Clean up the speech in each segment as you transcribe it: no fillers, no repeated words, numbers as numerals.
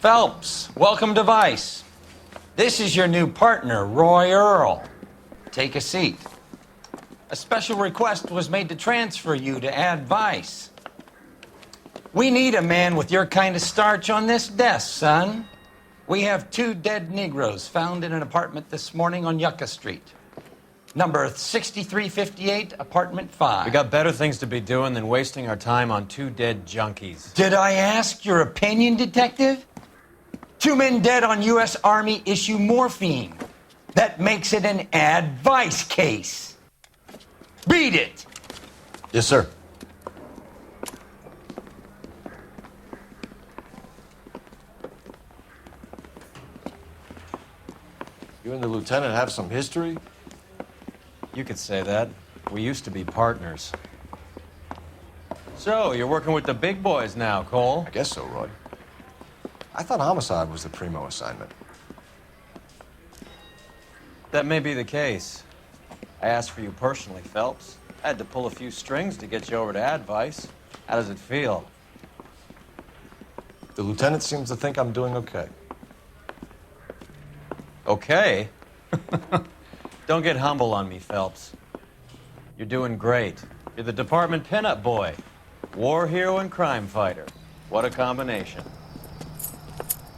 Phelps, welcome to Vice. This is your new partner, Roy Earl. Take a seat. A special request was made to transfer you to Ad Vice. We need a man with your kind of starch on this desk, son. We have 2 dead Negroes found in an apartment this morning on Yucca Street. Number 6358, apartment 5. We got better things to be doing than wasting our time on 2 dead junkies. Did I ask your opinion, detective? 2 men dead on U.S. Army issue morphine. That makes it an Ad Vice case. Beat it! Yes, sir. You and the lieutenant have some history? You could say that. We used to be partners. So, you're working with the big boys now, Cole? I guess so, Roy. I thought homicide was the primo assignment. That may be the case. I asked for you personally, Phelps. I had to pull a few strings to get you over to Ad Vice. How does it feel? The lieutenant seems to think I'm doing okay. Okay? Don't get humble on me, Phelps. You're doing great. You're the department pinup boy. War hero and crime fighter. What a combination.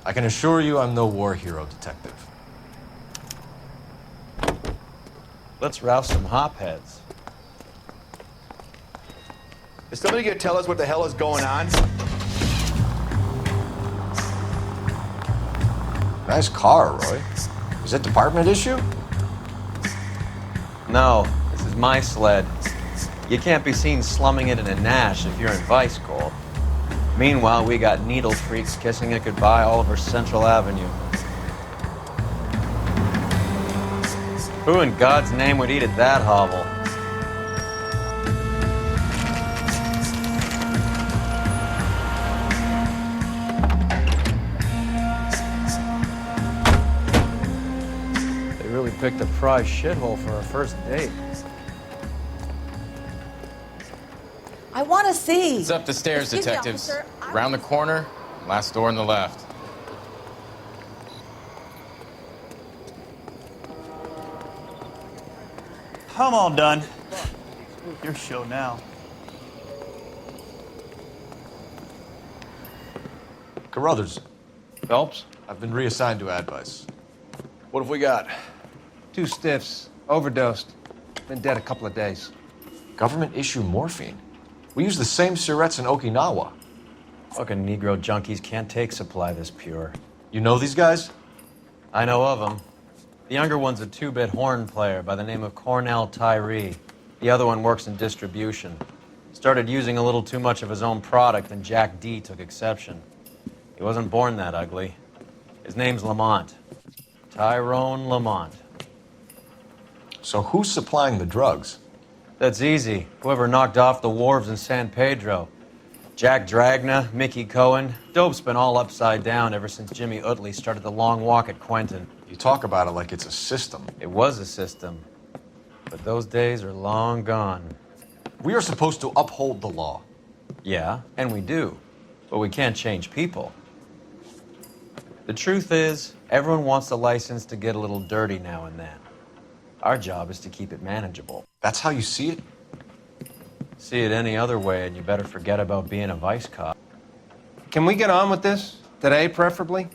I can assure you I'm no war hero, detective. Let's rouse some hopheads. Is somebody gonna tell us what the hell is going on? Nice car, Roy. Is it department issue? No, this is my sled. You can't be seen slumming it in a Nash if you're in Vice, Cole. Meanwhile, we got needle freaks kissing it goodbye all over Central Avenue. Who in God's name would eat at that hovel? They really picked a prize shithole for our first date. I want to see. It's up the stairs, Excuse me, detectives. officer. Around the corner, last door on the left. I'm all done. Your show now. Carruthers, Phelps? I've been reassigned to Ad Vice. What have we got? 2 stiffs, overdosed, been dead a couple of days. Government issue morphine. We use the same syrettes in Okinawa. Fucking Negro junkies can't take supply this pure. You know these guys? I know of them. The younger one's a 2-bit horn player by the name of Cornell Tyree. The other one works in distribution. Started using a little too much of his own product, and Jack D took exception. He wasn't born that ugly. His name's Lamont. Tyrone Lamont. So who's supplying the drugs? That's easy. Whoever knocked off the wharves in San Pedro. Jack Dragna, Mickey Cohen. Dope's been all upside down ever since Jimmy Utley started the long walk at Quentin. You talk about it like it's a system. It was a system. But those days are long gone. We are supposed to uphold the law. Yeah, and we do. But we can't change people. The truth is, everyone wants the license to get a little dirty now and then. Our job is to keep it manageable. That's how you see it? See it any other way, and you better forget about being a vice cop. Can we get on with this? Today, preferably?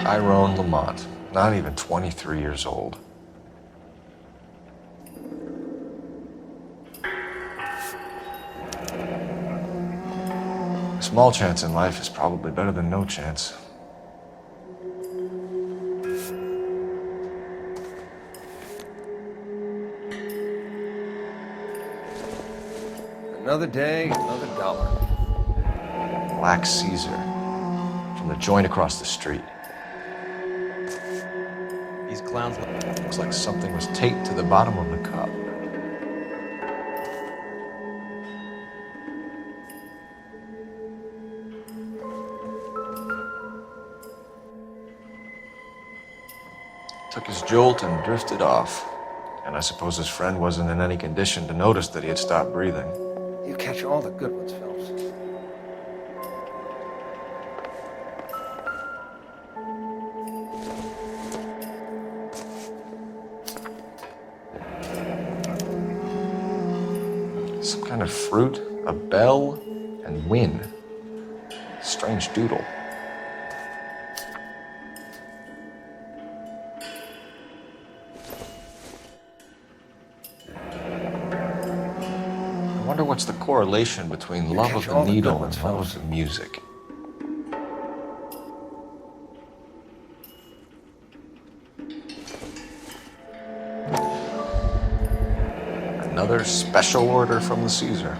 Tyrone Lamont, not even 23 years old. Small chance in life is probably better than no chance. Another day, another dollar. Black Caesar, from the joint across the street. These clowns look... Looks like something was taped to the bottom of the cup. Took his jolt and drifted off. And I suppose his friend wasn't in any condition to notice that he had stopped breathing. You catch all the good ones, Phelps. Some kind of fruit, a bell, and win. Strange doodle. I wonder what's the correlation between love of catch the all the good needle ones, and love fellas. of the music. Another special order from the Caesar.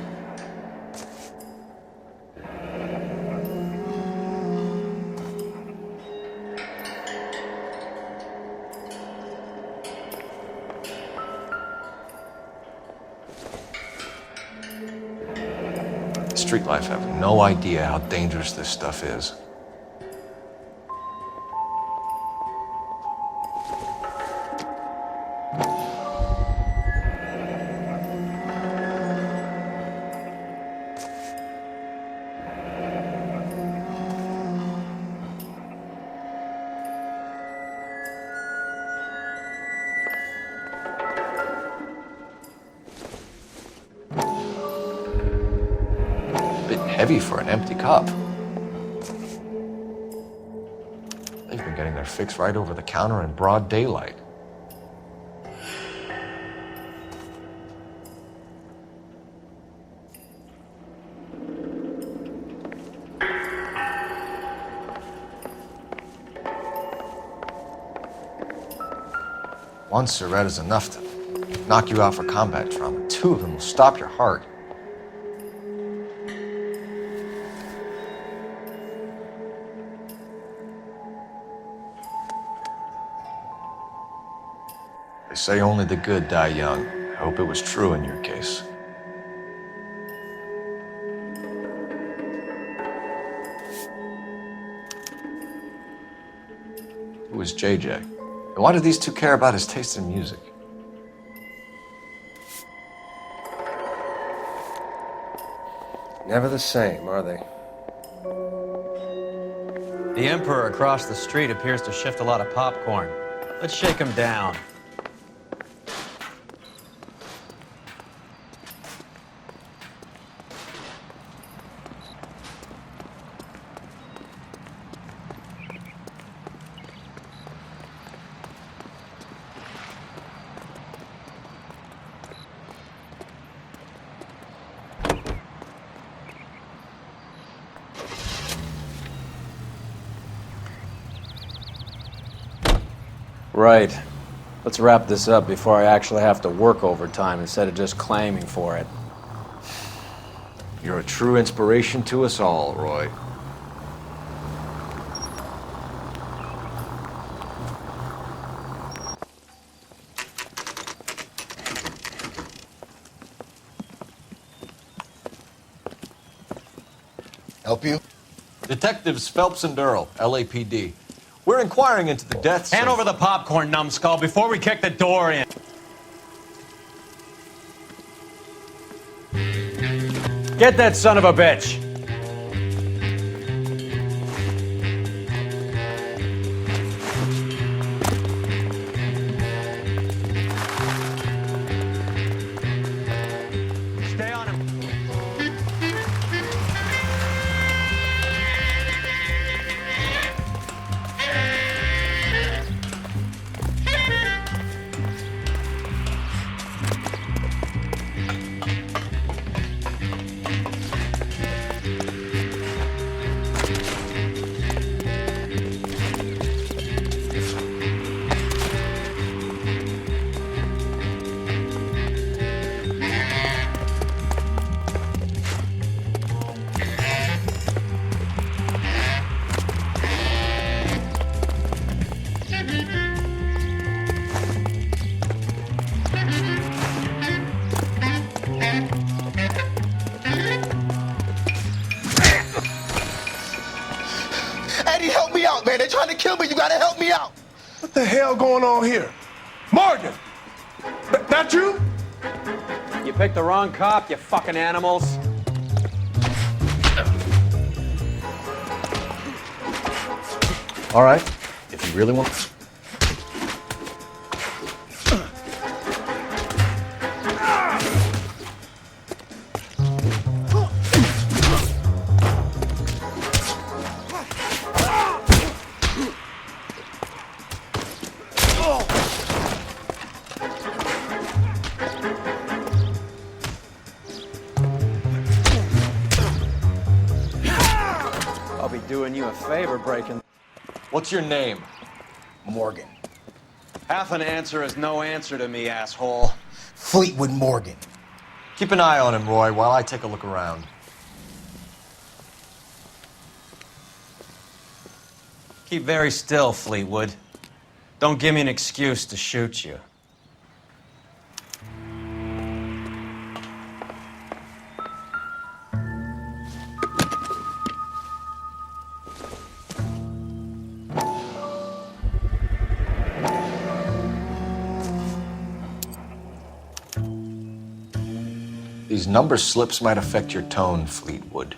Street life have no idea how dangerous this stuff is. Heavy for an empty cup. They've been getting their fix right over the counter in broad daylight. One cigarette is enough to knock you out for combat trauma. Two of them will stop your heart. They say only the good die young. I hope it was true in your case. Who is JJ? And why do these two care about his taste in music? Never the same, are they? The Emperor across the street appears to shift a lot of popcorn. Let's shake him down. Right. Let's wrap this up before I actually have to work overtime instead of just claiming for it. You're a true inspiration to us all, Roy. Help you? Detectives Phelps and Earl, LAPD. We're inquiring into the deaths Hand of... over the popcorn, numbskull, before we kick the door in. Get that son of a bitch! Stay on him. Eddie, help me out, man. They're trying to kill me. You gotta help me out. What the hell going on here? Morgan! That you? You picked the wrong cop, you fucking animals. All right, if you really want. I'll be doing you a favor breaking. What's your name? Morgan. Half an answer is no answer to me, asshole. Fleetwood Morgan. Keep an eye on him, Roy, while I take a look around. Keep very still, Fleetwood. Don't give me an excuse to shoot you. These number slips might affect your tone, Fleetwood.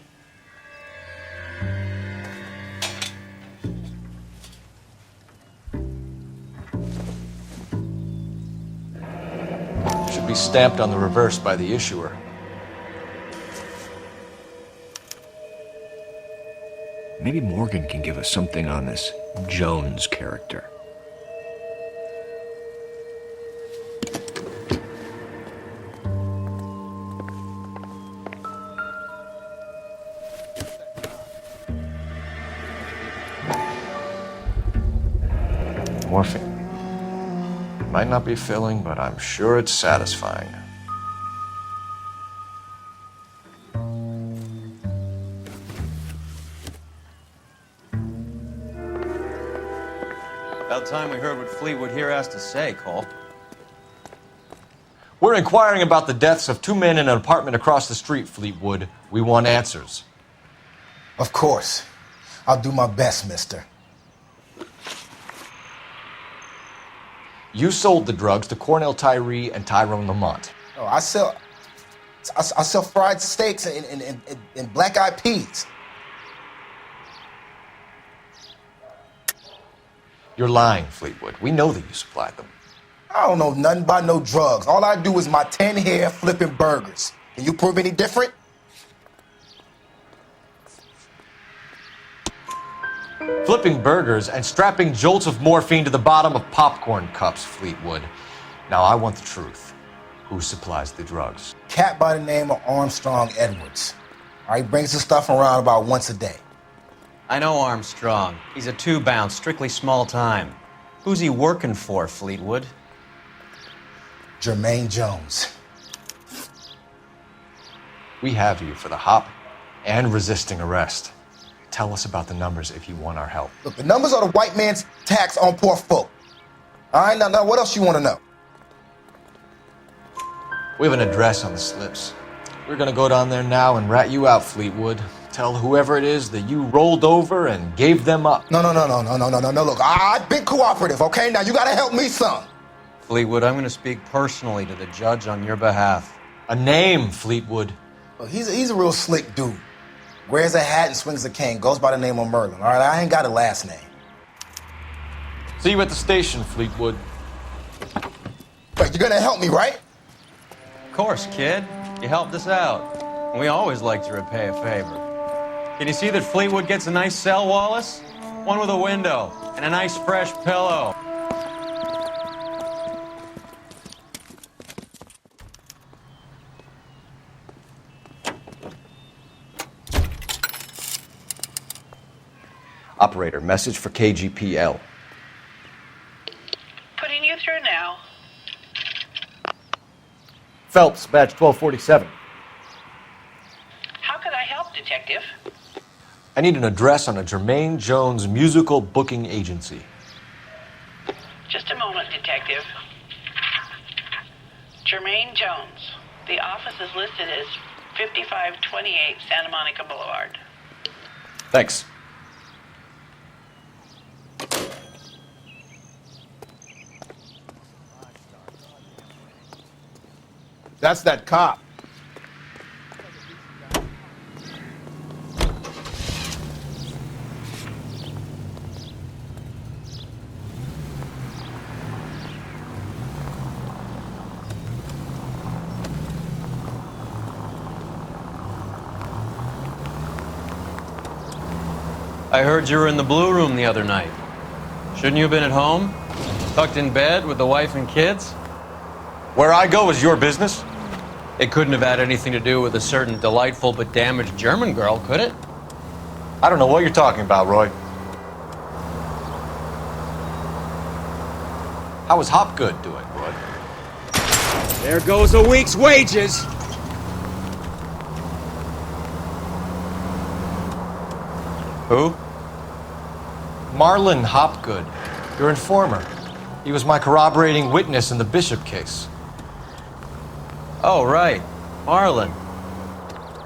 Should be stamped on the reverse by the issuer. Maybe Morgan can give us something on this Jones character. Morphine. Might not be filling, but I'm sure it's satisfying. About time we heard what Fleetwood here has to say, Cole. We're inquiring about the deaths of two men in an apartment across the street, Fleetwood. We want answers. Of course. I'll do my best, mister. You sold the drugs to Cornell Tyree and Tyrone Lamont. Oh, I sell fried steaks and black-eyed peas. You're lying, Fleetwood. We know that you supplied them. I don't know nothing about no drugs. All I do is my 10 hair flipping burgers. Can you prove any different? Flipping burgers and strapping jolts of morphine to the bottom of popcorn cups, Fleetwood. Now I want the truth. Who supplies the drugs? Cat by the name of Armstrong Edwards. All right, brings the stuff around about once a day. I know Armstrong. He's a two-bound, strictly small time. Who's he working for, Fleetwood? Jermaine Jones. We have you for the hop and resisting arrest. Tell us about the numbers if you want our help. Look, the numbers are the white man's tax on poor folk. All right, now what else you want to know? We have an address on the slips. We're gonna go down there now and rat you out, Fleetwood. Tell whoever it is that you rolled over and gave them up. No. Look, I've been cooperative, okay? Now you gotta help me some. Fleetwood, I'm gonna speak personally to the judge on your behalf. A name, Fleetwood. Look, he's a real slick dude. Wears a hat and swings a cane. Goes by the name of Merlin. All right, I ain't got a last name. See you at the station, Fleetwood. Wait, you're gonna help me, right? Of course, kid. You helped us out. We always like to repay a favor. Can you see that Fleetwood gets a nice cell, Wallace? One with a window and a nice fresh pillow. Operator, message for KGPL. Putting you through now. Phelps, badge 1247. How could I help, Detective? I need an address on a Jermaine Jones musical booking agency. Just a moment, Detective. Jermaine Jones. The office is listed as 5528 Santa Monica Boulevard. Thanks. That's that cop. I heard you were in the Blue Room the other night. Shouldn't you have been at home? Tucked in bed with the wife and kids? Where I go is your business? It couldn't have had anything to do with a certain delightful but damaged German girl, could it? I don't know what you're talking about, Roy. How is Hopgood doing, Roy? There goes a week's wages. Who? Marlin Hopgood, your informer. He was my corroborating witness in the Bishop case. Oh, right. Merlin.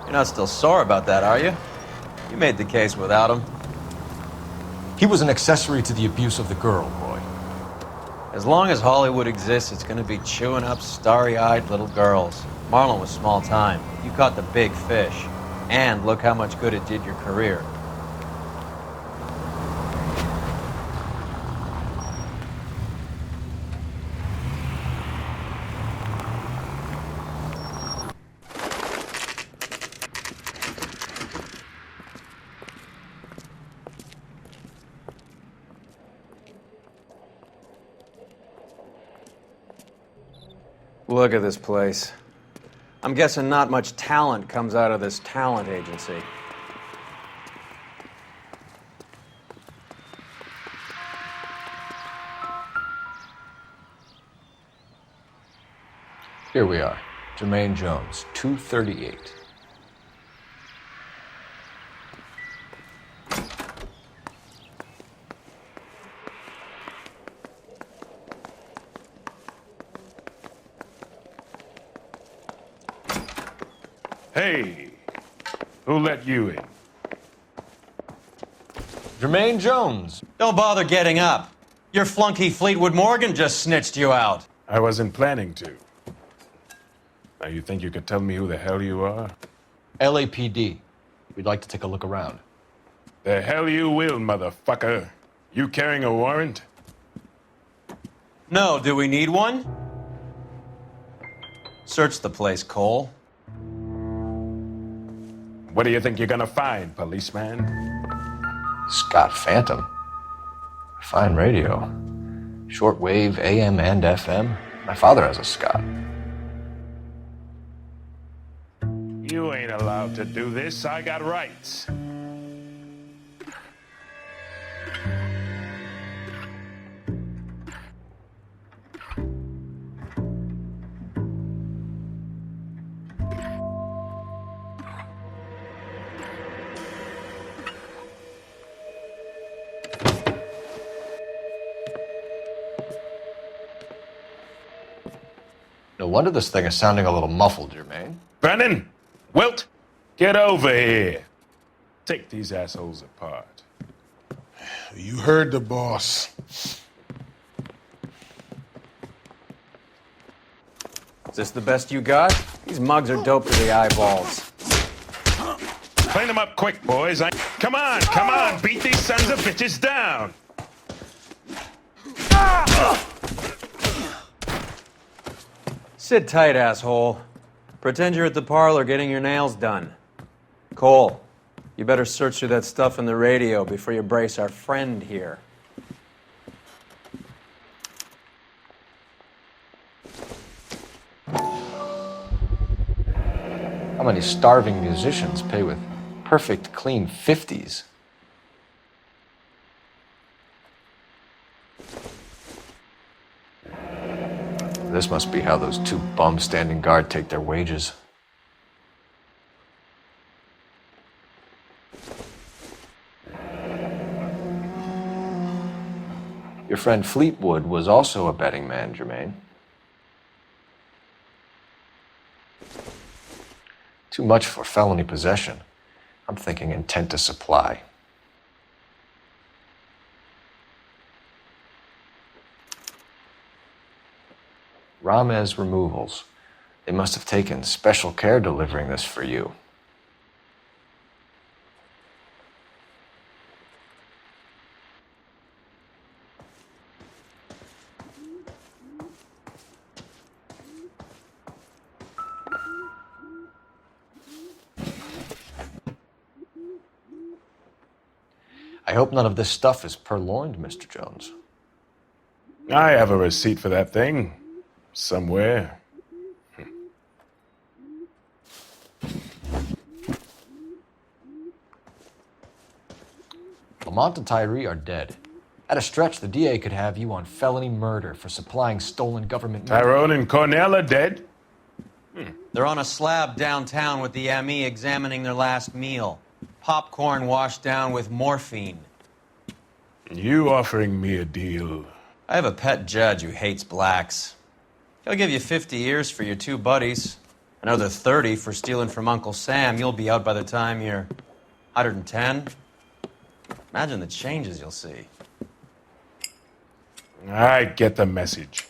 You're not still sore about that, are you? You made the case without him. He was an accessory to the abuse of the girl, Roy. As long as Hollywood exists, it's gonna be chewing up starry-eyed little girls. Marlin was small time. You caught the big fish. And look how much good it did your career. Look at this place. I'm guessing not much talent comes out of this talent agency. Here we are. Jermaine Jones, 238. Hey, who let you in? Jermaine Jones. Don't bother getting up. Your flunky Fleetwood Morgan just snitched you out. I wasn't planning to. Now you think you could tell me who the hell you are? LAPD. We'd like to take a look around. The hell you will, motherfucker. You carrying a warrant? No, do we need one? Search the place, Cole. What do you think you're gonna find, policeman? Scott Phantom. Fine radio. Shortwave, AM and FM. My father has a Scott. You ain't allowed to do this. I got rights. No wonder this thing is sounding a little muffled, Jermaine. Brennan! Wilt! Get over here. Take these assholes apart. You heard the boss. Is this the best you got? These mugs are dope to the eyeballs. Clean them up quick, boys. Come on, beat these sons of bitches down. Sit tight, asshole. Pretend you're at the parlor getting your nails done. Cole, you better search through that stuff in the radio before you brace our friend here. How many starving musicians pay with perfect, clean 50s? This must be how those two bums standing guard take their wages. Your friend Fleetwood was also a betting man, Jermaine. Too much for felony possession. I'm thinking intent to supply. Ramez Removals. They must have taken special care delivering this for you. I hope none of this stuff is purloined, Mr. Jones. I have a receipt for that thing. Somewhere. Lamont and Tyree are dead. At a stretch, the DA could have you on felony murder for supplying stolen government... Tyrone and Cornell are dead? They're on a slab downtown with the ME examining their last meal. Popcorn washed down with morphine. You offering me a deal? I have a pet judge who hates blacks. He'll give you 50 years for your two buddies. Another 30 for stealing from Uncle Sam. You'll be out by the time you're 110. Imagine the changes you'll see. I get the message.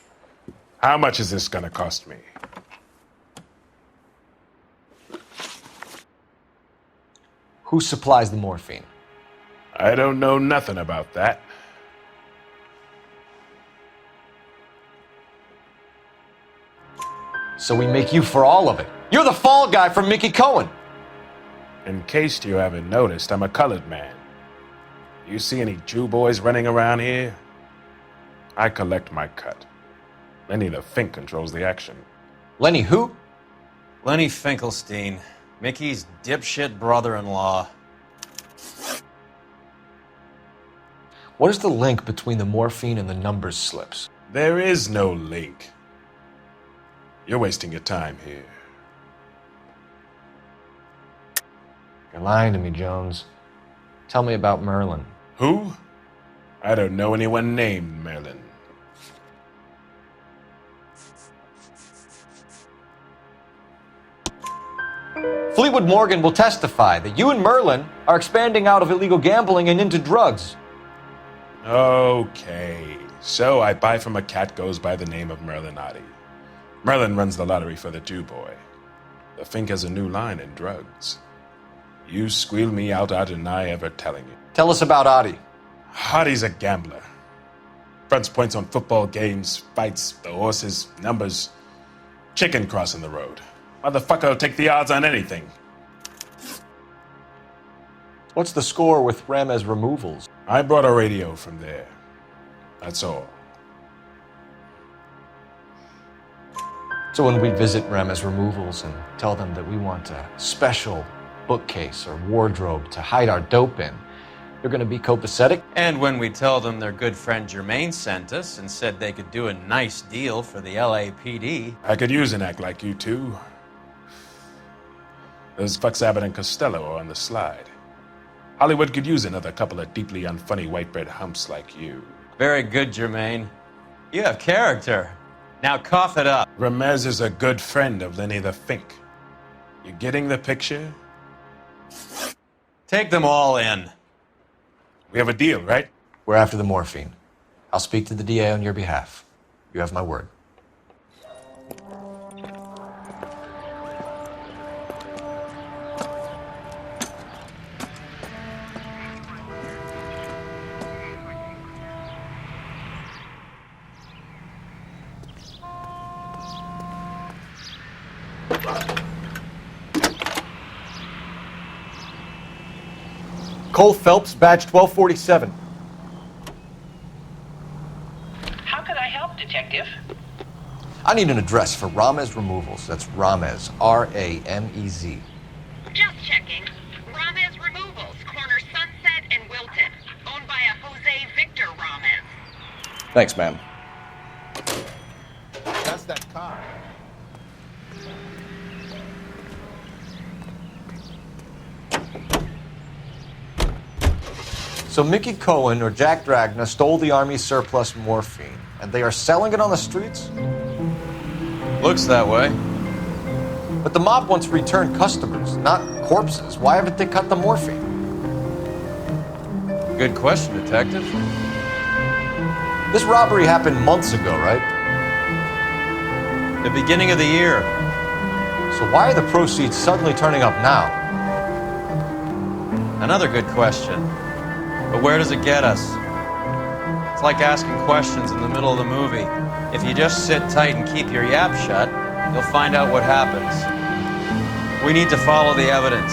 How much is this gonna cost me? Who supplies the morphine? I don't know nothing about that. So we make you for all of it. You're the fall guy from Mickey Cohen. In case you haven't noticed, I'm a colored man. You see any Jew boys running around here? I collect my cut. Lenny the Fink controls the action. Lenny who? Lenny Finkelstein, Mickey's dipshit brother-in-law. What is the link between the morphine and the numbers slips? There is no link. You're wasting your time here. You're lying to me, Jones. Tell me about Merlin. Who? I don't know anyone named Merlin. Fleetwood Morgan will testify that you and Merlin are expanding out of illegal gambling and into drugs. Okay, so I buy from a cat goes by the name of Merlin Oddie. Merlin runs the lottery for the Jew boy. The Fink has a new line in drugs. You squeal me out, I deny ever telling you. Tell us about Oddie. Oddie's a gambler. Fronts points on football games, fights, the horses, numbers. Chicken crossing the road. Motherfucker will take the odds on anything. What's the score with Ramez removals? I brought a radio from there. That's all. So when we visit Ramez removals and tell them that we want a special bookcase or wardrobe to hide our dope in, you're going to be copacetic? And when we tell them their good friend Jermaine sent us and said they could do a nice deal for the LAPD. I could use an act like you two. Those fucks Abbott and Costello are on the slide. Hollywood could use another couple of deeply unfunny white bread humps like you. Very good, Jermaine. You have character. Now cough it up. Ramez is a good friend of Lenny the Fink. You getting the picture? Take them all in. We have a deal, right? We're after the morphine. I'll speak to the DA on your behalf. You have my word. Cole Phelps, badge 1247. How could I help, Detective? I need an address for Ramez Removals. That's Ramez, R-A-M-E-Z. Just checking. Ramez Removals, corner Sunset and Wilton. Owned by a Jose Victor Ramez. Thanks, ma'am. That's that car. So Mickey Cohen or Jack Dragna stole the Army's surplus morphine, and they are selling it on the streets? Looks that way. But the mob wants returned customers, not corpses. Why haven't they cut the morphine? Good question, Detective. This robbery happened months ago, right? The beginning of the year. So why are the proceeds suddenly turning up now? Another good question. But where does it get us? It's like asking questions in the middle of the movie. If you just sit tight and keep your yap shut, you'll find out what happens. We need to follow the evidence.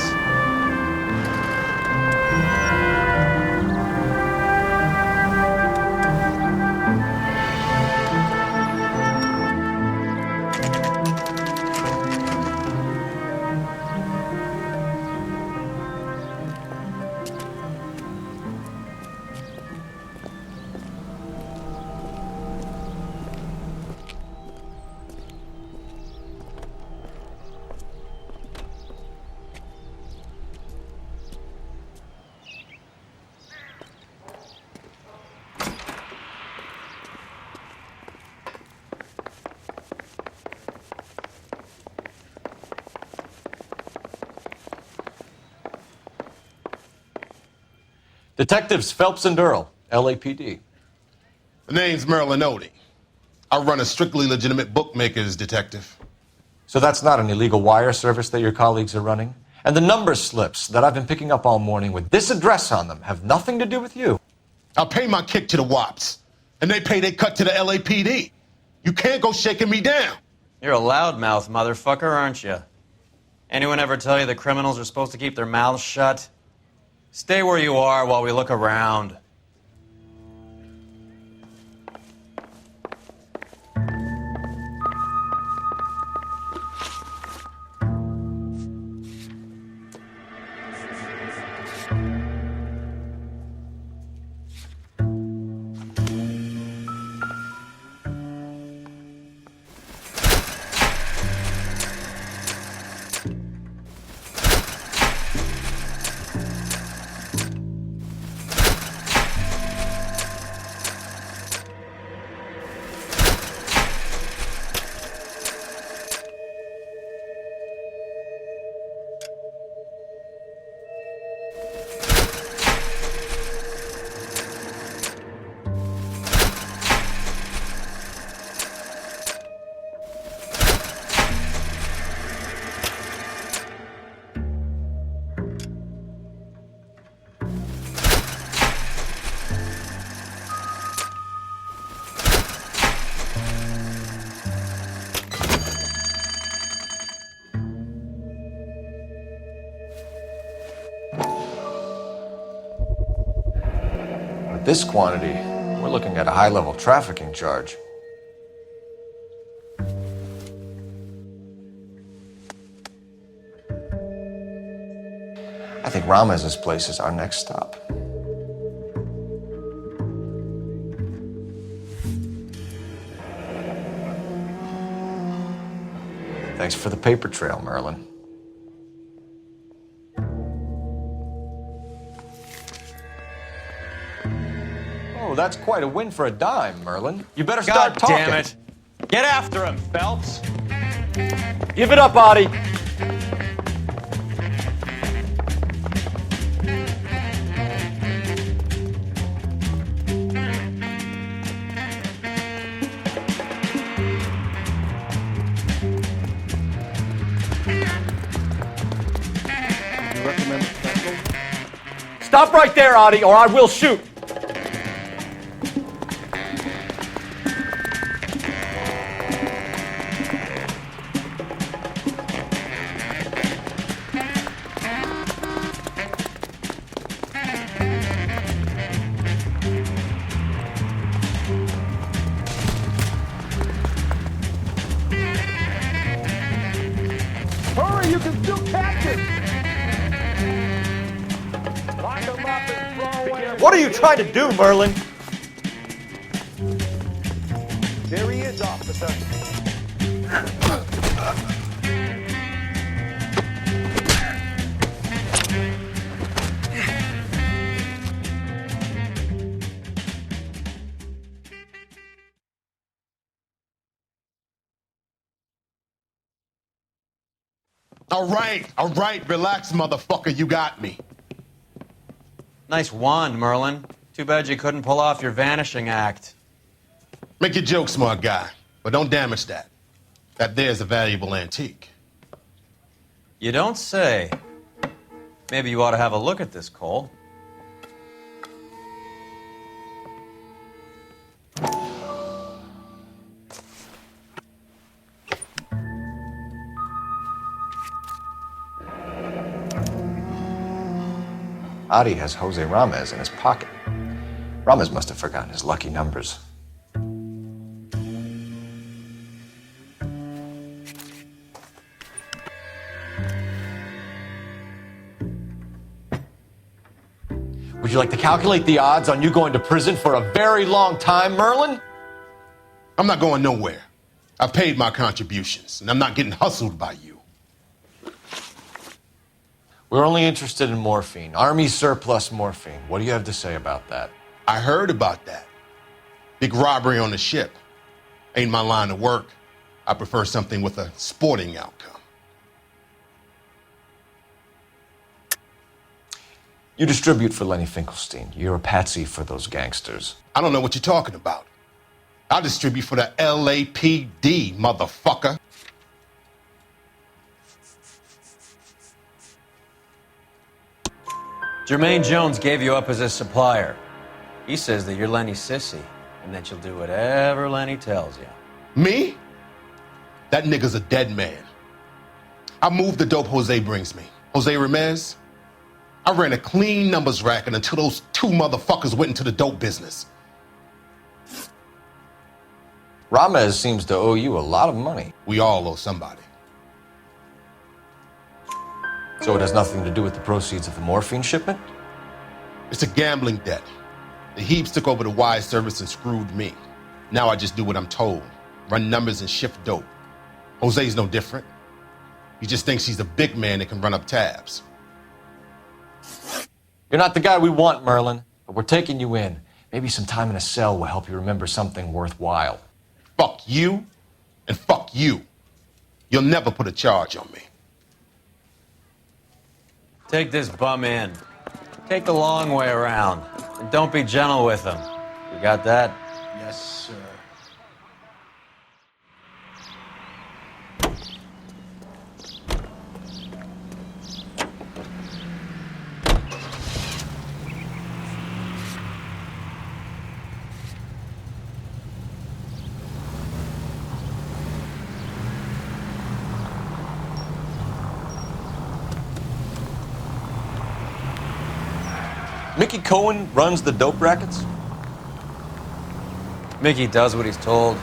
Detectives Phelps and Earl, LAPD. The name's Merlin. I run a strictly legitimate bookmakers detective. So that's not an illegal wire service that your colleagues are running? And the number slips that I've been picking up all morning with this address on them have nothing to do with you? I pay my kick to the WAPs, and they pay their cut to the LAPD. You can't go shaking me down. You're a loudmouth motherfucker, aren't you? Anyone ever tell you that criminals are supposed to keep their mouths shut? Stay where you are while we look around. With this quantity, we're looking at a high-level trafficking charge. I think Ramez's place is our next stop. Thanks for the paper trail, Merlin. Oh, that's quite a win for a dime, Merlin. You better start talking. God damn it. Get after him, Phelps. Give it up, Audie. Stop right there, Audie, or I will shoot. Hurry, you can still catch it! What are you trying to do, Merlin? There he is, officer. All right, relax, motherfucker, you got me. Nice wand, Merlin. Too bad you couldn't pull off your vanishing act. Make your joke, smart guy, but don't damage that. That there's a valuable antique. You don't say. Maybe you ought to have a look at this, Cole. Adi has Jose Ramez in his pocket. Ramez must have forgotten his lucky numbers. Would you like to calculate the odds on you going to prison for a very long time, Merlin? I'm not going nowhere. I paid my contributions, and I'm not getting hustled by you. We're only interested in morphine. Army surplus morphine. What do you have to say about that? I heard about that. Big robbery on the ship. Ain't my line of work. I prefer something with a sporting outcome. You distribute for Lenny Finkelstein. You're a patsy for those gangsters. I don't know what you're talking about. I distribute for the LAPD, motherfucker. Jermaine Jones gave you up as a supplier. He says that you're Lenny's sissy, and that you'll do whatever Lenny tells you. Me? That nigga's a dead man. I moved the dope Jose brings me. Jose Ramez? I ran a clean numbers racket until those two motherfuckers went into the dope business. Ramez seems to owe you a lot of money. We all owe somebody. So it has nothing to do with the proceeds of the morphine shipment? It's a gambling debt. The Heaps took over the wire service and screwed me. Now I just do what I'm told. Run numbers and shift dope. Jose's no different. He just thinks he's a big man that can run up tabs. You're not the guy we want, Merlin, but we're taking you in. Maybe some time in a cell will help you remember something worthwhile. Fuck you, and fuck you. You'll never put a charge on me. Take this bum in. Take the long way around. And don't be gentle with him. You got that? Yes, sir. Mickey Cohen runs the dope rackets? Mickey does what he's told.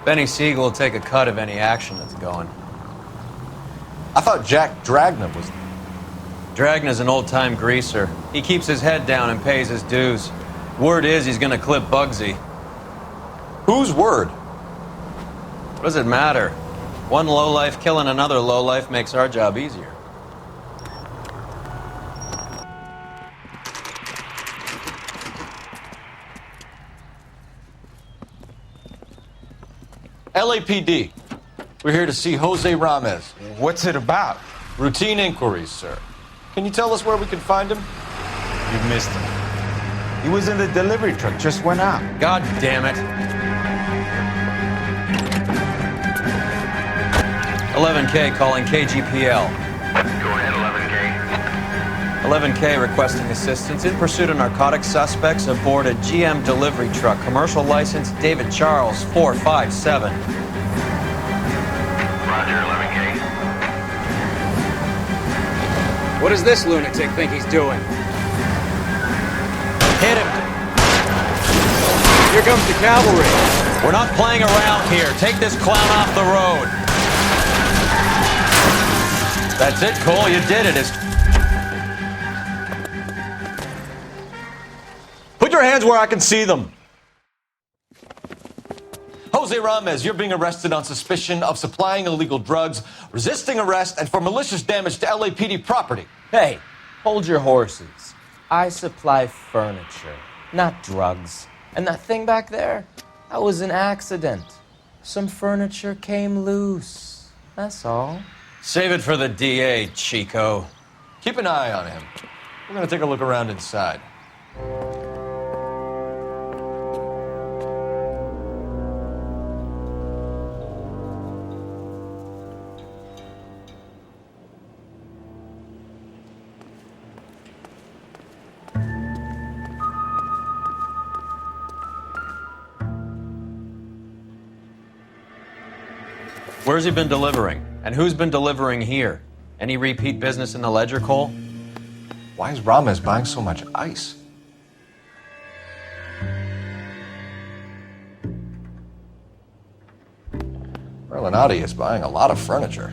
Benny Siegel will take a cut of any action that's going. I thought Jack Dragna was... Dragna's an old-time greaser. He keeps his head down and pays his dues. Word is he's gonna clip Bugsy. Whose word? What does it matter? One lowlife killing another lowlife makes our job easier. LAPD. We're here to see Jose Ramez. What's it about? Routine inquiries, sir. Can you tell us where we can find him? You missed him. He was in the delivery truck, just went out. God damn it. 11K calling KGPL. Go ahead, 11K. 11K requesting assistance in pursuit of narcotic suspects aboard a GM delivery truck. Commercial license David Charles 457. Roger, 11K. What does this lunatic think he's doing? Hit him. Here comes the cavalry. We're not playing around here. Take this clown off the road. That's it, Cole. You did it. Put your hands where I can see them. Jose Ramez, you're being arrested on suspicion of supplying illegal drugs, resisting arrest, and for malicious damage to LAPD property. Hey, hold your horses. I supply furniture, not drugs. And that thing back there, that was an accident. Some furniture came loose. That's all. Save it for the DA, Chico. Keep an eye on him. We're gonna take a look around inside. Where's he been delivering? And who's been delivering here? Any repeat business in the ledger, Cole? Why is Ramos buying so much ice? Merlin is buying a lot of furniture.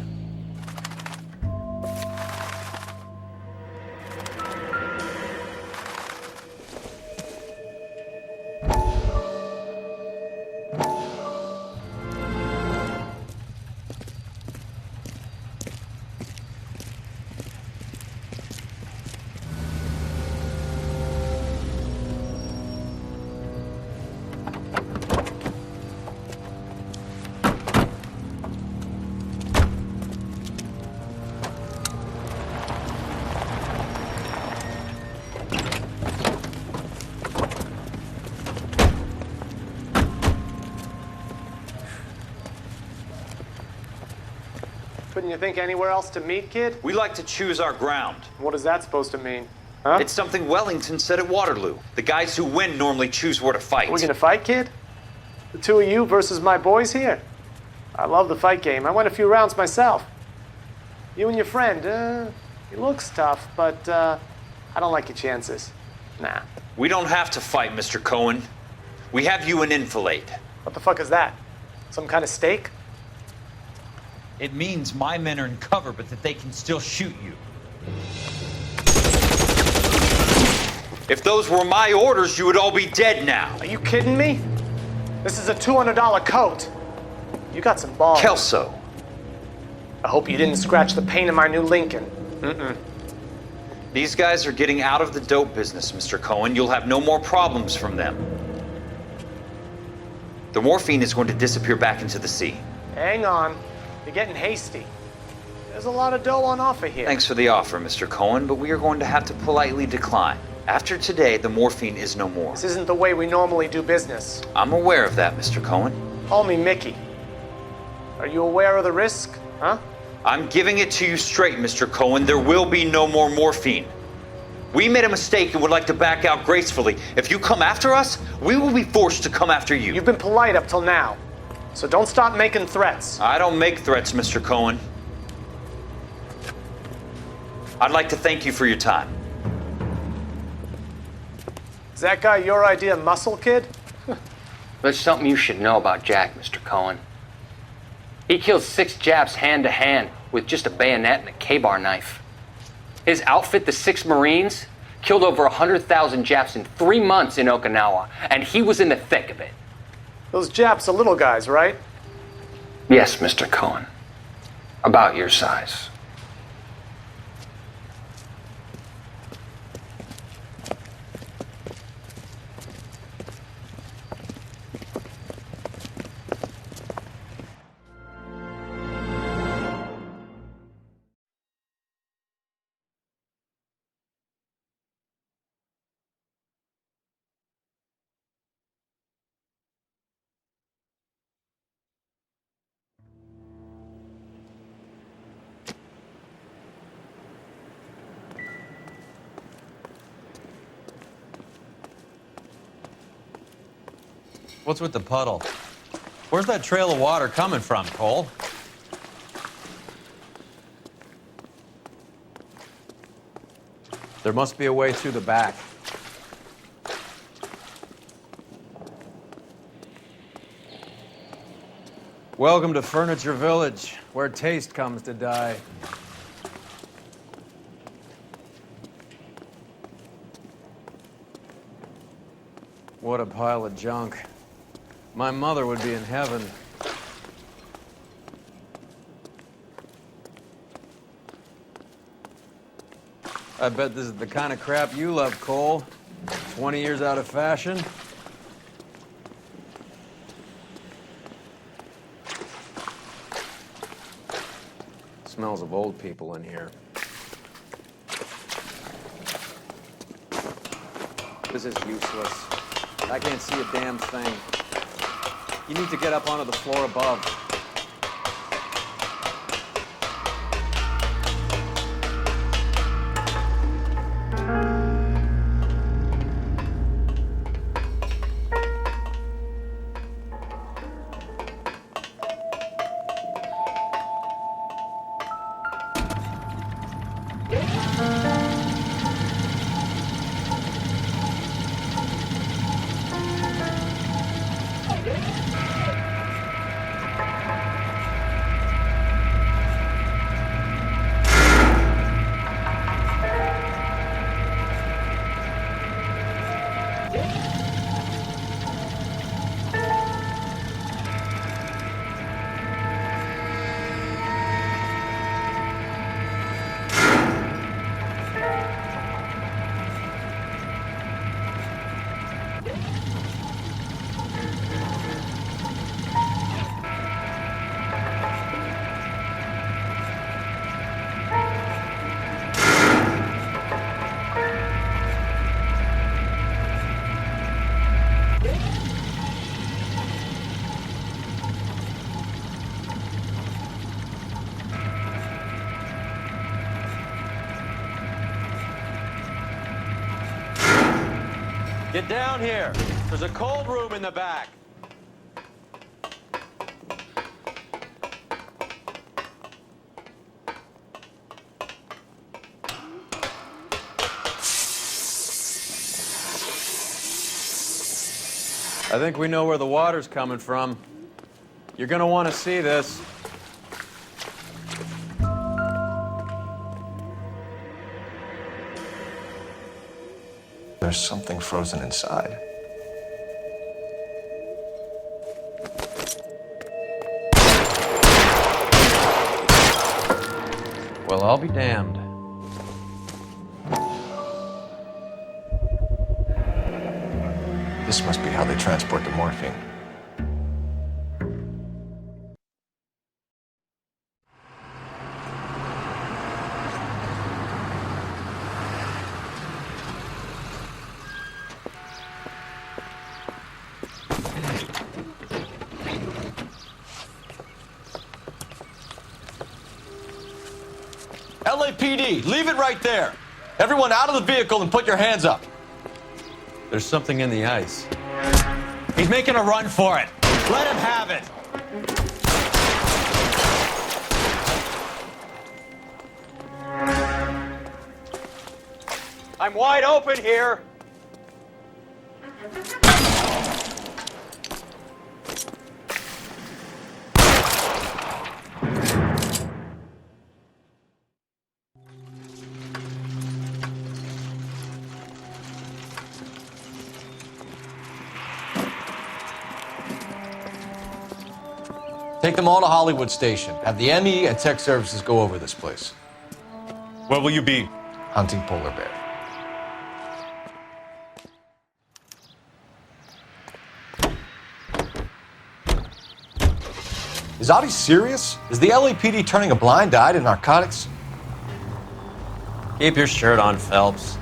Couldn't you think anywhere else to meet, kid? We like to choose our ground. What is that supposed to mean? Huh? It's something Wellington said at Waterloo. The guys who win normally choose where to fight. We're gonna fight, kid? The two of you versus my boys here? I love the fight game. I went a few rounds myself. You and your friend, he looks tough, but I don't like your chances. Nah. We don't have to fight, Mr. Cohen. We have you in enfilade. What the fuck is that? Some kind of stake? It means my men are in cover, but that they can still shoot you. If those were my orders, you would all be dead now. Are you kidding me? This is a $200 coat. You got some balls. Kelso. I hope you didn't scratch the paint of my new Lincoln. These guys are getting out of the dope business, Mr. Cohen. You'll have no more problems from them. The morphine is going to disappear back into the sea. Hang on. You're getting hasty. There's a lot of dough on offer here. Thanks for the offer, Mr. Cohen, but we are going to have to politely decline. After today, the morphine is no more. This isn't the way we normally do business. I'm aware of that, Mr. Cohen. Call me Mickey. Are you aware of the risk, huh? I'm giving it to you straight, Mr. Cohen. There will be no more morphine. We made a mistake and would like to back out gracefully. If you come after us, we will be forced to come after you. You've been polite up till now, so don't stop making threats. I don't make threats, Mr. Cohen. I'd like to thank you for your time. Is that guy your idea of muscle, kid? There's something you should know about Jack, Mr. Cohen. He killed 6 Japs hand to hand with just a bayonet and a K-bar knife. His outfit, the 6 Marines, killed over 100,000 Japs in 3 months in Okinawa, and he was in the thick of it. Those Japs are little guys, right? Yes, Mr. Cohen. About your size. What's with the puddle? Where's that trail of water coming from, Cole? There must be a way through the back. Welcome to Furniture Village, where taste comes to die. What a pile of junk. My mother would be in heaven. I bet this is the kind of crap you love, Cole. 20 years out of fashion. Smells of old people in here. This is useless. I can't see a damn thing. You need to get up onto the floor above. Get down here. There's a cold room in the back. I think we know where the water's coming from. You're gonna want to see this. There's something frozen inside. Well, I'll be damned. This must be how they transport the morphine. LAPD, leave it right there. Everyone out of the vehicle and put your hands up. There's something in the ice. He's making a run for it. Let him have it. I'm wide open here. Take them all to Hollywood Station. Have the ME and tech services go over this place. Where will you be? Hunting polar bear. Is Audie serious? Is the LAPD turning a blind eye to narcotics? Keep your shirt on, Phelps.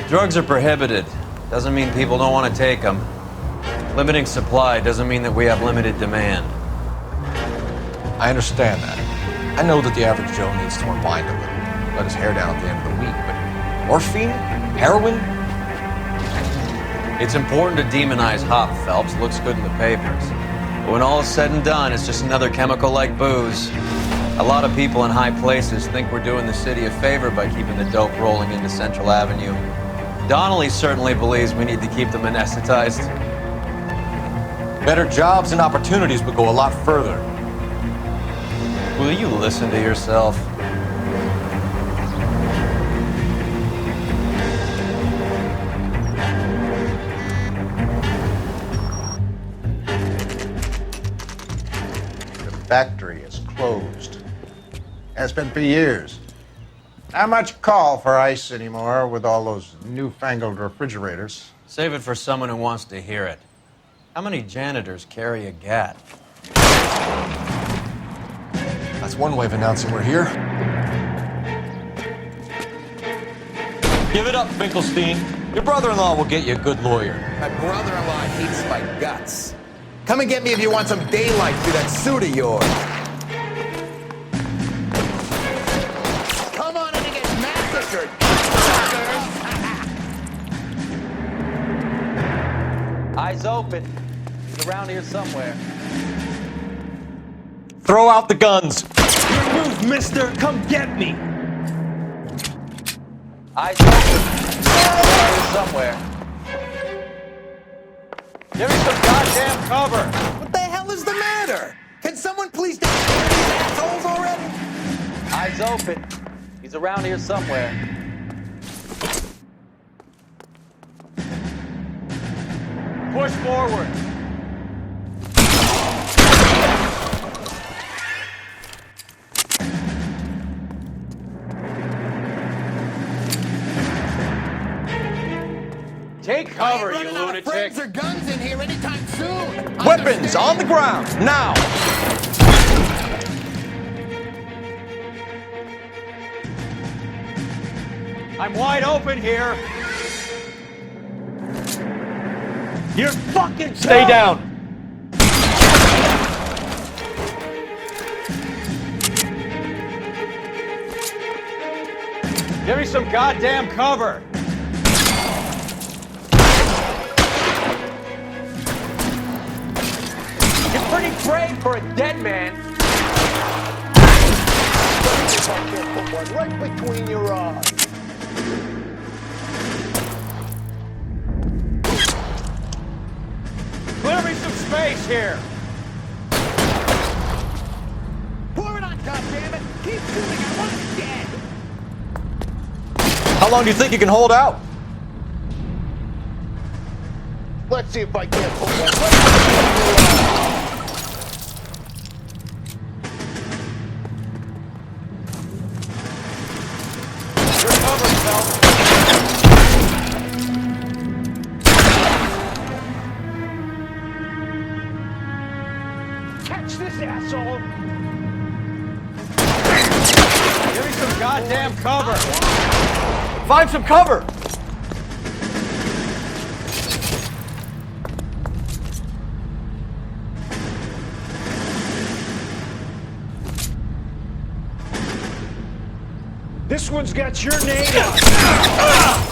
Drugs are prohibited. Doesn't mean people don't want to take them. Limiting supply doesn't mean that we have limited demand. I understand that. I know that the average Joe needs to unwind a little, let his hair down at the end of the week, but morphine? Heroin? It's important to demonize hop, Phelps. Looks good in the papers. But when all is said and done, it's just another chemical like booze. A lot of people in high places think we're doing the city a favor by keeping the dope rolling into Central Avenue. Donnelly certainly believes we need to keep them anesthetized. Better jobs and opportunities would go a lot further. Will you listen to yourself? The factory is closed. Has been for years. Not much call for ice anymore with all those newfangled refrigerators. Save it for someone who wants to hear it. How many janitors carry a gat? That's one way of announcing we're here. Give it up, Finkelstein. Your brother-in-law will get you a good lawyer. My brother-in-law hates my guts. Come and get me if you want some daylight through that suit of yours. Come on in and get massacred, suckers! Eyes open. He's around here somewhere. Throw out the guns. Move, mister. Come get me. Eyes open. Around here somewhere. Give me some goddamn cover. What the hell is the matter? Can someone please take care of these assholes already? Eyes open. He's around here somewhere. Push forward. Take cover, you lunatic. Friends or guns in here anytime soon. Weapons on the ground, now! I'm wide open here. You're fucking Stay down. Give me some goddamn cover. for a dead man. Right between your eyes. Clear me some space here. Pour it on, goddammit! Keep shooting, I want it dead! How long do you think you can hold out? Let's see if I can't pull one. You're covered, Phelps. Catch this asshole! Give me some goddamn cover. Find some cover! This one's got your name on it.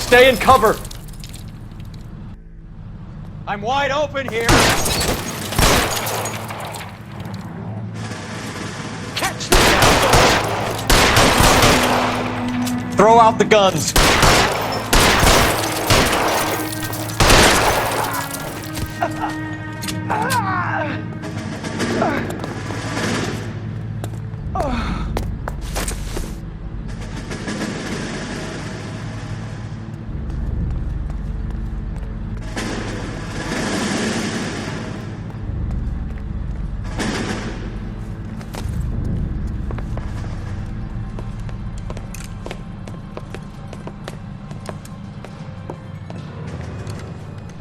Stay in cover! I'm wide open here. Catch this asshole! Throw out the guns!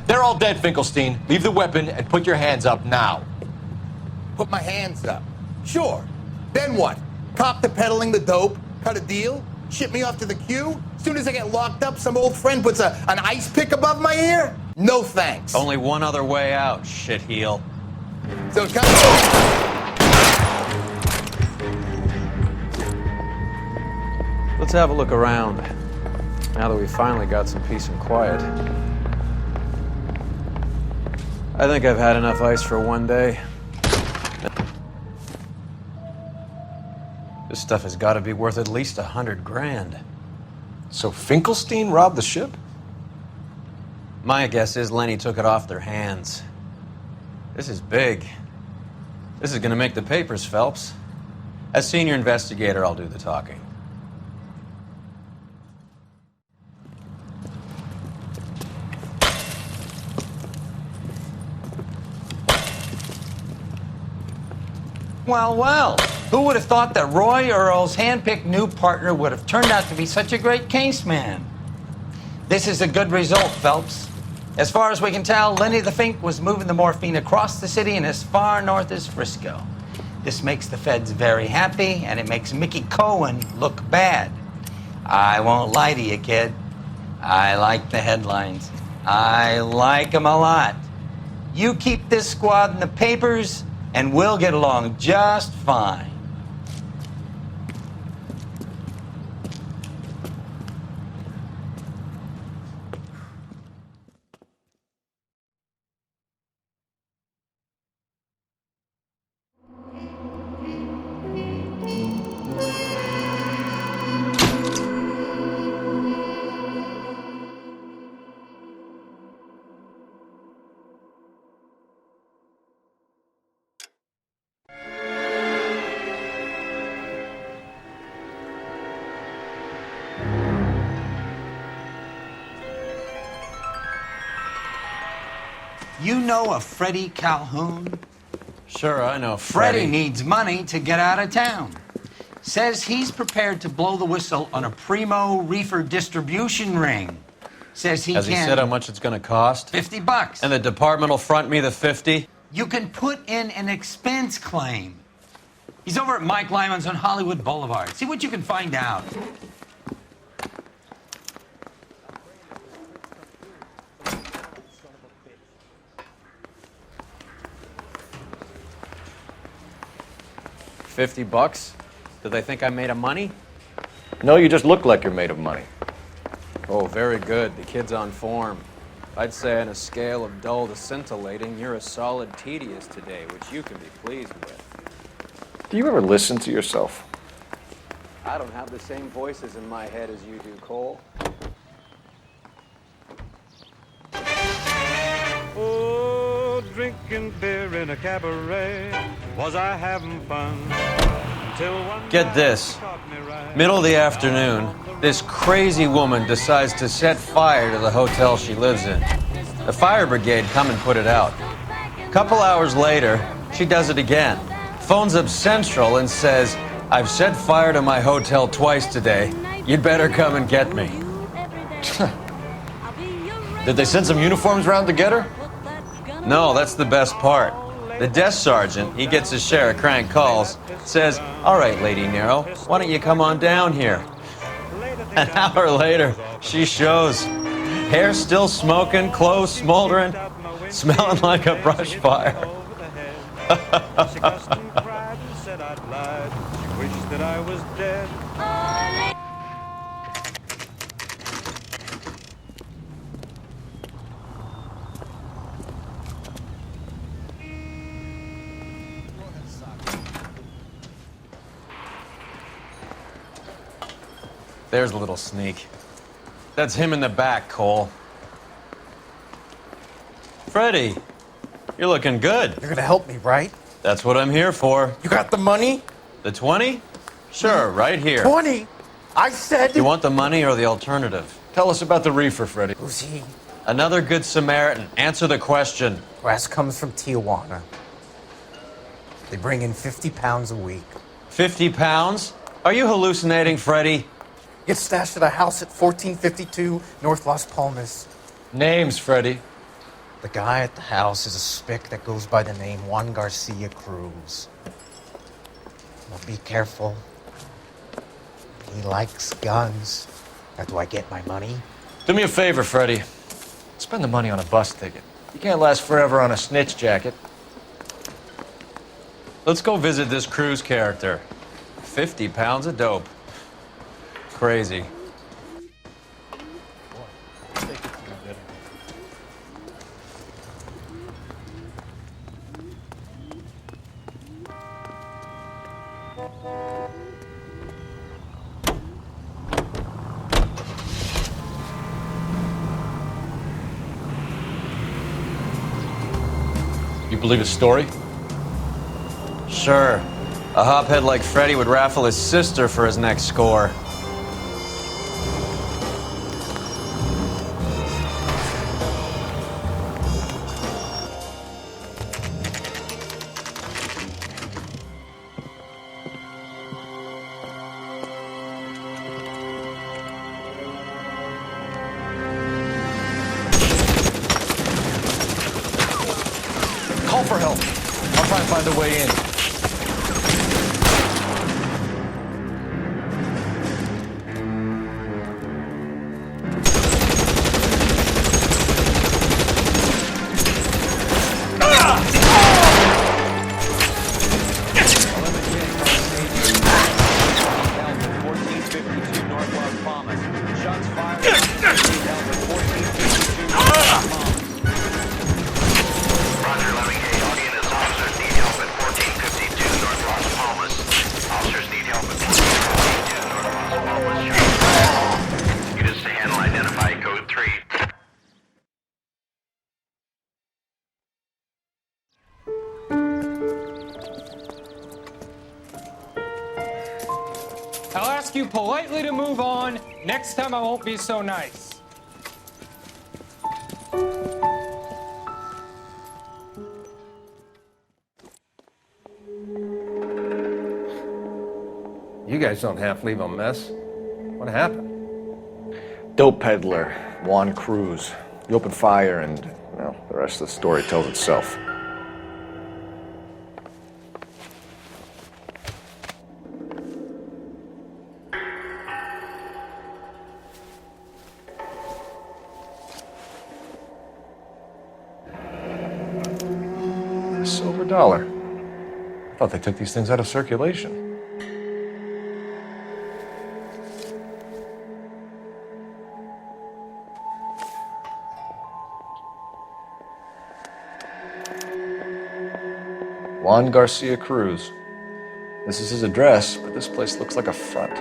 They're all dead, Finkelstein. Leave the weapon and put your hands up now. Put my hands up. Sure. Then what? Cop to peddling the dope? Cut a deal? Ship me off to the queue? Soon as I get locked up, some old friend puts an ice pick above my ear? No thanks. Only one other way out, shitheel. So it's kind of... Let's have a look around, now that we finally got some peace and quiet. I think I've had enough ice for one day. This stuff has got to be worth at least 100 grand. So Finkelstein robbed the ship? My guess is Lenny took it off their hands. This is big. This is going to make the papers, Phelps. As senior investigator, I'll do the talking. Well, well, who would have thought that Roy Earl's hand-picked new partner would have turned out to be such a great case man? This is a good result, Phelps. As far as we can tell, Lenny the Fink was moving the morphine across the city and as far north as Frisco. This makes the feds very happy, and it makes Mickey Cohen look bad. I won't lie to you, kid. I like the headlines. I like them a lot. You keep this squad in the papers, and we'll get along just fine. You know a Freddie Calhoun? Sure, I know Freddie needs money to get out of town. Says he's prepared to blow the whistle on a primo reefer distribution ring. Says he Has can... he said how much it's going to cost? $50. And the department will front me the 50? You can put in an expense claim. He's over at Mike Lyman's on Hollywood Boulevard. See what you can find out. $50? Do they think I'm made of money? No, you just look like you're made of money. Oh, very good. The kid's on form. I'd say on a scale of dull to scintillating, you're a solid tedious today, which you can be pleased with. Do you ever listen to yourself? I don't have the same voices in my head as you do, Cole. Oh, drinking beer in a cabaret. Was I having fun? Until one Get this. Middle of the afternoon, this crazy woman decides to set fire to the hotel she lives in. The fire brigade come and put it out. A couple hours later, she does it again. Phones up Central and says, "I've set fire to my hotel twice today. You'd better come and get me." Did they send some uniforms around to get her? No, that's the best part. The desk sergeant, he gets his share of crank calls, says, "All right, Lady Nero, why don't you come on down here?" An hour later, she shows. Hair still smoking, clothes smoldering, smelling like a brush fire. She cussed and cried and said I'd lied. She wished that I was dead. There's a little sneak. That's him in the back, Cole. Freddie, you're looking good. You're gonna help me, right? That's what I'm here for. You got the money? The 20? Sure, right here. 20? I said... You want the money or the alternative? Tell us about the reefer, Freddie. Who's he? Another good Samaritan. Answer the question. Grass comes from Tijuana. They bring in 50 pounds a week. 50 pounds? Are you hallucinating, Freddie? Gets stashed at a house at 1452 North Las Palmas. Names, Freddie. The guy at the house is a spick that goes by the name Juan Garcia Cruz. Well, be careful. He likes guns. How do I get my money? Do me a favor, Freddie. Spend the money on a bus ticket. You can't last forever on a snitch jacket. Let's go visit this Cruz character. 50 pounds of dope. Crazy. You believe his story? Sure. A hophead like Freddie would raffle his sister for his next score. Call for help. I'll try and find a way in. I'll ask you politely to move on. Next time I won't be so nice. You guys don't half leave a mess. What happened? Dope peddler, Juan Cruz. You opened fire and, well, the rest of the story tells itself. Silver dollar. I thought they took these things out of circulation. Juan Garcia Cruz. This is his address, but this place looks like a front.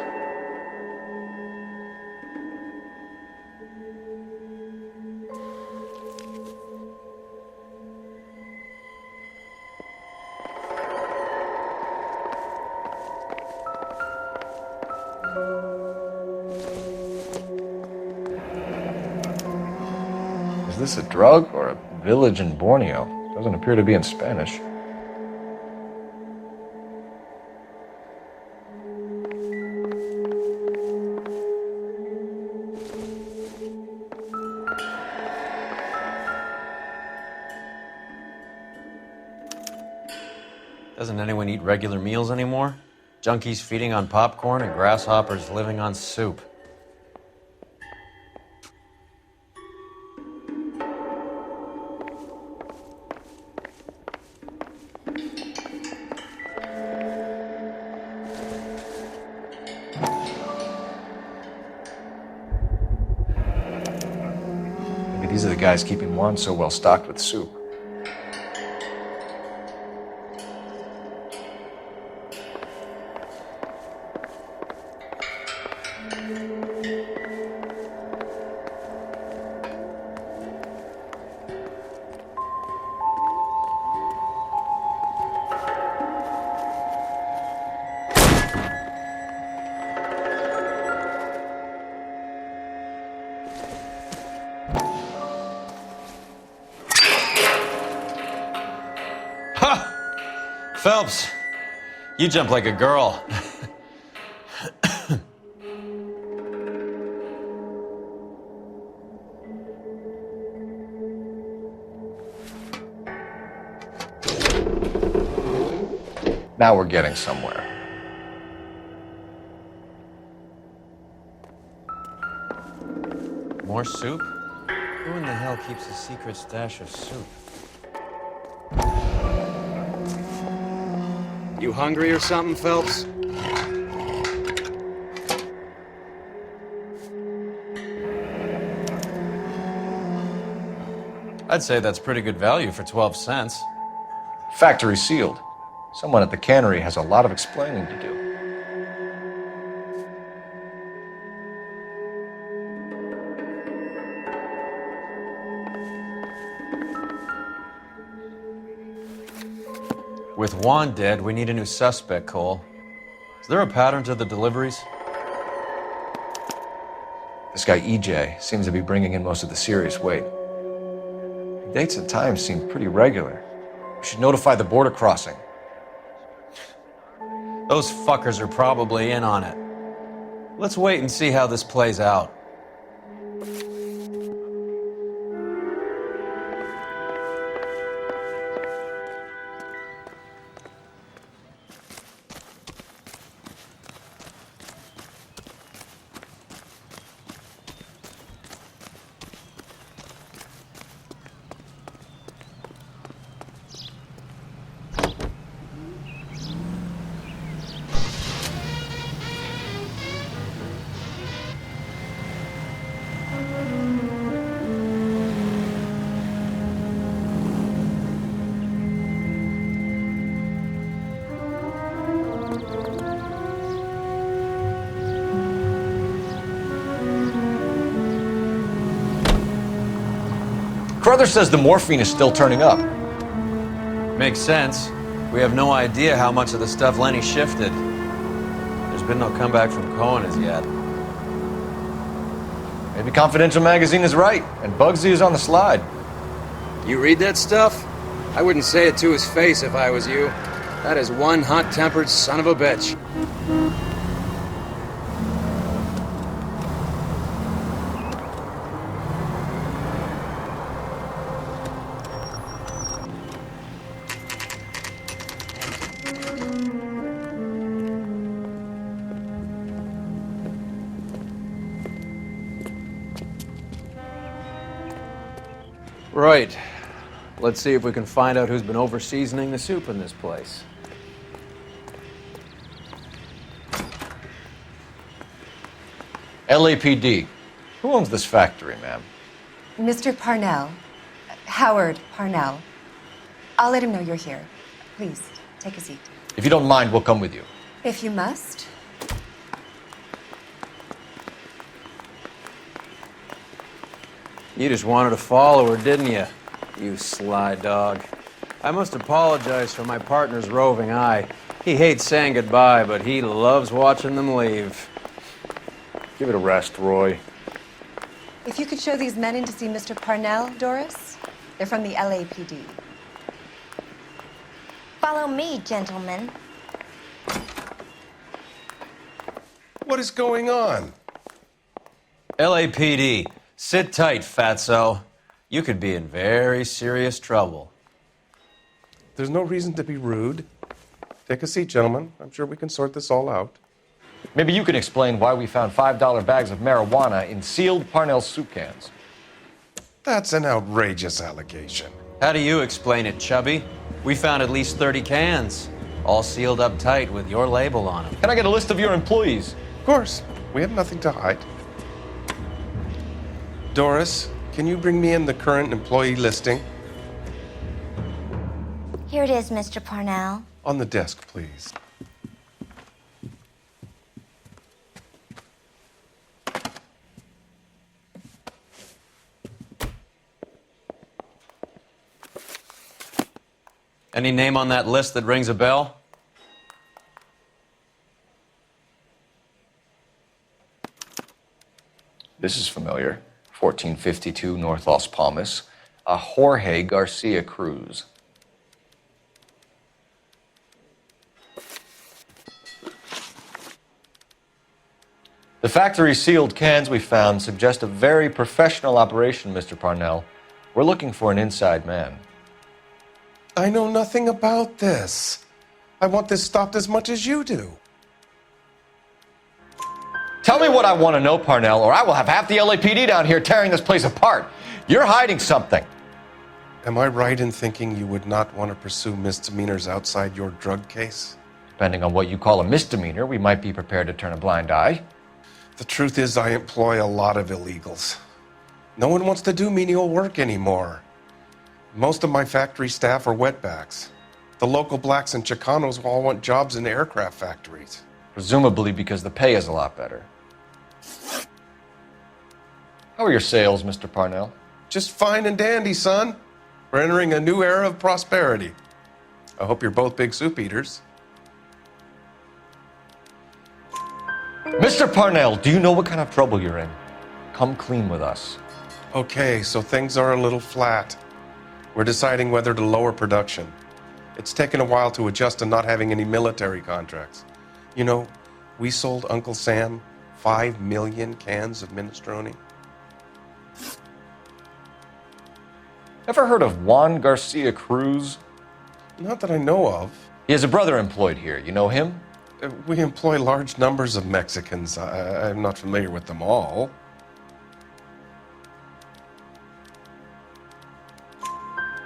Is this a drug or a village in Borneo? Doesn't appear to be in Spanish. Doesn't anyone eat regular meals anymore? Junkies feeding on popcorn and grasshoppers living on soup. Maybe these are the guys keeping Juan so well stocked with soup. Phelps, you jump like a girl. Now we're getting somewhere. More soup? Who in the hell keeps a secret stash of soup? You hungry or something, Phelps? I'd say that's pretty good value for 12 cents. Factory sealed. Someone at the cannery has a lot of explaining to do. With Juan dead, we need a new suspect, Cole. Is there a pattern to the deliveries? This guy EJ seems to be bringing in most of the serious weight. The dates and times seem pretty regular. We should notify the border crossing. Those fuckers are probably in on it. Let's wait and see how this plays out. Carruthers says the morphine is still turning up. Makes sense. We have no idea how much of the stuff Lenny shifted. There's been no comeback from Cohen as yet. Maybe Confidential magazine is right, and Bugsy is on the slide. You read that stuff? I wouldn't say it to his face if I was you. That is one hot-tempered son of a bitch. Right. Let's see if we can find out who's been over-seasoning the soup in this place. LAPD. Who owns this factory, ma'am? Mr. Parnell. Howard Parnell. I'll let him know you're here. Please, take a seat. If you don't mind, we'll come with you. If you must. You just wanted to follow her, didn't you? You sly dog. I must apologize for my partner's roving eye. He hates saying goodbye, but he loves watching them leave. Give it a rest, Roy. If you could show these men in to see Mr. Parnell, Doris. They're from the LAPD. Follow me, gentlemen. What is going on? LAPD, sit tight, fatso. You could be in very serious trouble. There's no reason to be rude. Take a seat, gentlemen. I'm sure we can sort this all out. Maybe you can explain why we found $5 bags of marijuana in sealed Parnell soup cans. That's an outrageous allegation. How do you explain it, Chubby? We found at least 30 cans, all sealed up tight with your label on them. Can I get a list of your employees? Of course. We have nothing to hide. Doris, can you bring me in the current employee listing? Here it is, Mr. Parnell. On the desk, please. Any name on that list that rings a bell? This is familiar. 1452 North Las Palmas. A Jorge Garcia Cruz. The factory sealed cans we found suggest a very professional operation, Mr. Parnell. We're looking for an inside man. I know nothing about this. I want this stopped as much as you do. Tell me what I want to know, Parnell, or I will have half the LAPD down here tearing this place apart. You're hiding something. Am I right in thinking you would not want to pursue misdemeanors outside your drug case? Depending on what you call a misdemeanor, we might be prepared to turn a blind eye. The truth is, I employ a lot of illegals. No one wants to do menial work anymore. Most of my factory staff are wetbacks. The local blacks and Chicanos all want jobs in aircraft factories. Presumably because the pay is a lot better. How are your sales, Mr. Parnell? Just fine and dandy, son. We're entering a new era of prosperity. I hope you're both big soup eaters. Mr. Parnell, do you know what kind of trouble you're in? Come clean with us. Okay, so things are a little flat. We're deciding whether to lower production. It's taken a while to adjust to not having any military contracts. You know, we sold Uncle Sam 5 million cans of minestrone. Ever heard of Juan Garcia Cruz? Not that I know of. He has a brother employed here. You know him? We employ large numbers of Mexicans. I'm not familiar with them all.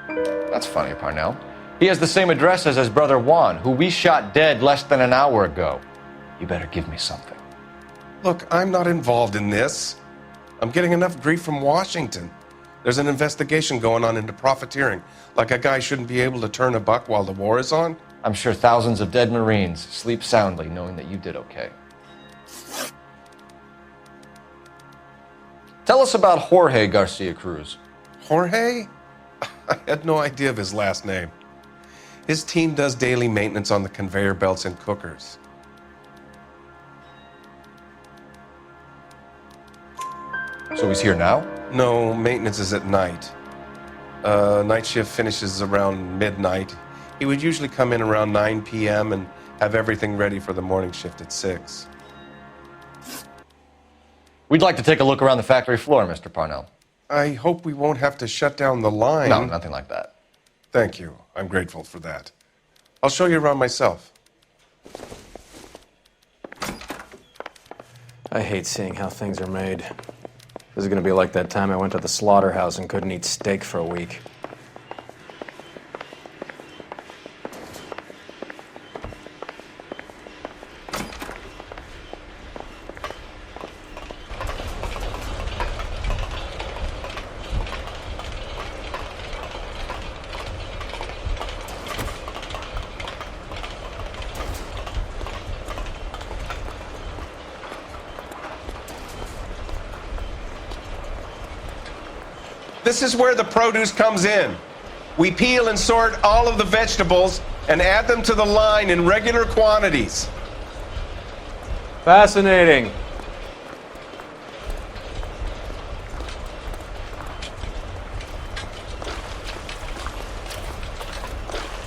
That's funny, Parnell. He has the same address as his brother Juan, who we shot dead less than an hour ago. You better give me something. Look, I'm not involved in this. I'm getting enough grief from Washington. There's an investigation going on into profiteering. Like a guy shouldn't be able to turn a buck while the war is on. I'm sure thousands of dead Marines sleep soundly knowing that you did okay. Tell us about Jorge Garcia Cruz. Jorge? I had no idea of his last name. His team does daily maintenance on the conveyor belts and cookers. So he's here now? No, maintenance is at night. Night shift finishes around midnight. He would usually come in around 9 p.m. and have everything ready for the morning shift at 6. We'd like to take a look around the factory floor, Mr. Parnell. I hope we won't have to shut down the line. No, nothing like that. Thank you. I'm grateful for that. I'll show you around myself. I hate seeing how things are made. This is gonna be like that time I went to the slaughterhouse and couldn't eat steak for a week. This is where the produce comes in. We peel and sort all of the vegetables and add them to the line in regular quantities. Fascinating.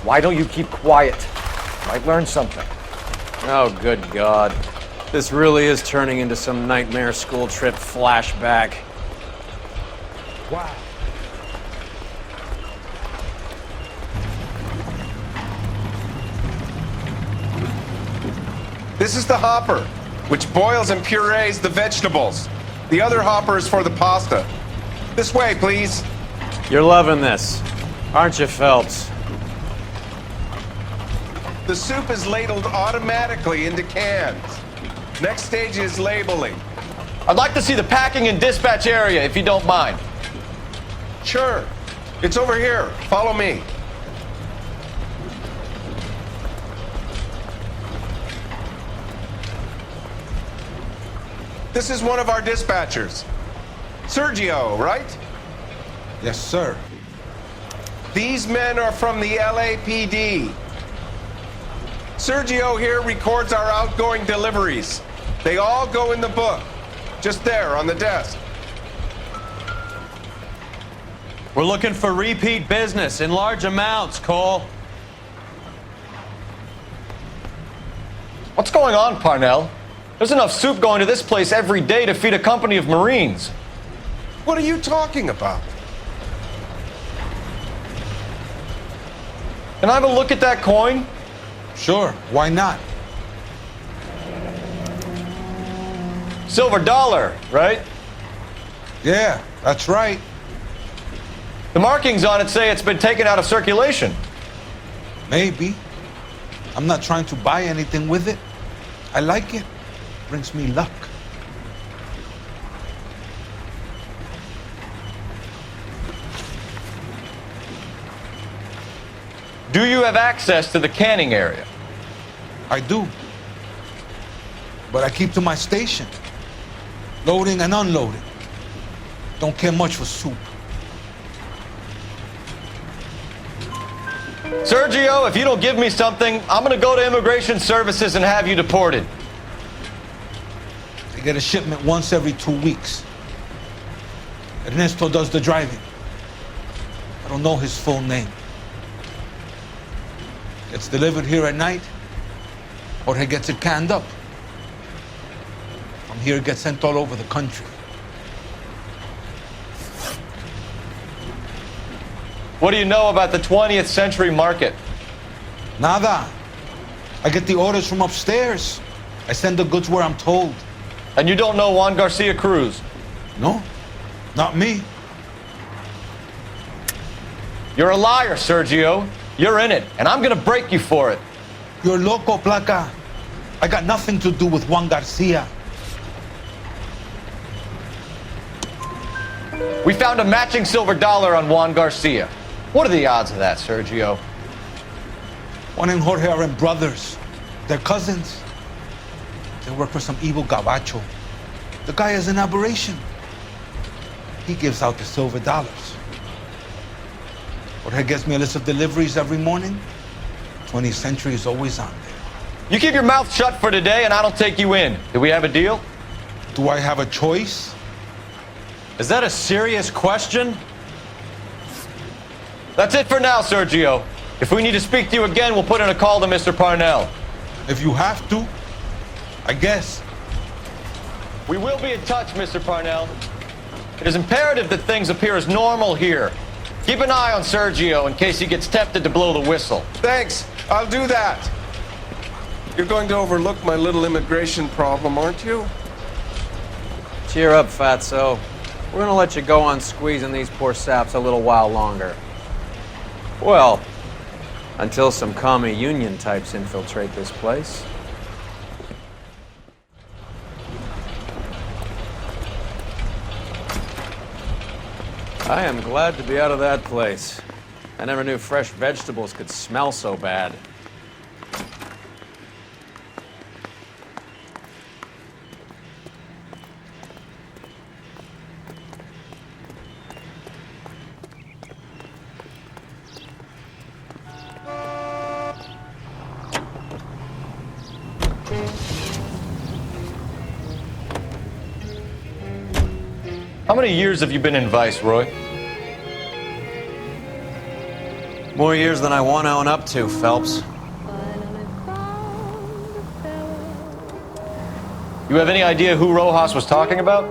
Why don't you keep quiet? Might learn something. Oh, good God. This really is turning into some nightmare school trip flashback. Wow. This is the hopper, which boils and purees the vegetables. The other hopper is for the pasta. This way, please. You're loving this, aren't you, Phelps? The soup is ladled automatically into cans. Next stage is labeling. I'd like to see the packing and dispatch area, if you don't mind. Sure. It's over here. Follow me. This is one of our dispatchers. Sergio, right? Yes, sir. These men are from the LAPD. Sergio here records our outgoing deliveries. They all go in the book, just there on the desk. We're looking for repeat business in large amounts, Cole. What's going on, Parnell? There's enough soup going to this place every day to feed a company of Marines. What are you talking about? Can I have a look at that coin? Sure, why not? Silver dollar, right? Yeah, that's right. The markings on it say it's been taken out of circulation. Maybe. I'm not trying to buy anything with it. I like it. Brings me luck. Do you have access to the canning area? I do. But I keep to my station. Loading and unloading. Don't care much for soup. Sergio, if you don't give me something, I'm gonna go to Immigration Services and have you deported. They get a shipment once every 2 weeks. Ernesto does the driving. I don't know his full name. Gets delivered here at night, or he gets it canned up. From here, it gets sent all over the country. What do you know about the 20th century market? Nada. I get the orders from upstairs. I send the goods where I'm told. And you don't know Juan Garcia Cruz? No, not me. You're a liar, Sergio. You're in it, and I'm gonna break you for it. You're loco, Placa. I got nothing to do with Juan Garcia. We found a matching silver dollar on Juan Garcia. What are the odds of that, Sergio? Juan and Jorge are brothers. They're cousins. They work for some evil gabacho. The guy is an aberration. He gives out the silver dollars. Jorge gets me a list of deliveries every morning. 20th Century is always on there. You keep your mouth shut for today, and I don't take you in. Do we have a deal? Do I have a choice? Is that a serious question? That's it for now, Sergio. If we need to speak to you again, we'll put in a call to Mr. Parnell. If you have to, I guess. We will be in touch, Mr. Parnell. It is imperative that things appear as normal here. Keep an eye on Sergio in case he gets tempted to blow the whistle. Thanks. I'll do that. You're going to overlook my little immigration problem, aren't you? Cheer up, Fatso. We're gonna let you go on squeezing these poor saps a little while longer. Well, until some commie union types infiltrate this place. I am glad to be out of that place. I never knew fresh vegetables could smell so bad. How many years have you been in Vice, Roy? More years than I want to own up to, Phelps. You have any idea who Rojas was talking about?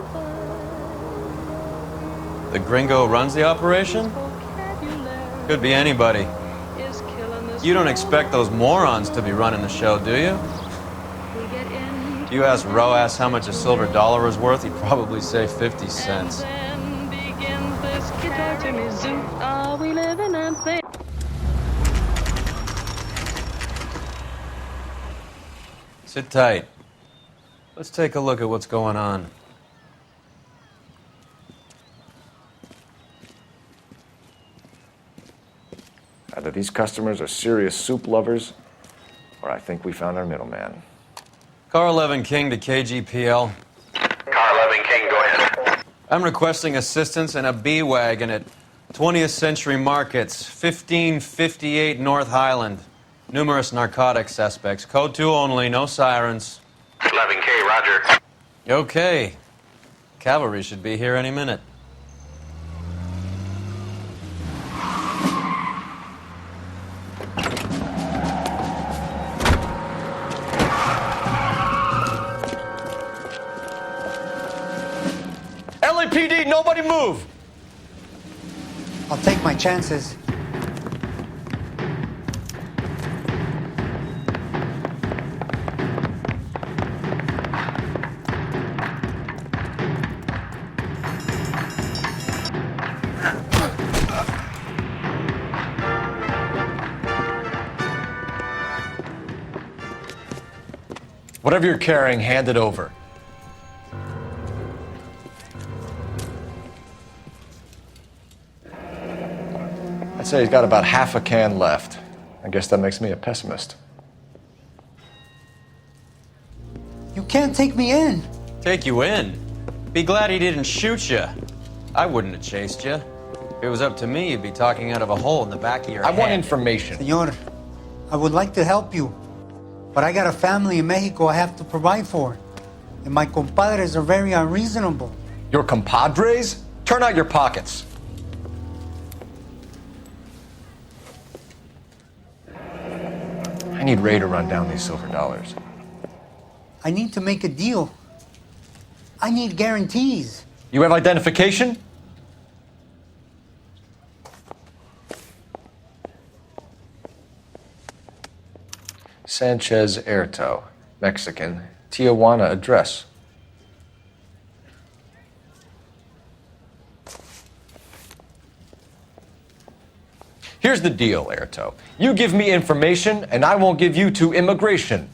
The gringo runs the operation? Could be anybody. You don't expect those morons to be running the show, do you? If you ask Rojas how much a silver dollar is worth, he'd probably say 50 cents. Sit tight. Let's take a look at what's going on. Either these customers are serious soup lovers, or I think we found our middleman. Car 11 King to KGPL. Car 11 King, go ahead. I'm requesting assistance in a B-Wagon at 20th Century Markets, 1558 North Highland. Numerous narcotic suspects. Code 2 only, no sirens. 11K, roger. Okay. Cavalry should be here any minute. LAPD, nobody move! I'll take my chances. Whatever you're carrying, hand it over. I'd say he's got about half a can left. I guess that makes me a pessimist. You can't take me in. Take you in? Be glad he didn't shoot you. I wouldn't have chased you. If it was up to me, you'd be talking out of a hole in the back of your head. I want information. Senor, I would like to help you, but I got a family in Mexico I have to provide for. And my compadres are very unreasonable. Your compadres? Turn out your pockets. I need Ray to run down these silver dollars. I need to make a deal. I need guarantees. You have identification? Sanchez Erto, Mexican, Tijuana address. Here's the deal, Erto. You give me information, and I won't give you to immigration.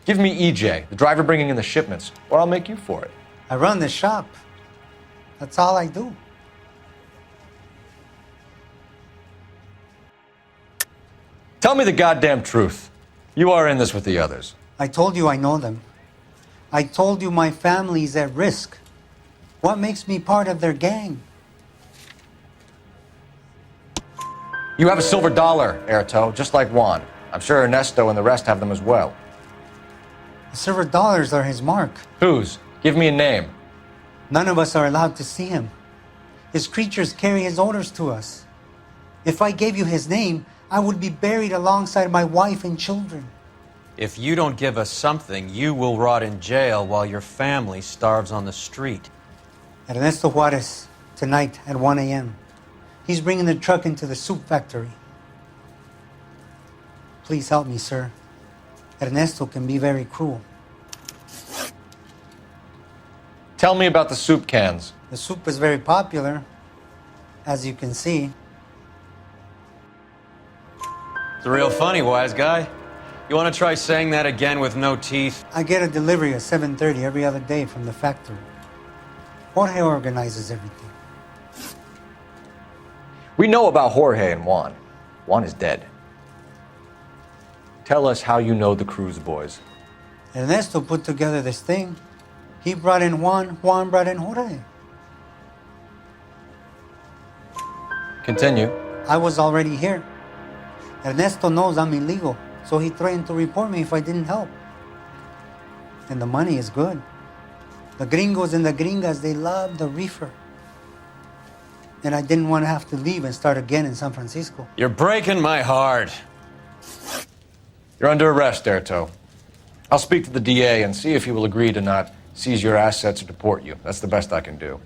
Give me EJ, the driver bringing in the shipments, or I'll make you for it. I run the shop. That's all I do. Tell me the goddamn truth. You are in this with the others. I told you I know them. I told you my family's at risk. What makes me part of their gang? You have a silver dollar, Erto, just like Juan. I'm sure Ernesto and the rest have them as well. The silver dollars are his mark. Whose? Give me a name. None of us are allowed to see him. His creatures carry his orders to us. If I gave you his name, I would be buried alongside my wife and children. If you don't give us something, you will rot in jail while your family starves on the street. Ernesto Juarez, tonight at 1 a.m. He's bringing the truck into the soup factory. Please help me, sir. Ernesto can be very cruel. Tell me about the soup cans. The soup is very popular, as you can see. It's real funny, wise guy. You want to try saying that again with no teeth? I get a delivery at 7:30 every other day from the factory. Jorge organizes everything. We know about Jorge and Juan. Juan is dead. Tell us how you know the Cruz boys. Ernesto put together this thing. He brought in Juan, Juan brought in Jorge. Continue. I was already here. Ernesto knows I'm illegal, so he threatened to report me if I didn't help. And the money is good. The gringos and the gringas, they love the reefer. And I didn't want to have to leave and start again in San Francisco. You're breaking my heart. You're under arrest, Erto. I'll speak to the DA and see if he will agree to not seize your assets or deport you. That's the best I can do.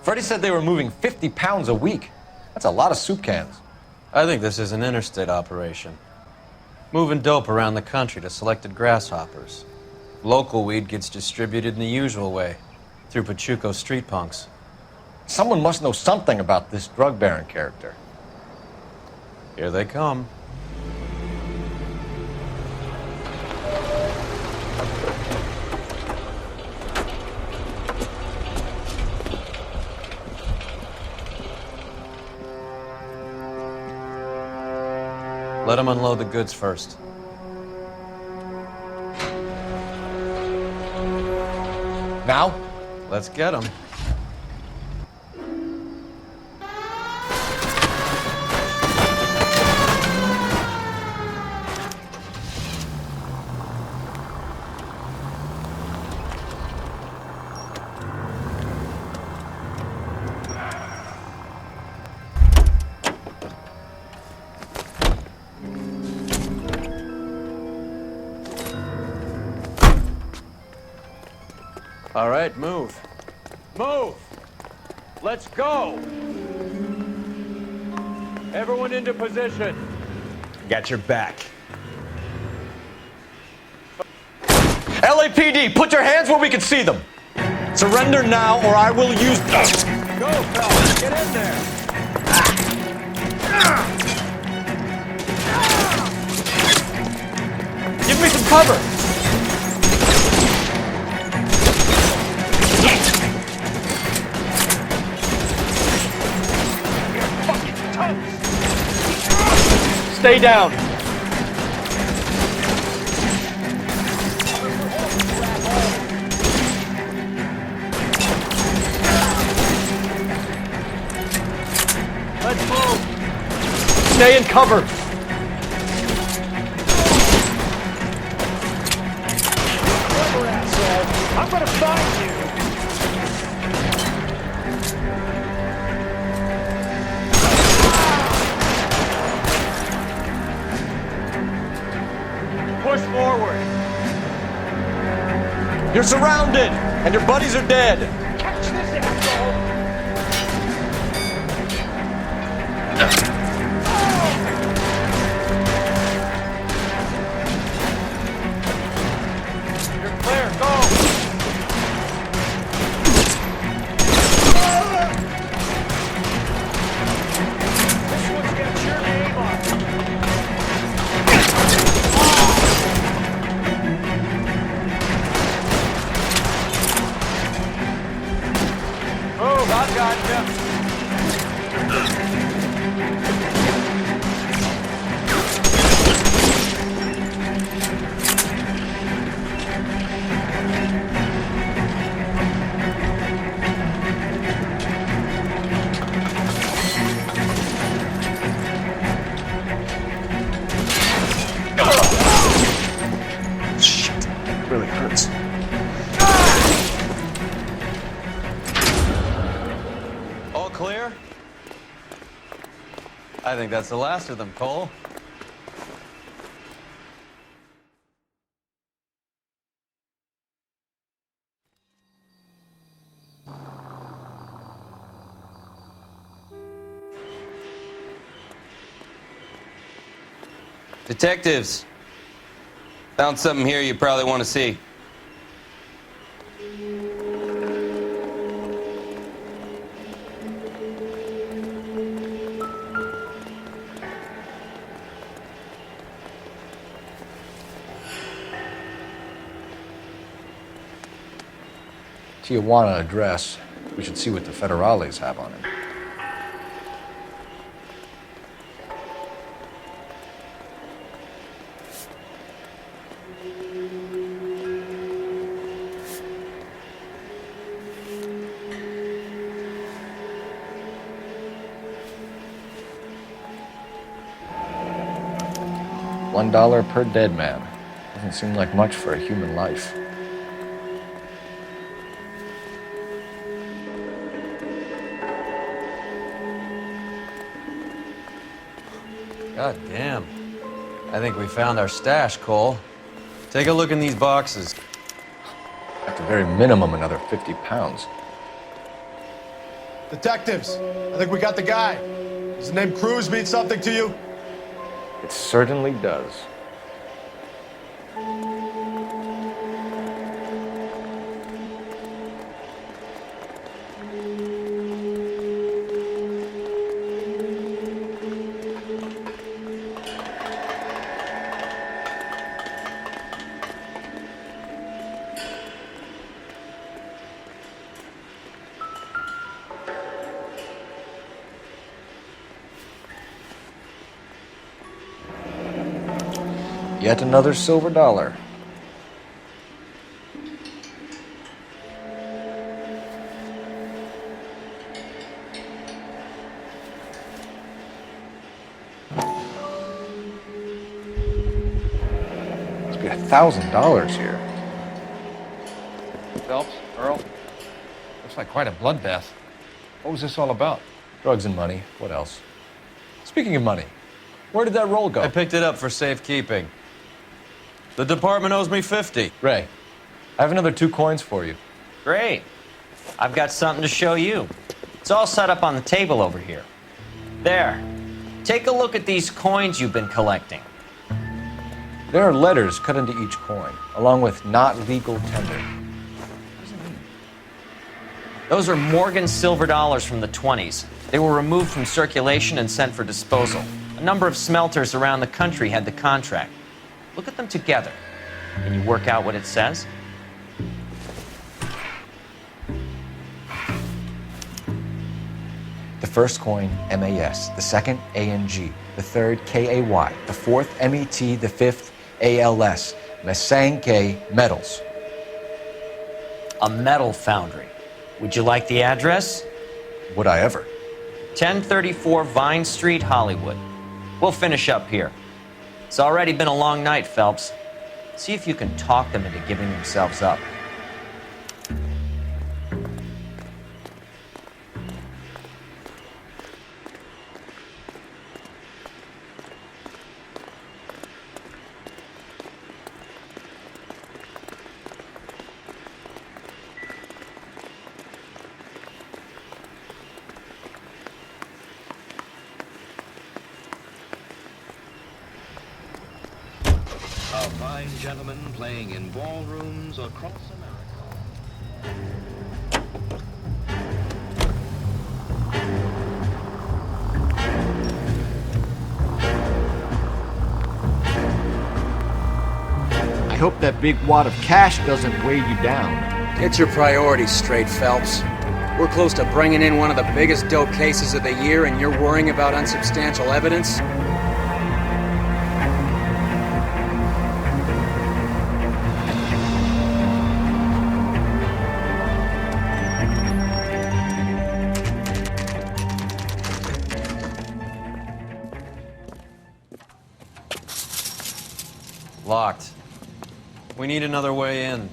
Freddie said they were moving 50 pounds a week. That's a lot of soup cans. I think this is an interstate operation. Moving dope around the country to selected grasshoppers. Local weed gets distributed in the usual way, through Pachuco street punks. Someone must know something about this drug baron character. Here they come. Let them unload the goods first. Now? Let's get them. All right, move. Move! Let's go! Everyone into position. Got your back. LAPD, put your hands where we can see them. Surrender now or I will use... Go, fellas, get in there. Give me some cover. Stay down. Let's move. Stay in cover. Clever asshole. I'm gonna find you. Push forward. You're surrounded, and your buddies are dead. Catch this asshole. You're clear. Go. This one's got your name on it. Move, I've got you. Shit, that really hurts. All clear? I think that's the last of them, Cole. Detectives, found something here you probably want to see. Tijuana address. We should see what the federales have on it. $1 per dead man. Doesn't seem like much for a human life. God damn. I think we found our stash, Cole. Take a look in these boxes. At the very minimum, another 50 pounds. Detectives, I think we got the guy. Does the name Cruz mean something to you? It certainly does. Yet another silver dollar. Must be $1,000 here. Phelps, Earl, looks like quite a bloodbath. What was this all about? Drugs and money. What else? Speaking of money, where did that roll go? I picked it up for safekeeping. The department owes me 50. Ray, I have another 2 coins for you. Great. I've got something to show you. It's all set up on the table over here. There. Take a look at these coins you've been collecting. There are letters cut into each coin, along with not legal tender. Those are Morgan silver dollars from the 20s. They were removed from circulation and sent for disposal. A number of smelters around the country had the contract. Look at them together. Can you work out what it says? The first coin, MAS. The second, ANG. The third, KAY. The fourth, MET. The fifth, ALS. Masanke Metals. A metal foundry. Would you like the address? Would I ever? 1034 Vine Street, Hollywood. We'll finish up here. It's already been a long night, Phelps. See if you can talk them into giving themselves up. Fine gentlemen playing in ballrooms across America. I hope that big wad of cash doesn't weigh you down. Get your priorities straight, Phelps. We're close to bringing in one of the biggest dope cases of the year, and you're worrying about unsubstantial evidence? Locked. We need another way in.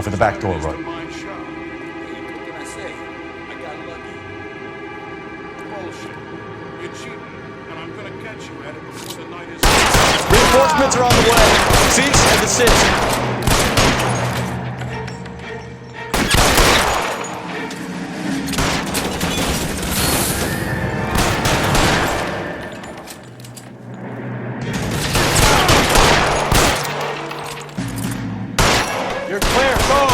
for the back door, Roy. What can I say? I got lucky. Bullshit. You're cheating, and I'm gonna catch you at it before the night is... Reinforcements are on the way. Cease and desist. You're clear, go!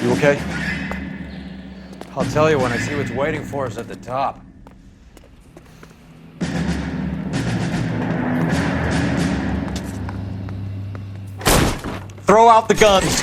You okay? I'll tell you when I see what's waiting for us at the top. Throw out the guns.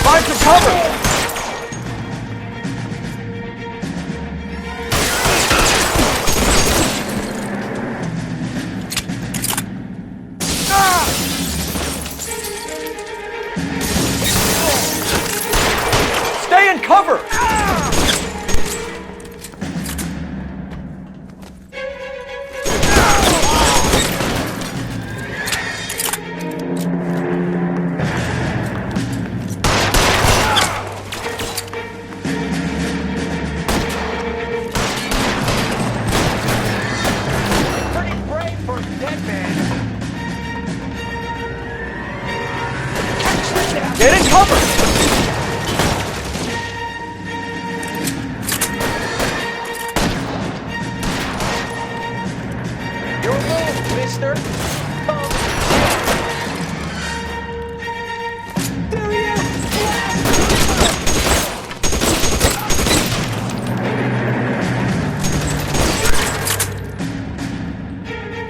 Find some cover! Stay in cover! Pretty brave for a dead man. Get in cover! Your move, mister. There he is!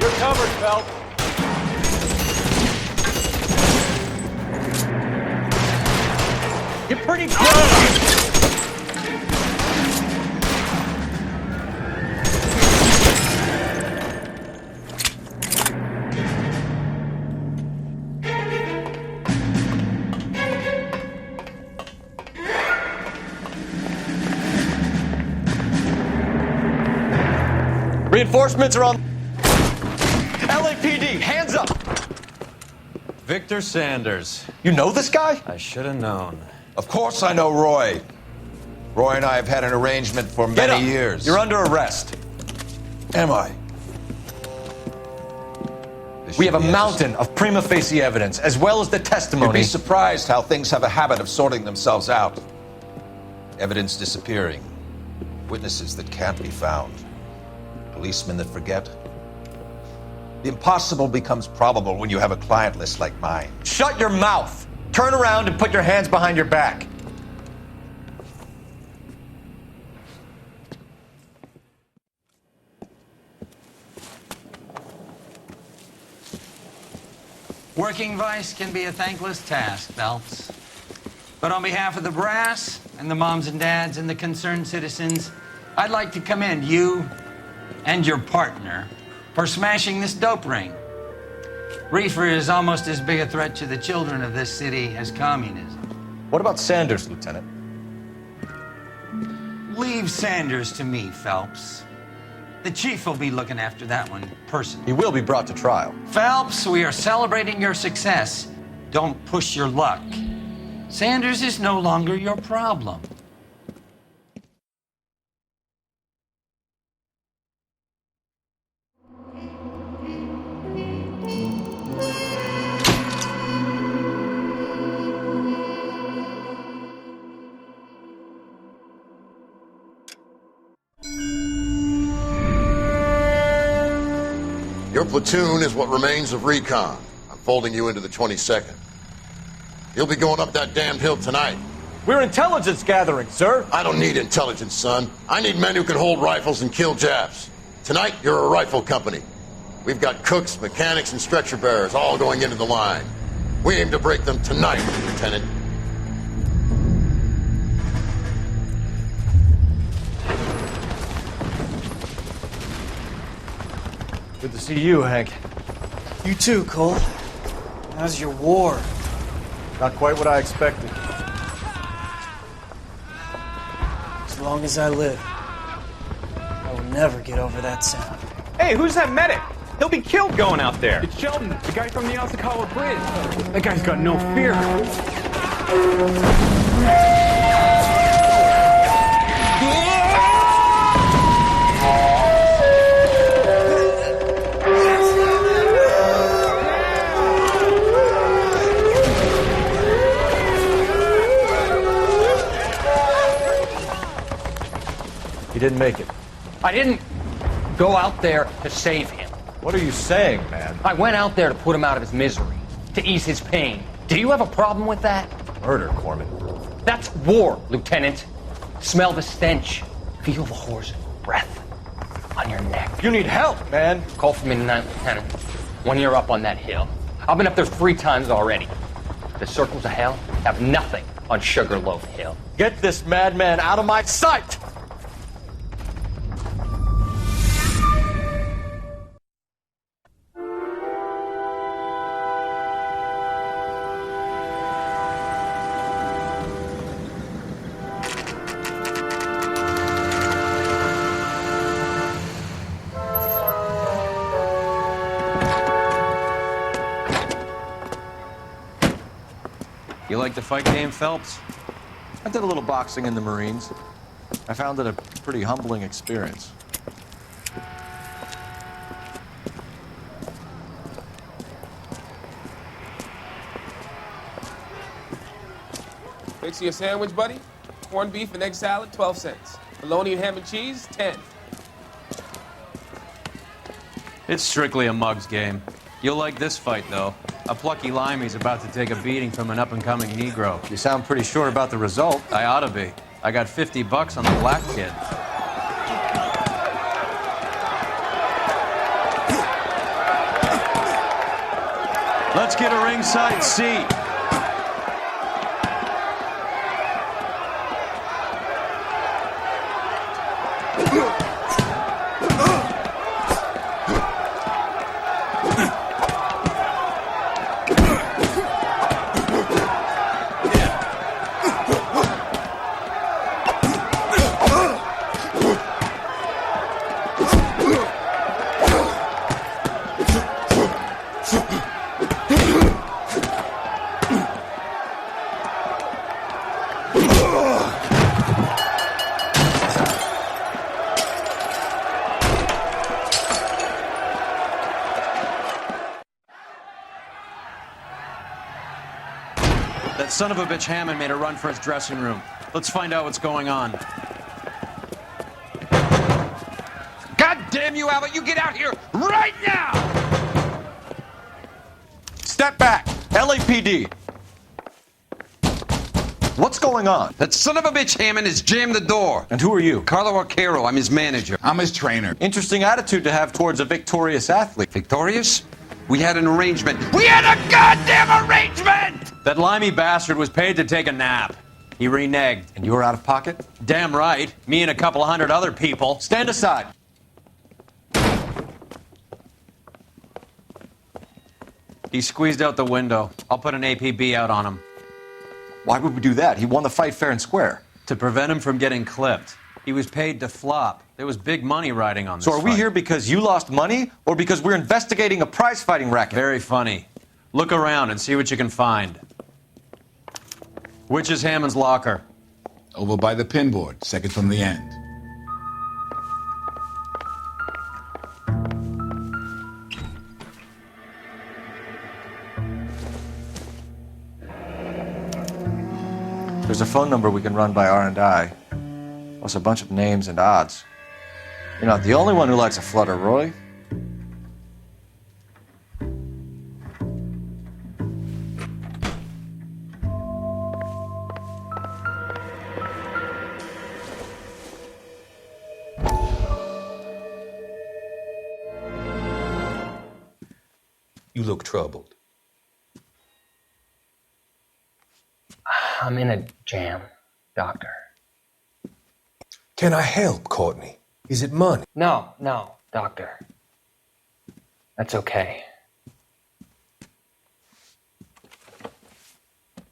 You're covered, Phelps. You're pretty close. Reinforcements are on. LAPD, hands up! Victor Sanders. You know this guy? I should have known. Of course I know Roy. Roy and I have had an arrangement for Get many up. years. You're under arrest. Am I? We have a mountain of prima facie evidence, as well as the You'd testimony. be surprised how things have a habit of sorting themselves out. Evidence disappearing. Witnesses that can't be found. Policemen that forget. The impossible becomes probable when you have a client list like mine. Shut your mouth! Turn around and put your hands behind your back. Working vice can be a thankless task, Phelps. But on behalf of the brass and the moms and dads and the concerned citizens, I'd like to commend you and your partner for smashing this dope ring. Reefer is almost as big a threat to the children of this city as communism. What about Sanders, Lieutenant? Leave Sanders to me, Phelps. The chief will be looking after that one personally. He will be brought to trial. Phelps, we are celebrating your success. Don't push your luck. Sanders is no longer your problem. Your platoon is what remains of recon. I'm folding you into the 22nd. You'll be going up that damned hill tonight. We're intelligence gathering, sir. I don't need intelligence, son. I need men who can hold rifles and kill Japs. Tonight, you're a rifle company. We've got cooks, mechanics, and stretcher bearers all going into the line. We aim to break them tonight, Lieutenant. Good to see you, Hank. You too, Cole. How's your war? Not quite what I expected. As long as I live, I will never get over that sound. Hey, who's that medic? He'll be killed going out there. It's Sheldon, the guy from the Osakawa Bridge. That guy's got no fear. He didn't make it. I didn't go out there to save him. What are you saying, man? I went out there to put him out of his misery, to ease his pain. Do you have a problem with that? Murder, Corman. That's war, Lieutenant. Smell the stench. Feel the whore's breath on your neck. You need help, man. Call for me tonight, Lieutenant. When you're up on that hill. I've been up there 3 times already. The circles of hell have nothing on Sugarloaf Hill. Get this madman out of my sight! You like the fight game, Phelps? I did a little boxing in the Marines. I found it a pretty humbling experience. Fix you a sandwich, buddy? Corned beef and egg salad, 12 cents. Bologna and ham and cheese, 10. It's strictly a mug's game. You'll like this fight, though. A plucky limey's about to take a beating from an up-and-coming Negro. You sound pretty sure about the result. I ought to be. I got $50 on the black kid. Let's get a ringside seat. That son of a bitch Hammond made a run for his dressing room. Let's find out what's going on. God damn you, Albert! You get out here right now! Step back! LAPD! What's going on? That son of a bitch Hammond has jammed the door. And who are you? Carlo Arcaro. I'm his manager. I'm his trainer. Interesting attitude to have towards a victorious athlete. Victorious? We had an arrangement. We had a goddamn arrangement! That limey bastard was paid to take a nap. He reneged. And you were out of pocket? Damn right. Me and a couple 100 other people. Stand aside. He squeezed out the window. I'll put an APB out on him. Why would we do that? He won the fight fair and square. To prevent him from getting clipped. He was paid to flop. There was big money riding on this So are we fight. here because you lost money or because we're investigating a prize-fighting racket? Very funny. Look around and see what you can find. Which is Hammond's locker? Over by the pinboard, second from the end. There's a phone number we can run by R&I, plus a bunch of names and odds. You're not the only one who likes a flutter, Roy. You look troubled. I'm in a jam, Doctor. Can I help, Courtney? Is it money? No, Doctor. That's okay.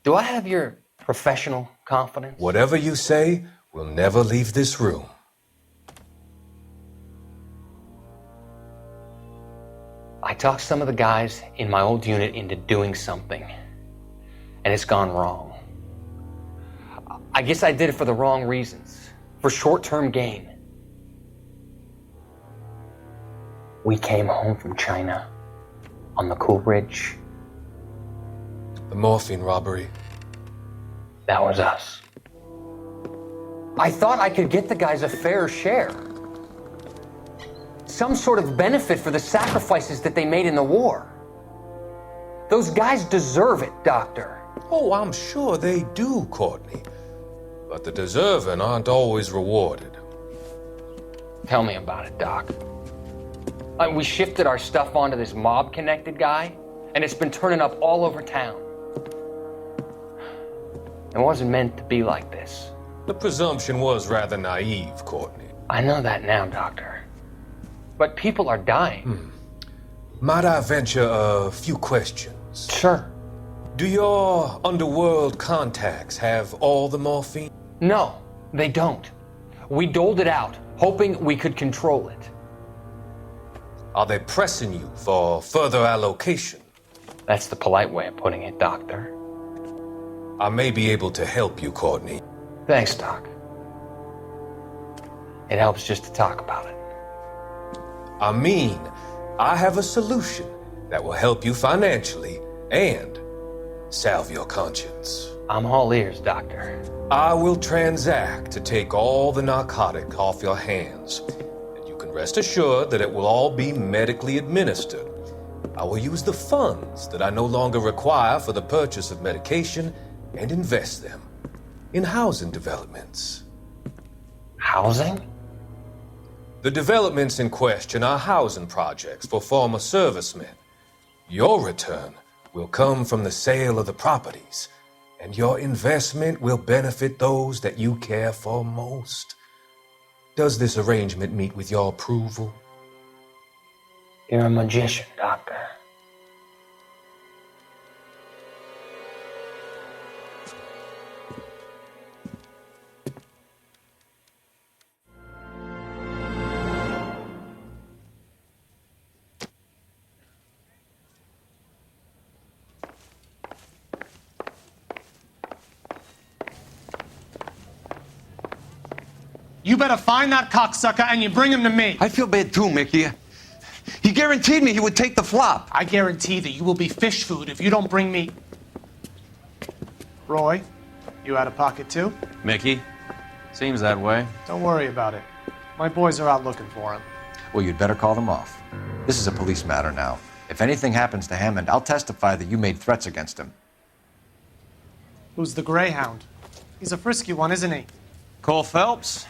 Do I have your professional confidence? Whatever you say, we'll never leave this room. I talked some of the guys in my old unit into doing something, and it's gone wrong. I guess I did it for the wrong reasons, for short-term gain. We came home from China on the Coolidge. The morphine robbery. That was us. I thought I could get the guys a fair share. Some sort of benefit for the sacrifices that they made in the war. Those guys deserve it, Doctor. Oh, I'm sure they do, Courtney. But the deserving aren't always rewarded. Tell me about it, Doc. We shifted our stuff onto this mob-connected guy, and it's been turning up all over town. It wasn't meant to be like this. The presumption was rather naive, Courtney. I know that now, Doctor. But people are dying. Might I venture a few questions? Sure. Do your underworld contacts have all the morphine? No, they don't. We doled it out, hoping we could control it. Are they pressing you for further allocation? That's the polite way of putting it, Doctor. I may be able to help you, Courtney. Thanks, Doc. It helps just to talk about it. I mean, I have a solution that will help you financially and salve your conscience. I'm all ears, Doctor. I will transact to take all the narcotic off your hands. And you can rest assured that it will all be medically administered. I will use the funds that I no longer require for the purchase of medication and invest them in housing developments. Housing? The developments in question are housing projects for former servicemen. Your return will come from the sale of the properties, and your investment will benefit those that you care for most. Does this arrangement meet with your approval? You're a magician, Doctor. You better find that cocksucker and you bring him to me. I feel bad too, Mickey. He guaranteed me he would take the flop. I guarantee that you will be fish food if you don't bring me... Roy, you out of pocket too? Mickey? Seems that way. Don't worry about it. My boys are out looking for him. Well, you'd better call them off. This is a police matter now. If anything happens to Hammond, I'll testify that you made threats against him. Who's the Greyhound? He's a frisky one, isn't he? Cole Phelps?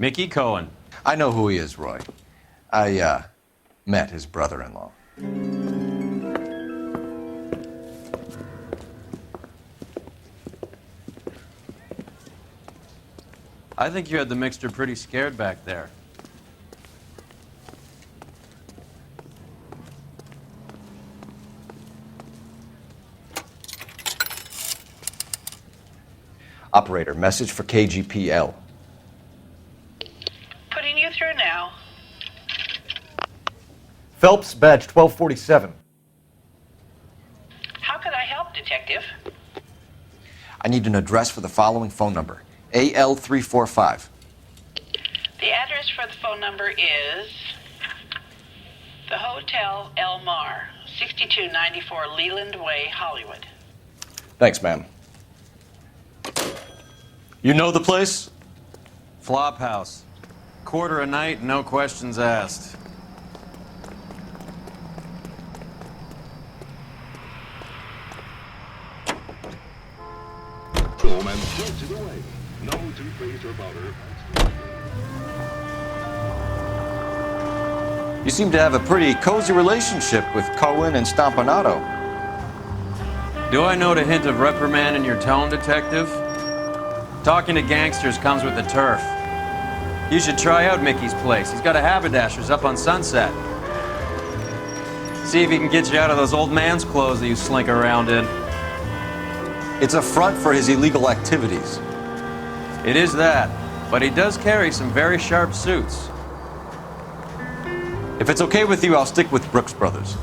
Mickey Cohen. I know who he is, Roy. I, met his brother-in-law. I think you had the mixture pretty scared back there. Operator, message for KGPL. Putting you through now. Phelps, badge 1247. How could I help, Detective? I need an address for the following phone number. AL345. The address for the phone number is the Hotel El Mar, 6294 Leland Way, Hollywood. Thanks, ma'am. You know the place? Flop house. Quarter a night, no questions asked. Coleman throws it away. No toothpaste or powder. You seem to have a pretty cozy relationship with Cohen and Stompanato. Do I note a hint of reprimand in your tone, Detective? Talking to gangsters comes with the turf. You should try out Mickey's place. He's got a haberdasher's up on Sunset. See if he can get you out of those old man's clothes that you slink around in. It's a front for his illegal activities. It is that, but he does carry some very sharp suits. If it's okay with you, I'll stick with Brooks Brothers.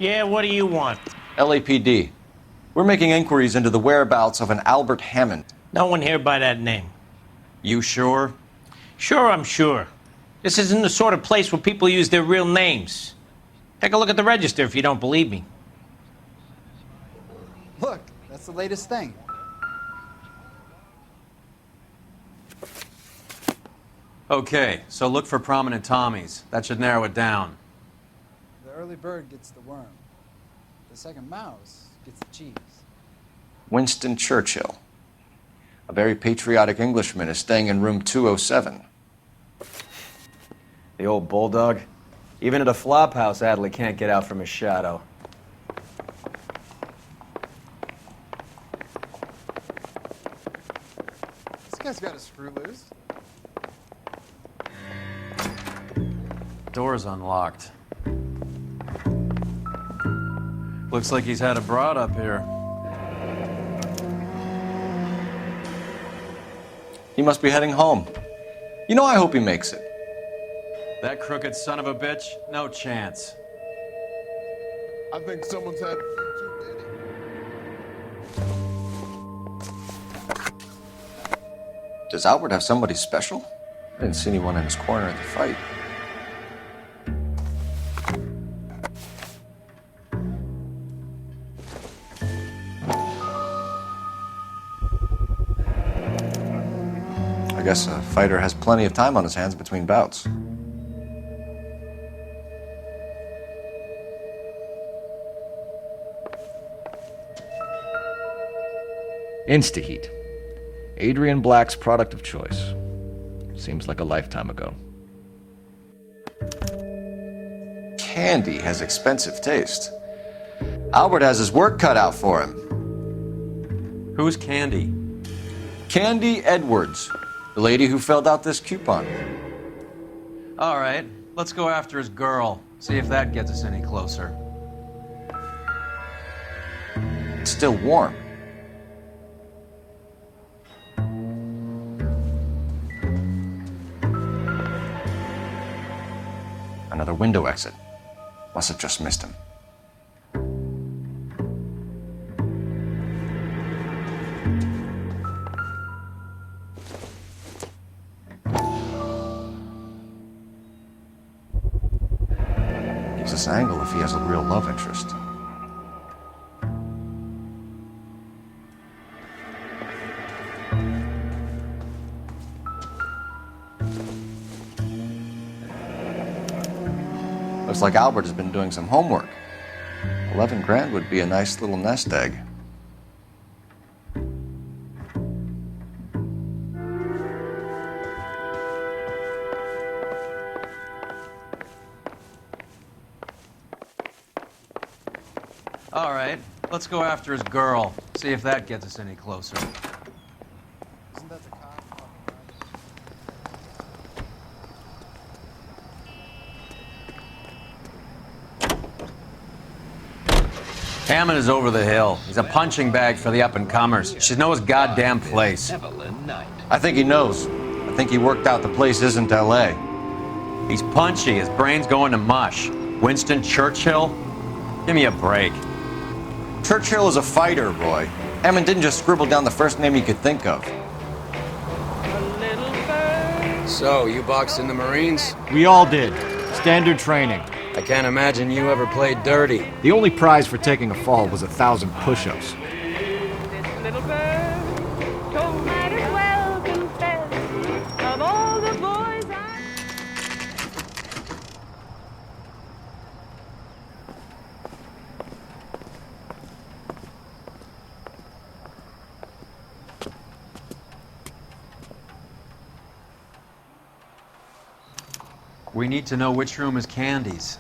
Yeah, what do you want? LAPD. We're making inquiries into the whereabouts of an Albert Hammond. No one here by that name. You sure? Sure, I'm sure. This isn't the sort of place where people use their real names. Take a look at the register if you don't believe me. Look, that's the latest thing. Okay, so look for prominent Tommies. That should narrow it down. The early bird gets the worm. The second mouse gets the cheese. Winston Churchill. A very patriotic Englishman is staying in room 207. The old bulldog. Even at a flop house, Adley can't get out from his shadow. This guy's got a screw loose. Door's unlocked. Looks like he's had a broad up here. He must be heading home. You know, I hope he makes it. That crooked son of a bitch? No chance. I think someone's had too many. Does Albert have somebody special? I didn't see anyone in his corner at the fight. I guess a fighter has plenty of time on his hands between bouts. Instaheat. Adrian Black's product of choice. Seems like a lifetime ago. Candy has expensive taste. Albert has his work cut out for him. Who's Candy? Candy Edwards, the lady who filled out this coupon. All right, let's go after his girl. See if that gets us any closer. It's still warm. Another window exit. Must have just missed him. Gives us an angle if he has a real love interest. Looks like Albert has been doing some homework. 11 grand would be a nice little nest egg. All right, let's go after his girl. See if that gets us any closer. Isn't that the cop? Hammond is over the hill. He's a punching bag for the up-and-comers. Should know his goddamn place. I think he knows. I think he worked out the place isn't L.A. He's punchy. His brain's going to mush. Winston Churchill? Give me a break. Churchill is a fighter, Roy. Hammond didn't just scribble down the first name he could think of. So, you boxed in the Marines? We all did. Standard training. I can't imagine you ever played dirty. The only prize for taking a fall was 1,000 push-ups. Little bird, don't might as well confess of all the boys I... We need to know which room is Candy's.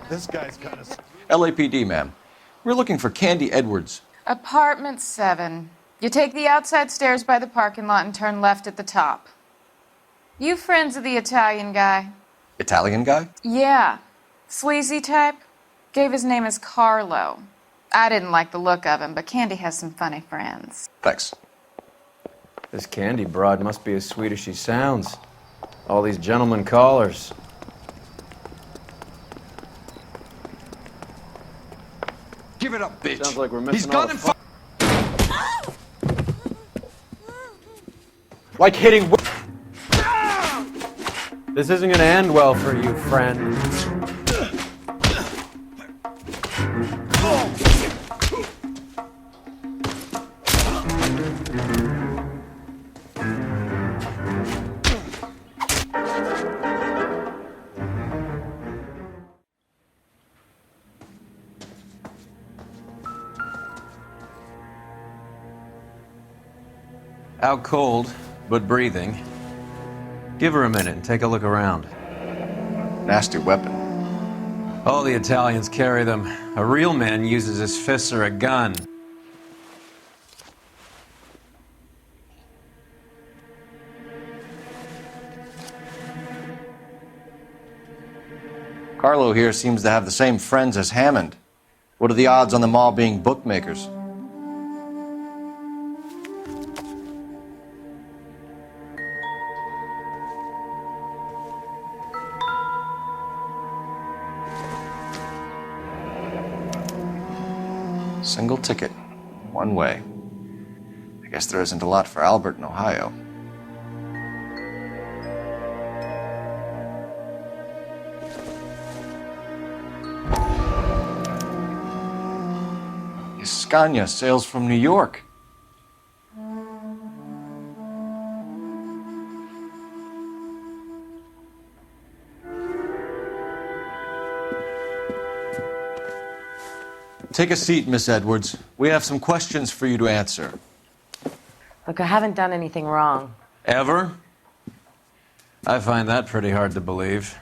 This guy's kind of... LAPD, ma'am. We're looking for Candy Edwards. Apartment 7. You take the outside stairs by the parking lot and turn left at the top. You friends of the Italian guy? Italian guy? Yeah. Sleazy type. Gave his name as Carlo. I didn't like the look of him, but Candy has some funny friends. Thanks. This Candy broad must be as sweet as she sounds. All these gentlemen callers. Give it up, bitch. Sounds like we're missing He's all gun the and like hitting. This isn't gonna end well for you, friend. Out cold, but breathing. Give her a minute and take a look around. Nasty weapon. All the Italians carry them. A real man uses his fists or a gun. Carlo here seems to have the same friends as Hammond. What are the odds on them all being bookmakers? Single ticket, one way. I guess there isn't a lot for Albert in Ohio. Scania sails from New York. Take a seat, Miss Edwards. We have some questions for you to answer. Look, I haven't done anything wrong. Ever? I find that pretty hard to believe.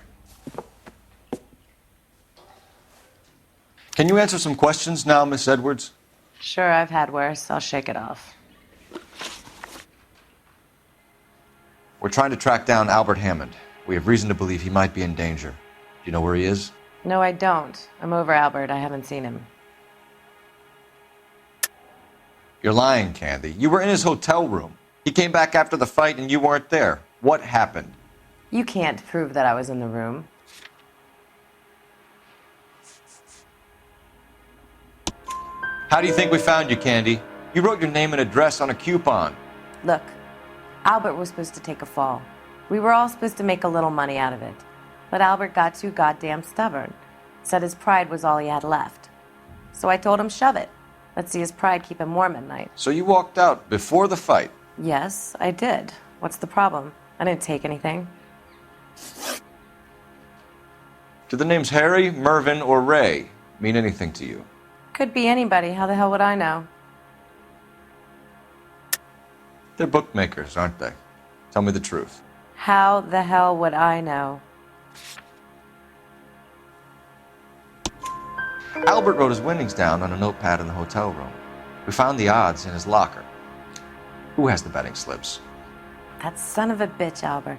Can you answer some questions now, Miss Edwards? Sure, I've had worse. I'll shake it off. We're trying to track down Albert Hammond. We have reason to believe he might be in danger. Do you know where he is? No, I don't. I'm over Albert. I haven't seen him. You're lying, Candy. You were in his hotel room. He came back after the fight and you weren't there. What happened? You can't prove that I was in the room. How do you think we found you, Candy? You wrote your name and address on a coupon. Look, Albert was supposed to take a fall. We were all supposed to make a little money out of it. But Albert got too goddamn stubborn. Said his pride was all he had left. So I told him, shove it. Let's see his pride keep him warm at night. So you walked out before the fight? Yes, I did. What's the problem? I didn't take anything. Do the names Harry, Mervyn, or Ray mean anything to you? Could be anybody. How the hell would I know? They're bookmakers, aren't they? Tell me the truth. How the hell would I know? Albert wrote his winnings down on a notepad in the hotel room. We found the odds in his locker. Who has the betting slips? That son of a bitch, Albert.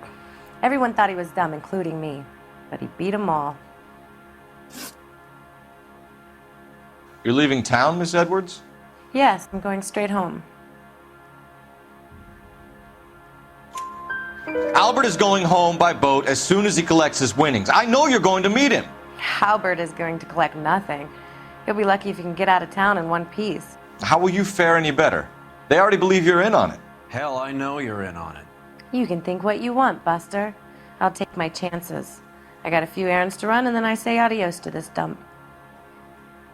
Everyone thought he was dumb, including me. But he beat them all. You're leaving town, Miss Edwards? Yes, I'm going straight home. Albert is going home by boat as soon as he collects his winnings. I know you're going to meet him. Albert is going to collect nothing. He'll be lucky if he can get out of town in one piece. How will you fare any better? They already believe you're in on it. Hell, I know you're in on it. You can think what you want, Buster. I'll take my chances. I I got a few errands to run, and then I say adios to this dump.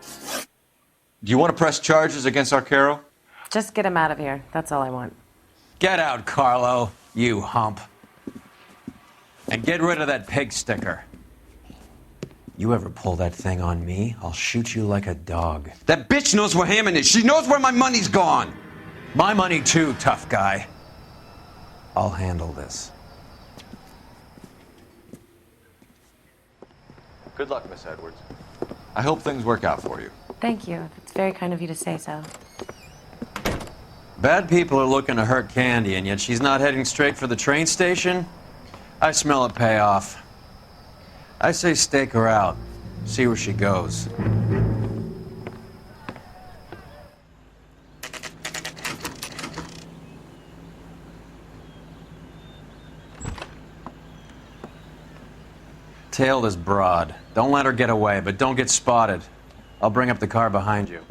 Do you want to press charges against Arcaro? Just get him out of here. That's all I want. Get out, Carlo, you hump. And get rid of that pig sticker. You ever pull that thing on me, I'll shoot you like a dog. That bitch knows where Hammond is. She knows where my money's gone. My money too, tough guy. I'll handle this. Good luck, Miss Edwards. I hope things work out for you. Thank you. It's very kind of you to say so. Bad people are looking to hurt Candy, and yet she's not heading straight for the train station? I smell a payoff. I say stake her out. See where she goes. Tail this broad. Don't let her get away, but don't get spotted. I'll bring up the car behind you.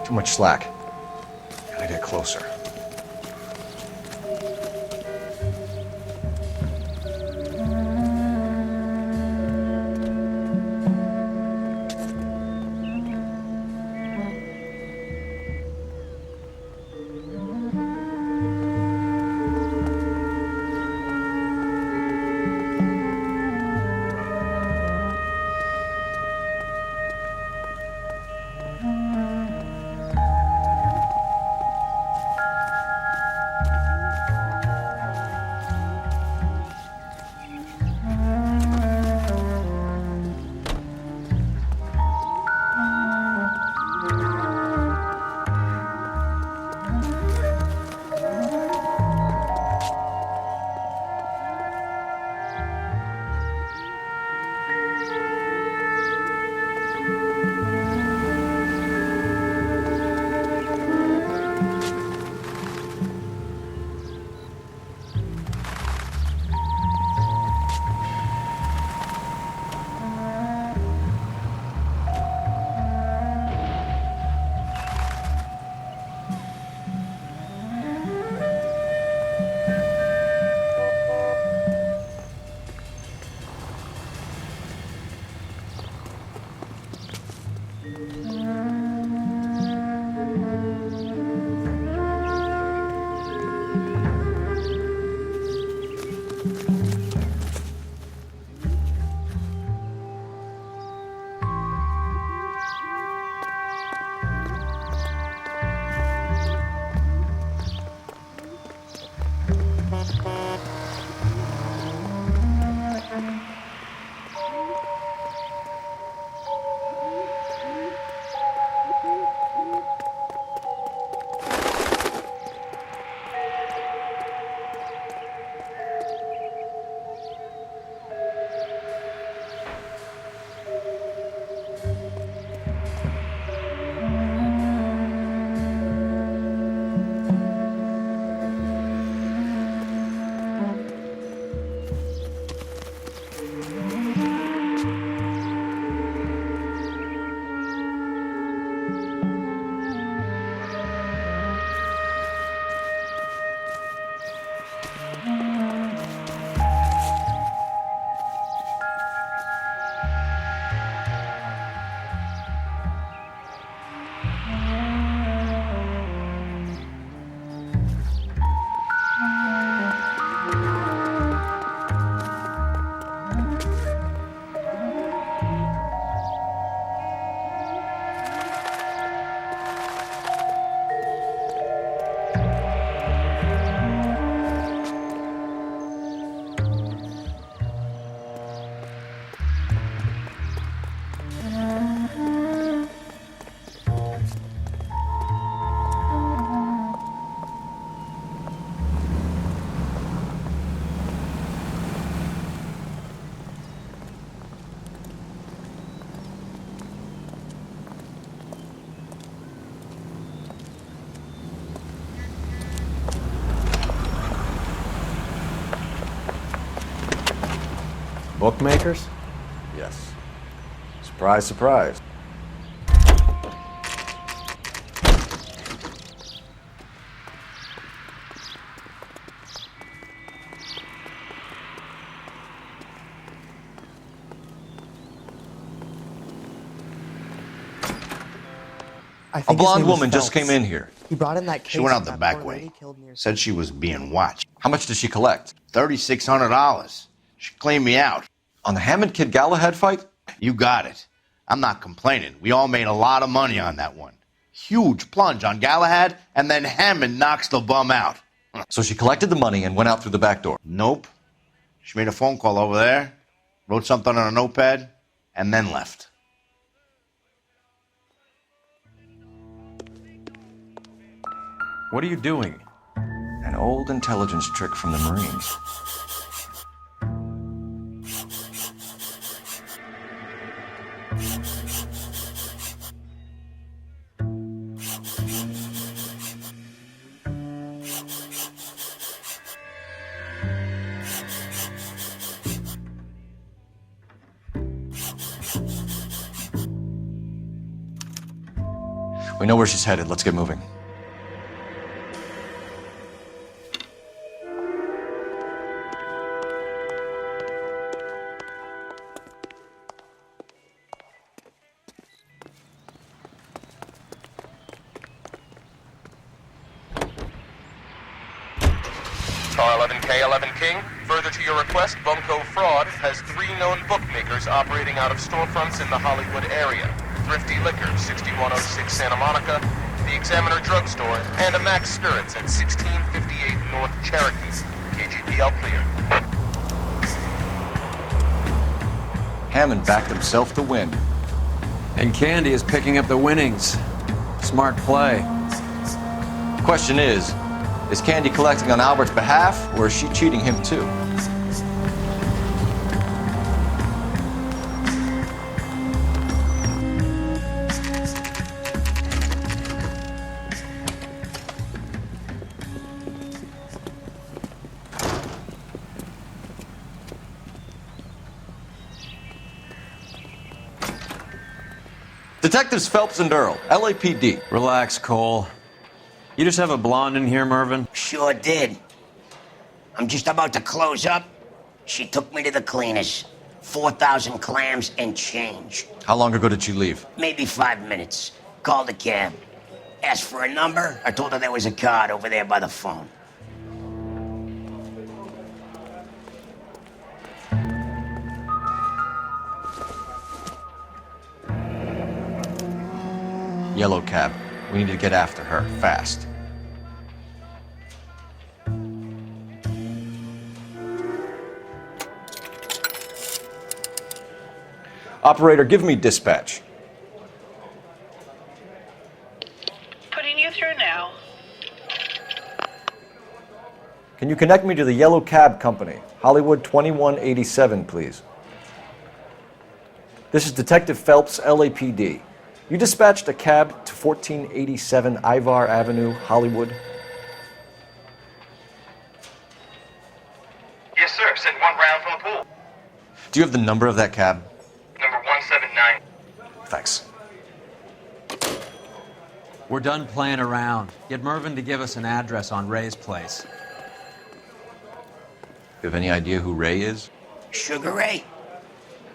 Too much slack. Gotta get closer. Bookmakers? Yes. Surprise, surprise. A blonde woman just came in here. He brought in that case. She went out of the that back poor way. lady killed near- Said she was being watched. How much did she collect? $3,600. She cleaned me out. On the Hammond Kid Galahad fight? You got it. I'm not complaining. We all made a lot of money on that one. Huge plunge on Galahad, and then Hammond knocks the bum out. So she collected the money and went out through the back door? Nope. She made a phone call over there, wrote something on a notepad, and then left. What are you doing? An old intelligence trick from the Marines. We know where she's headed. Let's get moving. Car 11K, 11 King. Further to your request, Bunko Fraud has 3 known bookmakers operating out of storefronts in the Hollywood area. Thrifty Liquor, 6106 Santa Monica, the Examiner Drugstore, and a Max Spirits at 1658 North Cherokee. KGPL clear. Hammond backed himself to win. And Candy is picking up the winnings. Smart play. Question is Candy collecting on Albert's behalf, or is she cheating him too? Detectives Phelps and Earl, LAPD. Relax, Cole. You just have a blonde in here, Mervin? Sure did. I'm just about to close up. She took me to the cleaners. 4,000 clams and change. How long ago did she leave? Maybe 5 minutes. Called a cab. Asked for a number. I told her there was a card over there by the phone. Yellow cab. We need to get after her, fast. Operator, give me dispatch. Putting you through now. Can you connect me to the Yellow Cab Company, Hollywood 2187, please? This is Detective Phelps, LAPD. You dispatched a cab to 1487 Ivar Avenue, Hollywood. Yes, sir. Send one round from the pool. Do you have the number of that cab? Number 179. Thanks. We're done playing around. Get Mervin to give us an address on Ray's place. You have any idea who Ray is? Sugar Ray?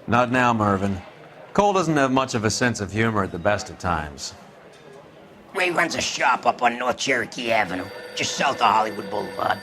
Not now, Mervin. Cole doesn't have much of a sense of humor at the best of times. Ray runs a shop up on North Cherokee Avenue, just south of Hollywood Boulevard.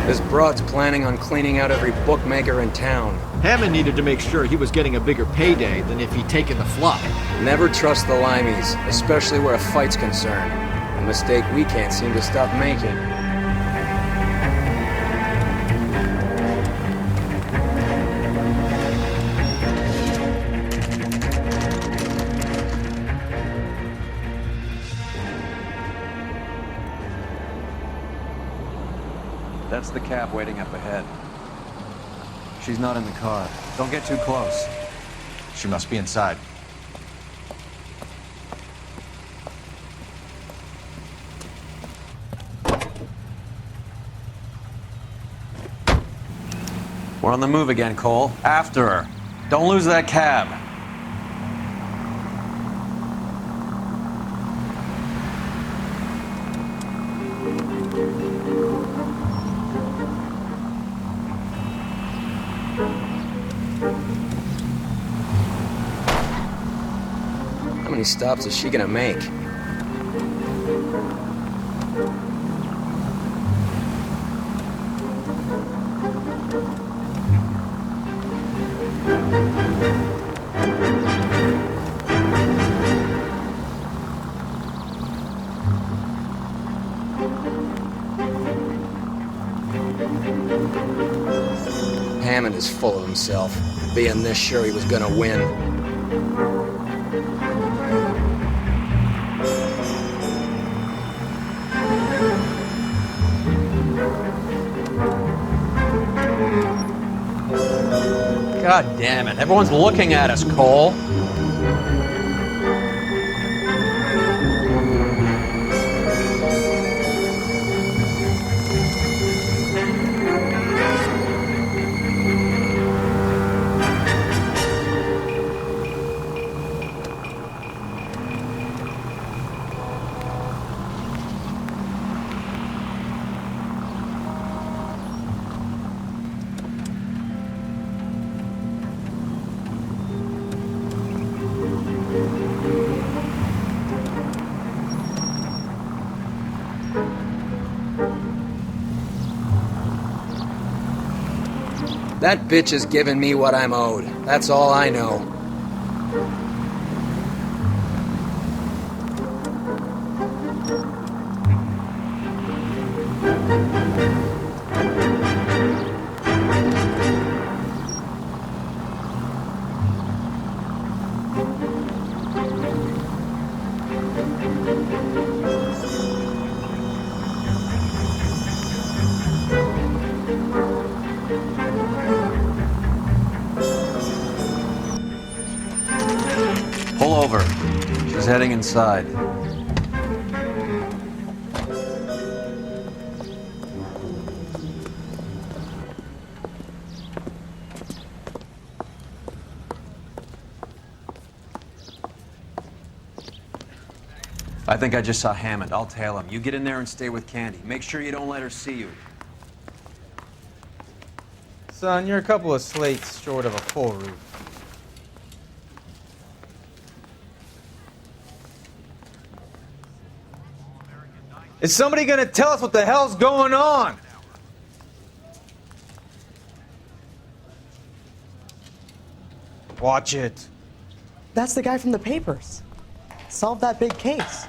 This broad's planning on cleaning out every bookmaker in town. Hammond needed to make sure he was getting a bigger payday than if he'd taken the flop. Never trust the limeys, especially where a fight's concerned. A mistake we can't seem to stop making. That's the cab waiting up ahead. She's not in the car. Don't get too close. She must be inside. We're on the move again, Cole. After her. Don't lose that cab. How many stops is she gonna make? Hammond is full of himself, being this sure he was gonna win. God damn it. Everyone's looking at us, Cole. That bitch is giving me what I'm owed. That's all I know. Pull over. She's heading inside. I think I just saw Hammond. I'll tail him. You get in there and stay with Candy. Make sure you don't let her see you. Son, you're a couple of slates short of a full roof. Is somebody gonna tell us what the hell's going on? Watch it. That's the guy from the papers. Solved that big case.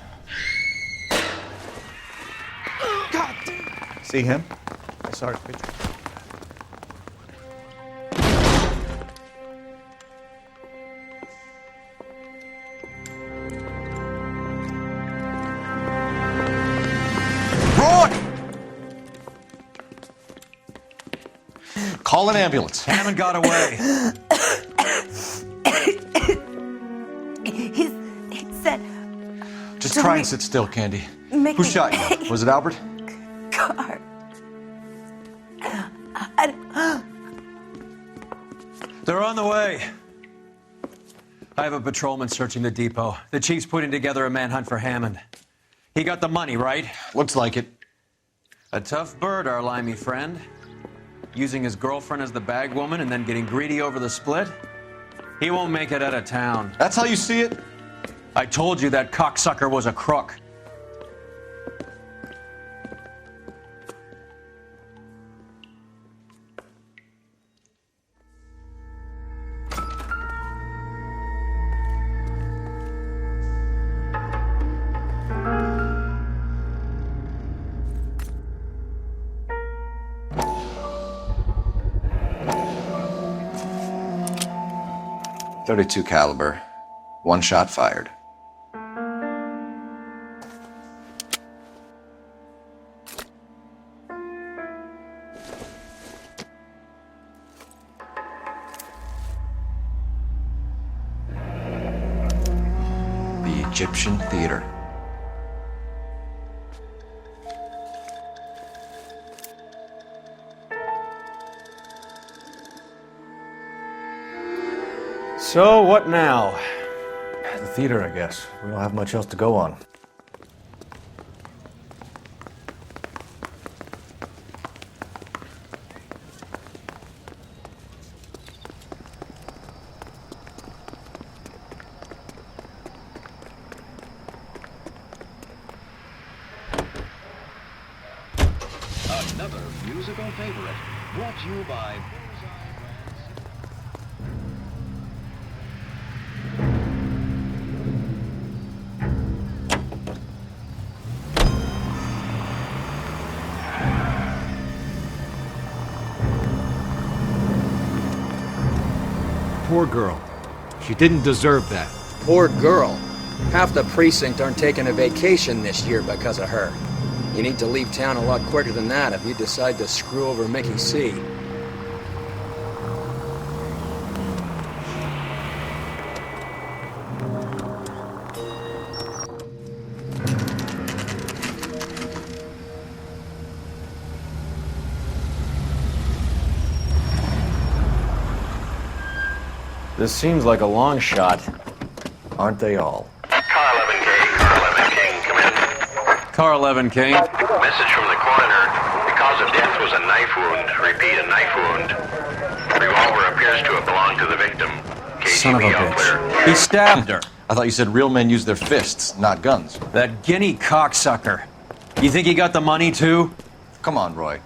God damn. See him? I saw his picture. Call an ambulance. Hammond got away. He said... Just try and sit still, Candy. Make Who me- shot you? Was it Albert? Car. They're on the way. I have a patrolman searching the depot. The chief's putting together a manhunt for Hammond. He got the money, right? Looks like it. A tough bird, our limey friend. Using his girlfriend as the bag woman and then getting greedy over the split? He won't make it out of town. That's how you see it? I told you that cocksucker was a crook. .32 caliber, one shot fired. Egyptian theater. So, what now? The theater, I guess. We don't have much else to go on. Another musical favorite, brought to you by Poor girl. She didn't deserve that. Poor girl. Half the precinct aren't taking a vacation this year because of her. You need to leave town a lot quicker than that if you decide to screw over Mickey C. This seems like a long shot. Aren't they all? Car 11 King. Message from the coroner. The cause of death was a knife wound. Repeat, a knife wound. Revolver appears to have belonged to the victim. Son of a bitch. He stabbed her. I thought you said real men use their fists, not guns. That guinea cocksucker. You think he got the money too? Come on, Roy.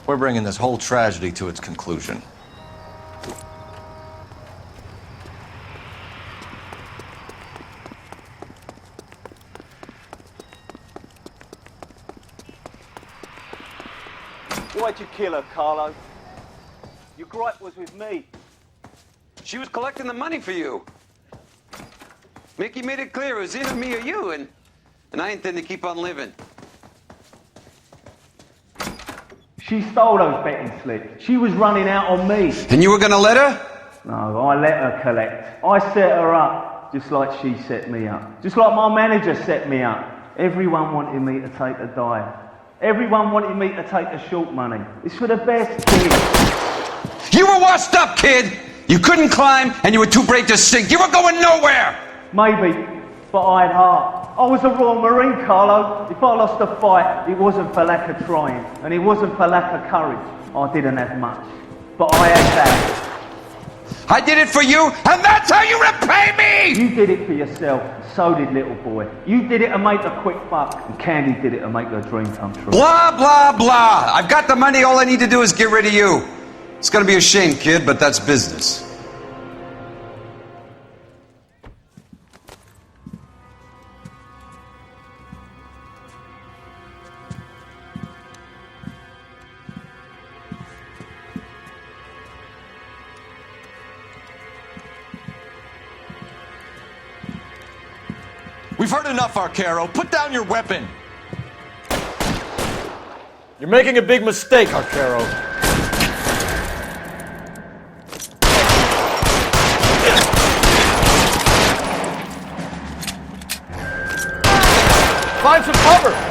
We're bringing this whole tragedy to its conclusion. Why'd you kill her, Carlo? Your gripe was with me. She was collecting the money for you. Mickey made it clear it was either me or you, and I intend to keep on living. She stole those betting slips. She was running out on me. And you were gonna let her? No, I let her collect. I set her up, just like she set me up. Just like my manager set me up. Everyone wanted me to take a dive. Everyone wanted me to take the short money. It's for the best, kid. You were washed up, kid! You couldn't climb, and you were too brave to sink. You were going nowhere! Maybe, but I had heart. I was a Royal Marine, Carlo. If I lost a fight, it wasn't for lack of trying, and it wasn't for lack of courage. I didn't have much, but I had that. I did it for you, and that's how you repay me! You did it for yourself, so did little boy. You did it to make a quick buck, and Candy did it to make her dream come true. Blah, blah, blah. I've got the money. All I need to do is get rid of you. It's gonna be a shame, kid, but that's business. We've heard enough, Arcaro. Put down your weapon. You're making a big mistake, Arcaro. Find some cover!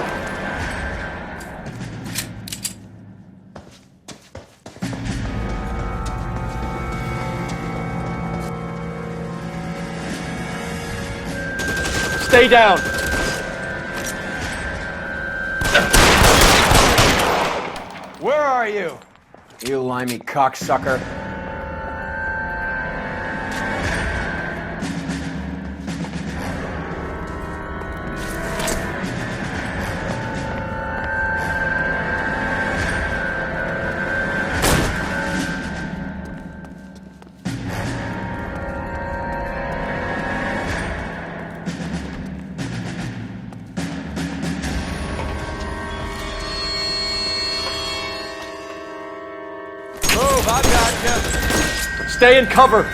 Stay down! Where are you? You limey cocksucker. Move, I got you. Stay in cover.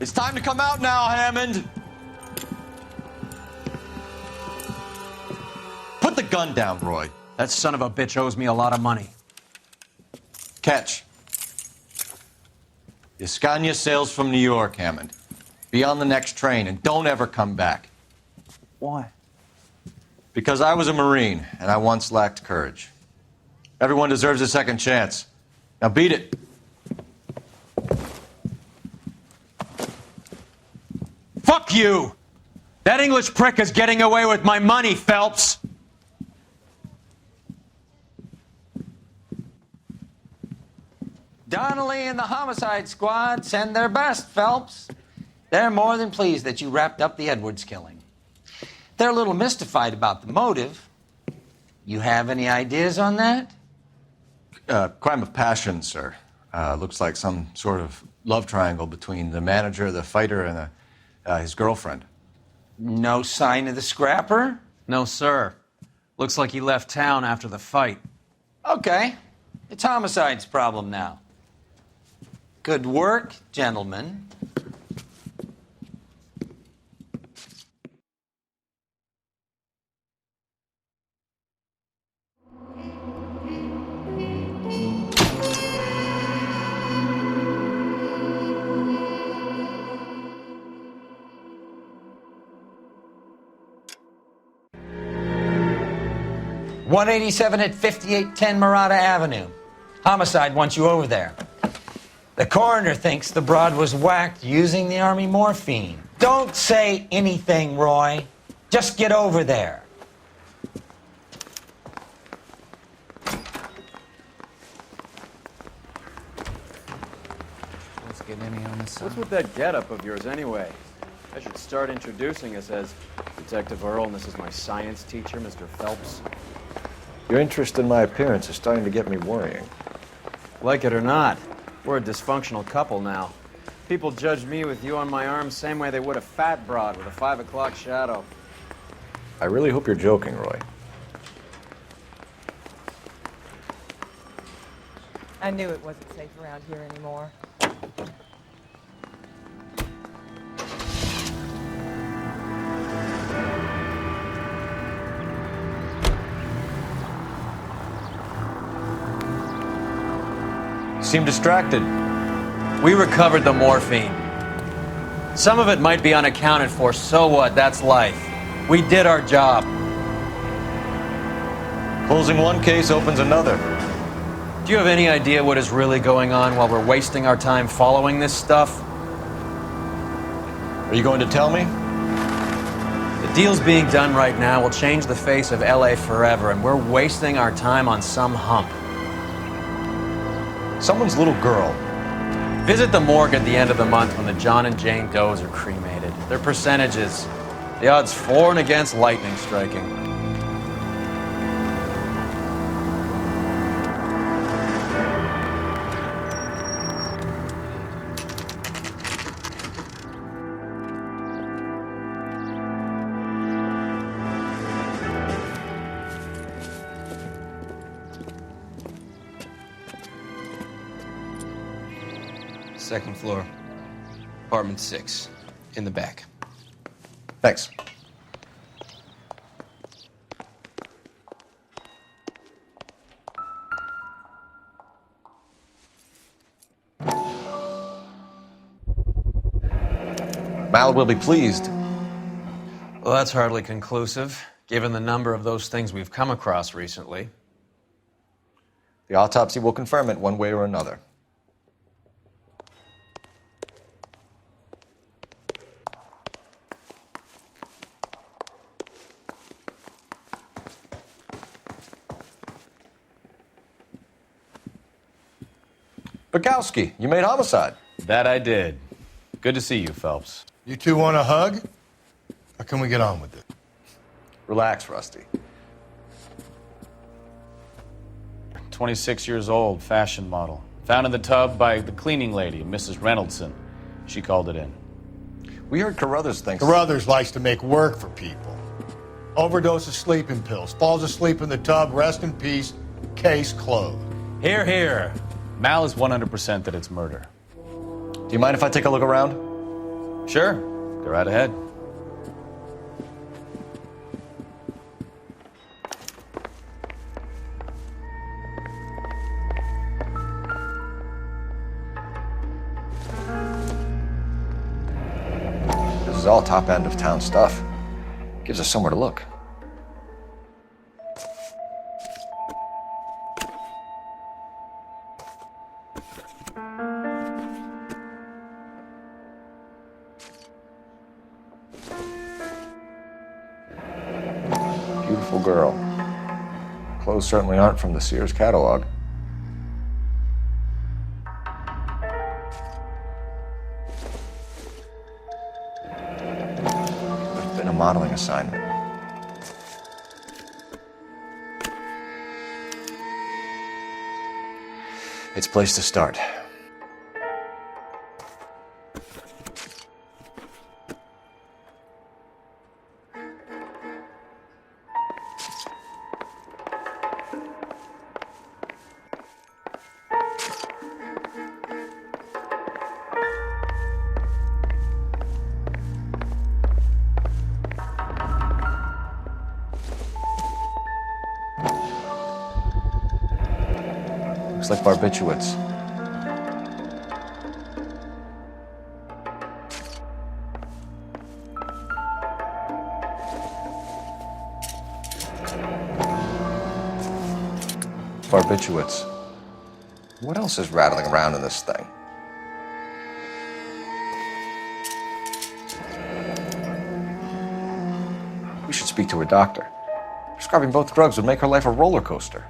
It's time to come out now, Hammond. Put the gun down, Roy. That son of a bitch owes me a lot of money. Catch. The Scania sails from New York, Hammond. Be on the next train and don't ever come back. Why? Because I was a Marine and I once lacked courage. Everyone deserves a second chance. Now beat it. Fuck you! That English prick is getting away with my money, Phelps! Donnelly and the homicide squad send their best, Phelps. They're more than pleased that you wrapped up the Edwards killing. They're a little mystified about the motive. You have any ideas on that? Crime of passion, sir. Looks like some sort of love triangle between the manager, the fighter, and his girlfriend. No sign of the scrapper? No, sir. Looks like he left town after the fight. Okay. It's homicide's problem now. Good work, gentlemen. .187 at 5810 Murata Avenue. Homicide wants you over there. The coroner thinks the broad was whacked using the Army morphine. Don't say anything, Roy. Just get over there. Let's get any on this. What's with that getup of yours anyway? I should start introducing us as Detective Earl, and this is my science teacher, Mr. Phelps. Your interest in my appearance is starting to get me worrying. Like it or not, we're a dysfunctional couple now. People judge me with you on my arm same way they would a fat broad with a 5 o'clock shadow. I really hope you're joking, Roy. I knew it wasn't safe around here anymore. Seem distracted. We recovered the morphine. Some of it might be unaccounted for, so what? That's life. We did our job. Closing one case opens another. Do you have any idea what is really going on while we're wasting our time following this stuff? Are you going to tell me? The deals being done right now will change the face of LA forever, and we're wasting our time on some hump. Someone's little girl. Visit the morgue at the end of the month when the John and Jane Does are cremated. Their percentages. The odds for and against lightning striking. Second floor, apartment 6, in the back. Thanks. Mal will be pleased. Well, that's hardly conclusive, given the number of those things we've come across recently. The autopsy will confirm it one way or another. Bukowski, you made homicide. That I did. Good to see you, Phelps. You two want a hug? Or can we get on with it? Relax, Rusty. 26 years old, fashion model. Found in the tub by the cleaning lady, Mrs. Reynoldson. She called it in. We heard Carruthers thinks... Carruthers likes to make work for people. Overdose of sleeping pills. Falls asleep in the tub. Rest in peace. Case closed. Here, here. Mal is 100% that it's murder. Do you mind if I take a look around? Sure. Go right ahead. This is all top end of town stuff. Gives us somewhere to look. Beautiful girl. Clothes certainly aren't from the Sears catalog. There's been a modeling assignment. It's a place to start. Looks like barbiturates. Barbiturates. What else is rattling around in this thing? We should speak to her doctor. Prescribing both drugs would make her life a roller coaster.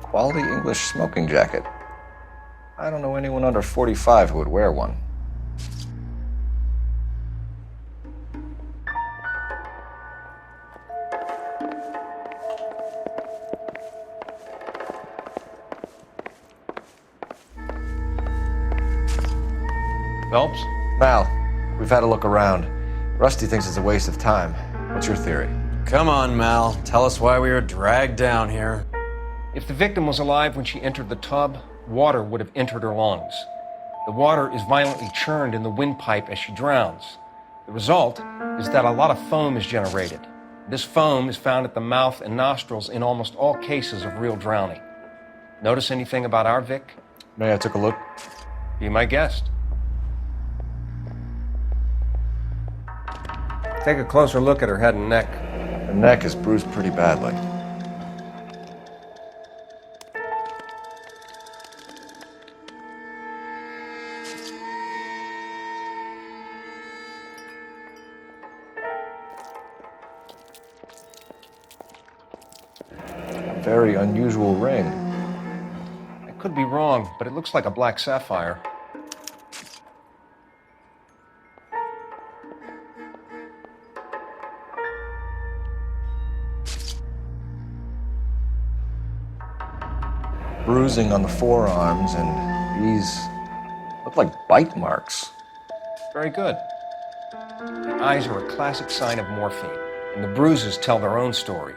Quality English smoking jacket. I don't know anyone under 45 who would wear one. Phelps? Mal, we've had a look around. Rusty thinks it's a waste of time. What's your theory? Come on, Mal. Tell us why we were dragged down here. If the victim was alive when she entered the tub, water would have entered her lungs. The water is violently churned in the windpipe as she drowns. The result is that a lot of foam is generated. This foam is found at the mouth and nostrils in almost all cases of real drowning. Notice anything about our Vic? May I take a look? Be my guest. Take a closer look at her head and neck. Her neck is bruised pretty badly. Very unusual ring. I could be wrong, but it looks like a black sapphire. Bruising on the forearms, and these look like bite marks. Very good. The eyes are a classic sign of morphine, and the bruises tell their own story.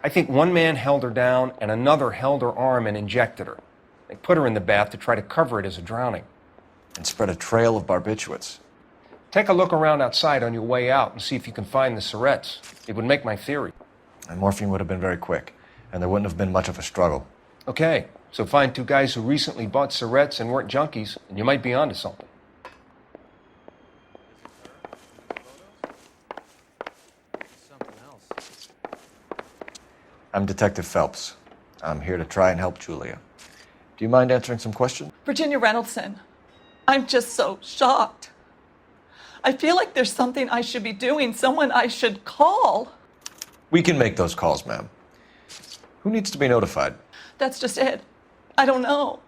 I think one man held her down and another held her arm and injected her. They put her in the bath to try to cover it as a drowning. And spread a trail of barbiturates. Take a look around outside on your way out and see if you can find the syrettes. It would make my theory. And morphine would have been very quick, and there wouldn't have been much of a struggle. Okay, so find two guys who recently bought syrettes and weren't junkies, and you might be onto something. I'm Detective Phelps. I'm here to try and help Julia. Do you mind answering some questions? Virginia Reynoldson, I'm just so shocked. I feel like there's something I should be doing, someone I should call. We can make those calls, ma'am. Who needs to be notified? That's just it. I don't know.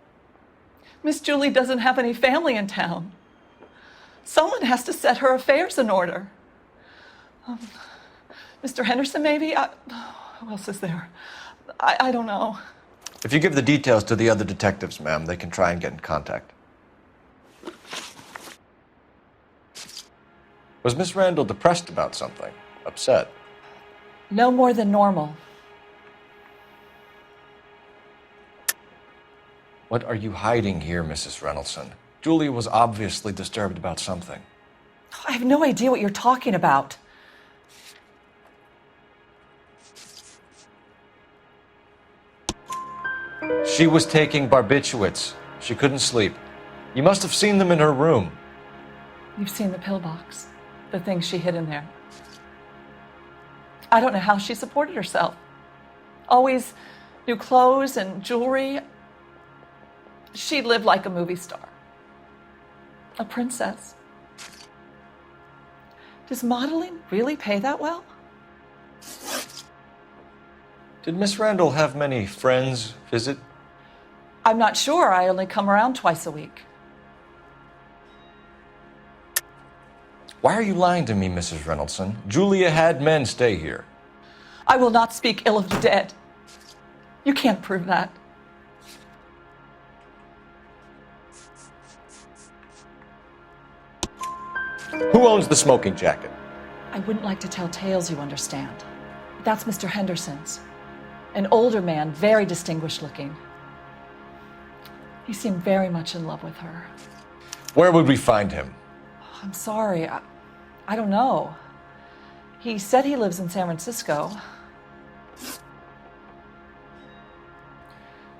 Miss Julie doesn't have any family in town. Someone has to set her affairs in order. Mr. Henderson, maybe? Who else is there? I don't know. If you give the details to the other detectives, ma'am, they can try and get in contact. Was Miss Randall depressed about something? Upset. No more than normal. What are you hiding here, Mrs. Reynoldson? Julia was obviously disturbed about something. I have no idea what you're talking about. She was taking barbiturates. She couldn't sleep. You must have seen them in her room. You've seen the pillbox, the things she hid in there. I don't know how she supported herself. Always new clothes and jewelry. She lived like a movie star. A princess. Does modeling really pay that well? Did Miss Randall have many friends visit? I'm not sure. I only come around twice a week. Why are you lying to me, Mrs. Reynoldson? Julia had men stay here. I will not speak ill of the dead. You can't prove that. Who owns the smoking jacket? I wouldn't like to tell tales, you understand. That's Mr. Henderson's. An older man, very distinguished looking. He seemed very much in love with her. Where would we find him? I'm sorry, I don't know. He said he lives in San Francisco.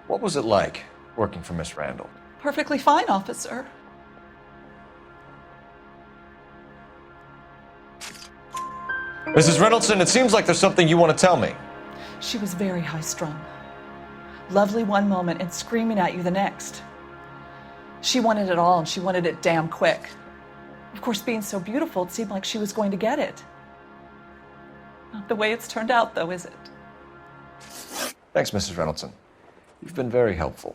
What was it like working for Miss Randall? Perfectly fine, officer. Mrs. Reynoldson, it seems like there's something you want to tell me. She was very high-strung. Lovely one moment and screaming at you the next. She wanted it all, and she wanted it damn quick. Of course, being so beautiful, it seemed like she was going to get it. Not the way it's turned out, though, is it? Thanks, Mrs. Reynoldson. You've been very helpful.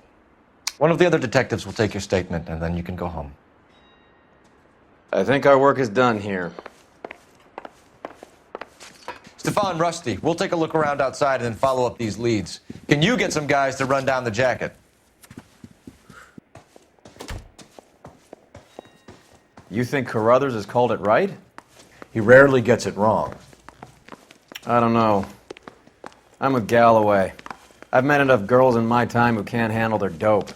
One of the other detectives will take your statement, and then you can go home. I think our work is done here. Stefan, Rusty, we'll take a look around outside and then follow up these leads. Can you get some guys to run down the jacket? You think Carruthers has called it right? He rarely gets it wrong. I don't know. I'm with Galloway. I've met enough girls in my time who can't handle their dope.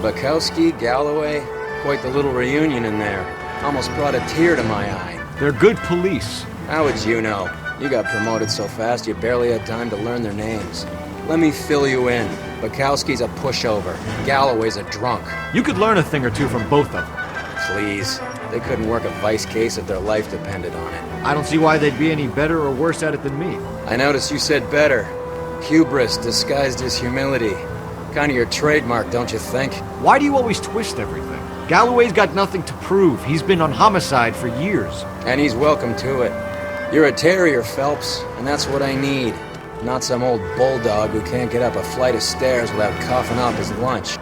Bukowski, Galloway, quite the little reunion in there. Almost brought a tear to my eye. They're good police. How would you know? You got promoted so fast you barely had time to learn their names. Let me fill you in. Bukowski's a pushover. Galloway's a drunk. You could learn a thing or two from both of them. Please. They couldn't work a vice case if their life depended on it. I don't see why they'd be any better or worse at it than me. I noticed you said better. Hubris disguised as humility. Kind of your trademark, don't you think? Why do you always twist everything? Galloway's got nothing to prove. He's been on homicide for years. And he's welcome to it. You're a terrier, Phelps, and that's what I need. Not some old bulldog who can't get up a flight of stairs without coughing off his lunch.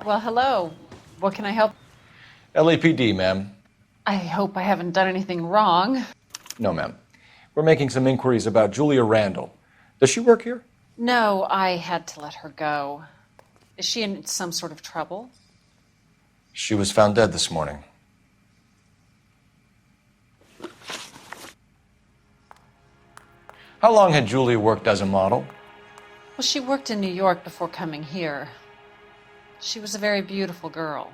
Well, hello. What can I help? LAPD, ma'am. I hope I haven't done anything wrong. No, ma'am. We're making some inquiries about Julia Randall. Does she work here? No, I had to let her go. Is she in some sort of trouble? She was found dead this morning. How long had Julia worked as a model? Well, she worked in New York before coming here. She was a very beautiful girl.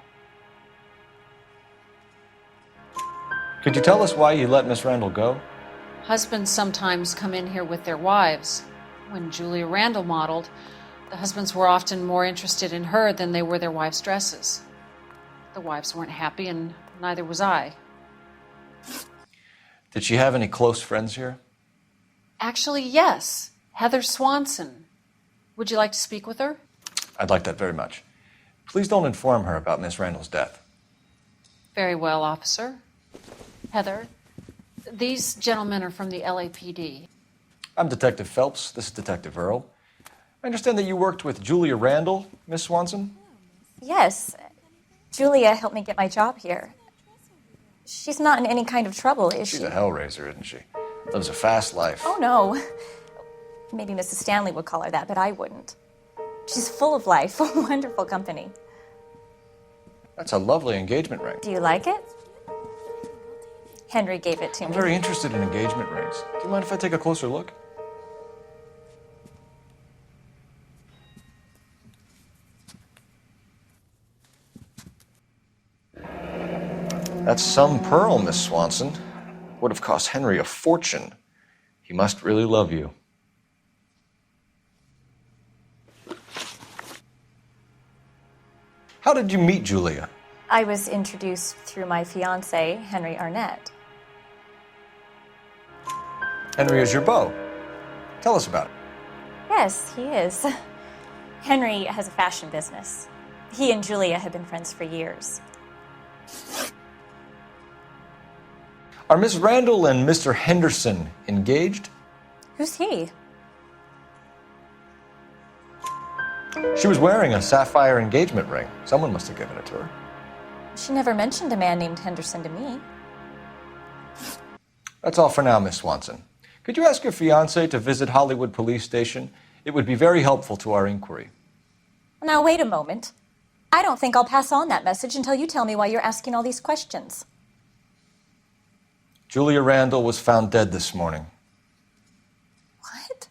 Could you tell us why you let Miss Randall go? Husbands sometimes come in here with their wives. When Julia Randall modeled, the husbands were often more interested in her than they were their wives' dresses. The wives weren't happy, and neither was I. Did she have any close friends here? Actually, yes. Heather Swanson. Would you like to speak with her? I'd like that very much. Please don't inform her about Miss Randall's death. Very well, officer. Heather, these gentlemen are from the LAPD. I'm Detective Phelps. This is Detective Earl. I understand that you worked with Julia Randall, Miss Swanson? Yes. Julia helped me get my job here. She's not in any kind of trouble, is she? She's a hellraiser, isn't she? Lives a fast life. Oh, no. Maybe Mrs. Stanley would call her that, but I wouldn't. She's full of life, wonderful company. That's a lovely engagement ring. Do you like it? Henry gave it to I'm me. very interested in engagement rings. Do you mind if I take a closer look? That's some pearl, Miss Swanson. Would have cost Henry a fortune. He must really love you. How did you meet Julia? I was introduced through my fiancé, Henry Arnett. Henry is your beau. Tell us about it. Yes, he is. Henry has a fashion business. He and Julia have been friends for years. Are Miss Randall and Mr. Henderson engaged? Who's he? She was wearing a sapphire engagement ring. Someone must have given it to her. She never mentioned a man named Henderson to me. That's all for now, Miss Swanson. Could you ask your fiancé to visit Hollywood Police Station? It would be very helpful to our inquiry. Now, wait a moment. I don't think I'll pass on that message until you tell me why you're asking all these questions. Julia Randall was found dead this morning. What?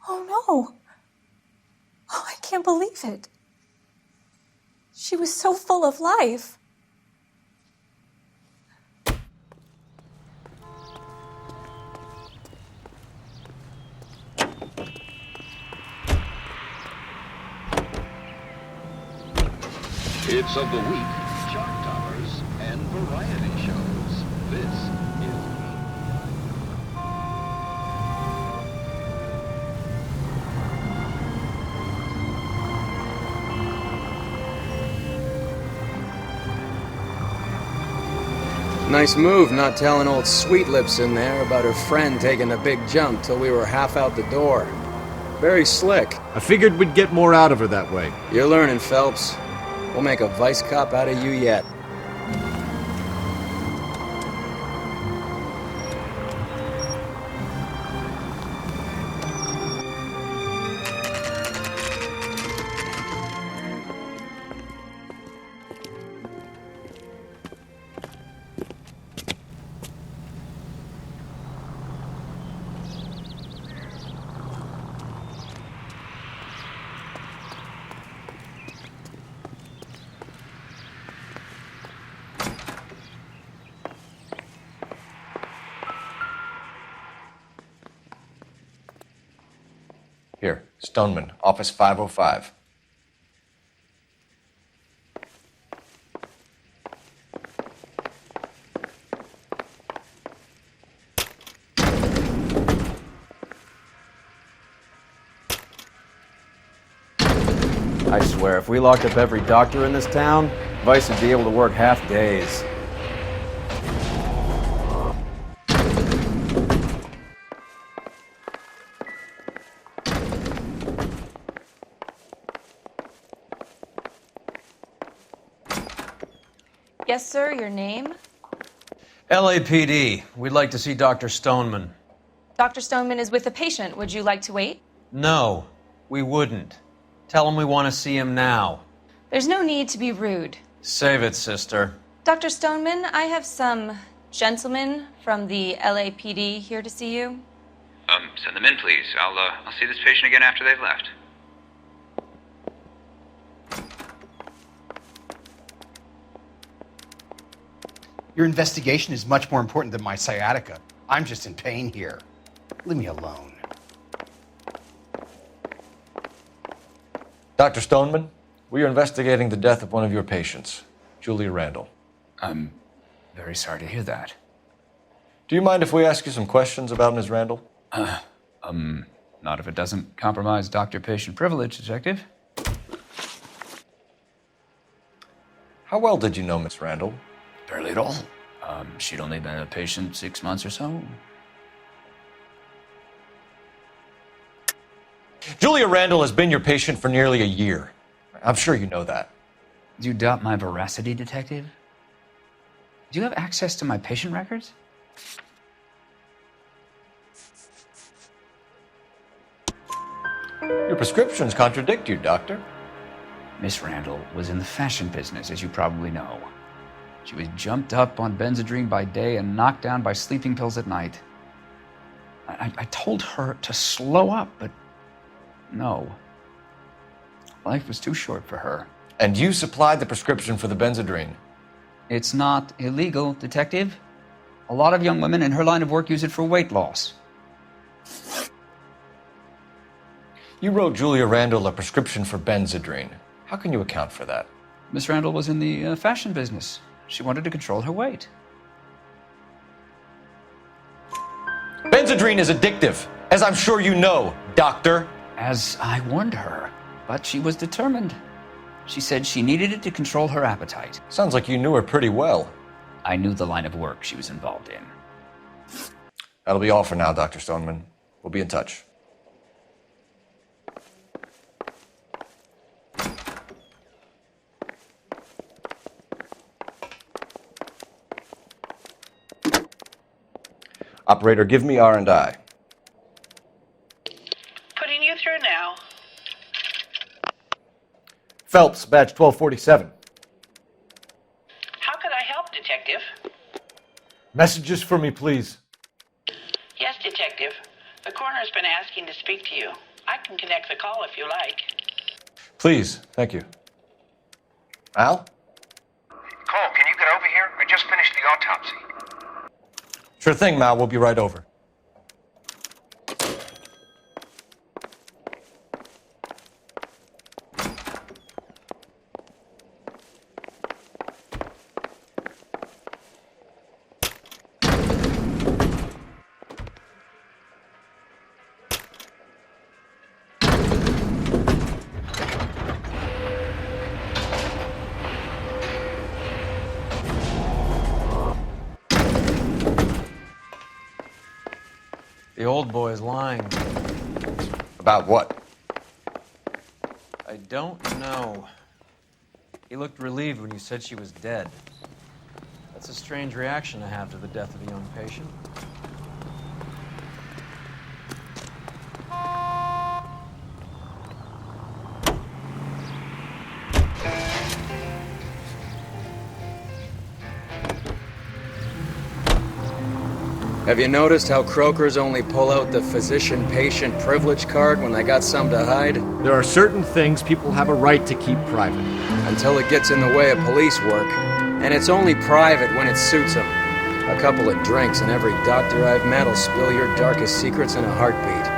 Oh, no. Oh, I can't believe it. She was so full of life. Hits of the week, chart toppers, and variety shows. This is Nice move not telling old Sweet Lips in there about her friend taking a big jump till we were half out the door. Very slick. I figured we'd get more out of her that way. You're learning, Phelps. We'll make a vice cop out of you yet. Here, Stoneman, office 505. I swear, if we locked up every doctor in this town, Vice would be able to work half days. Yes, sir, your name? LAPD. We'd like to see Dr. Stoneman. Dr. Stoneman is with a patient. Would you like to wait? No, we wouldn't. Tell him we want to see him now. There's no need to be rude. Save it, sister. Dr. Stoneman, I have some gentlemen from the LAPD here to see you. Send them in, please. I'll see this patient again after they've left. Your investigation is much more important than my sciatica. I'm just in pain here. Leave me alone. Dr. Stoneman, we are investigating the death of one of your patients, Julia Randall. I'm very sorry to hear that. Do you mind if we ask you some questions about Ms. Randall? Not if it doesn't compromise doctor-patient privilege, Detective. How well did you know Miss Randall? Barely at all. She'd only been a patient 6 months or so. Julia Randall has been your patient for nearly a year. I'm sure you know that. Do you doubt my veracity, Detective? Do you have access to my patient records? Your prescriptions contradict you, Doctor. Miss Randall was in the fashion business, as you probably know. She was jumped up on Benzedrine by day and knocked down by sleeping pills at night. I told her to slow up, but no. Life was too short for her. And you supplied the prescription for the Benzedrine? It's not illegal, Detective. A lot of young women in her line of work use it for weight loss. You wrote Julia Randall a prescription for Benzedrine. How can you account for that? Miss Randall was in the fashion business. She wanted to control her weight. Benzedrine is addictive, as I'm sure you know, Doctor. As I warned her, but she was determined. She said she needed it to control her appetite. Sounds like you knew her pretty well. I knew the line of work she was involved in. That'll be all for now, Dr. Stoneman. We'll be in touch. Operator, give me R&I. Putting you through now. Phelps, badge 1247. How could I help, Detective? Messages for me, please. Yes, Detective. The coroner's been asking to speak to you. I can connect the call if you like. Please, thank you. Al? Cole, can you get over here? I just finished the autopsy. Sure thing, Mal. We'll be right over. The old boy's lying. About what? I don't know. He looked relieved when you said she was dead. That's a strange reaction to have to the death of a young patient. Have you noticed how croakers only pull out the physician-patient privilege card when they got something to hide? There are certain things people have a right to keep private. Until it gets in the way of police work. And it's only private when it suits them. A couple of drinks and every doctor I've met will spill your darkest secrets in a heartbeat.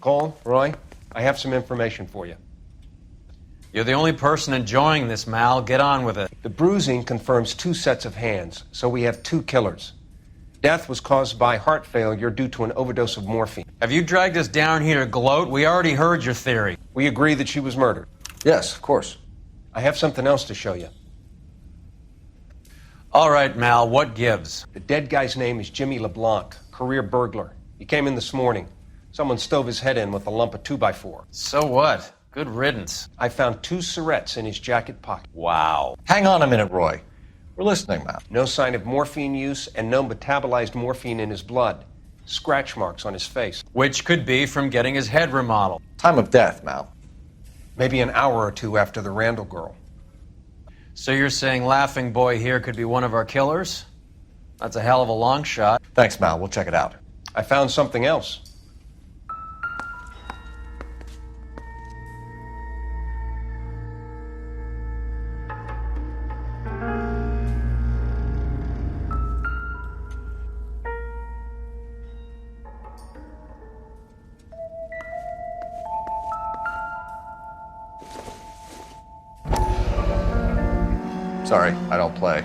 Cole, Roy, I have some information for you. You're the only person enjoying this, Mal. Get on with it. The bruising confirms 2 sets of hands, so we have 2 killers. Death was caused by heart failure due to an overdose of morphine. Have you dragged us down here to gloat? We already heard your theory. We agree that she was murdered. Yes, of course. I have something else to show you. All right, Mal, what gives? The dead guy's name is Jimmy LeBlanc, career burglar. He came in this morning. Someone stove his head in with a lump of 2x4. So what? Good riddance. I found 2 cigarettes in his jacket pocket. Wow. Hang on a minute, Roy. We're listening now. No sign of morphine use and no metabolized morphine in his blood. Scratch marks on his face. Which could be from getting his head remodeled. Time of death, Mal. Maybe an hour or two after the Randall girl. So you're saying Laughing Boy here could be one of our killers? That's a hell of a long shot. Thanks, Mal. We'll check it out. I found something else. Sorry, I don't play.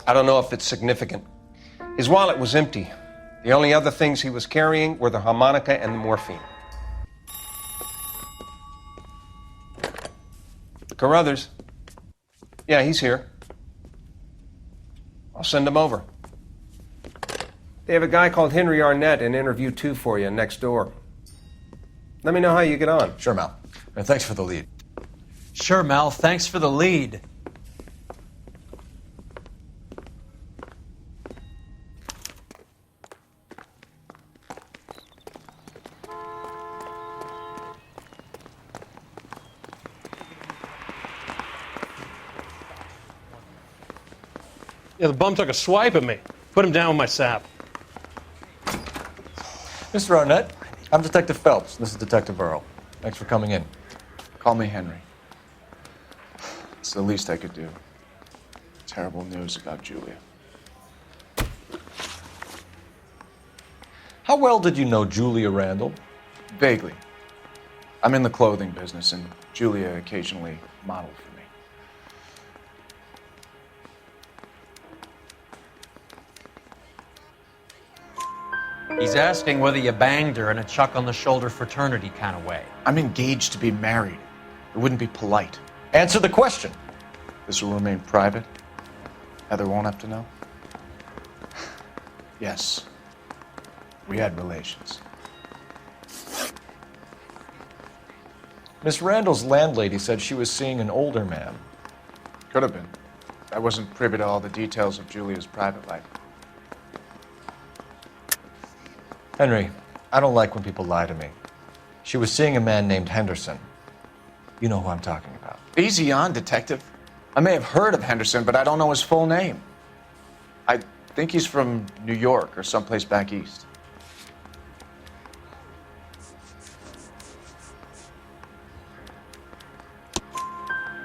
I don't know if it's significant. His wallet was empty. The only other things he was carrying were the harmonica and the morphine. Carruthers. Yeah, he's here. I'll send him over. They have a guy called Henry Arnett in interview 2 for you next door. Let me know how you get on. Sure, Mal. And thanks for the lead. Sure, Mel. Thanks for the lead. Yeah, the bum took a swipe at me. Put him down with my sap. Mr. Arnett, I'm Detective Phelps. This is Detective Earl. Thanks for coming in. Call me Henry. It's the least I could do. Terrible news about Julia. How well did you know Julia Randall? Vaguely. I'm in the clothing business, and Julia occasionally modeled for me. He's asking whether you banged her in a chuck-on-the-shoulder fraternity kind of way. I'm engaged to be married. It wouldn't be polite. Answer the question. This will remain private. Heather won't have to know. Yes. We had relations. Miss Randall's landlady said she was seeing an older man. Could have been. I wasn't privy to all the details of Julia's private life. Henry, I don't like when people lie to me. She was seeing a man named Henderson. You know who I'm talking about. Easy on, Detective. I may have heard of Henderson, but I don't know his full name. I think he's from New York or someplace back east.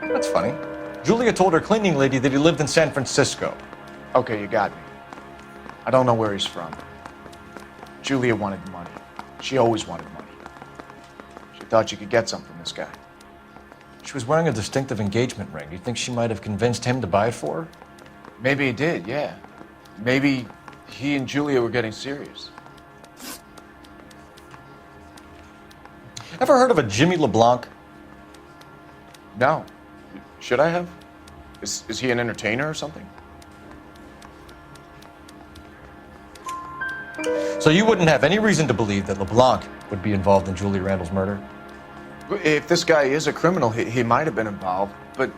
That's funny. Julia told her cleaning lady that he lived in San Francisco. Okay, you got me. I don't know where he's from. Julia wanted money. She always wanted money. She thought she could get some from this guy. She was wearing a distinctive engagement ring. You think she might have convinced him to buy it for her? Maybe he did, yeah. Maybe he and Julia were getting serious. Ever heard of a Jimmy LeBlanc? No. Should I have? Is he an entertainer or something? So you wouldn't have any reason to believe that LeBlanc would be involved in Julia Randall's murder? If this guy is a criminal, he might have been involved. But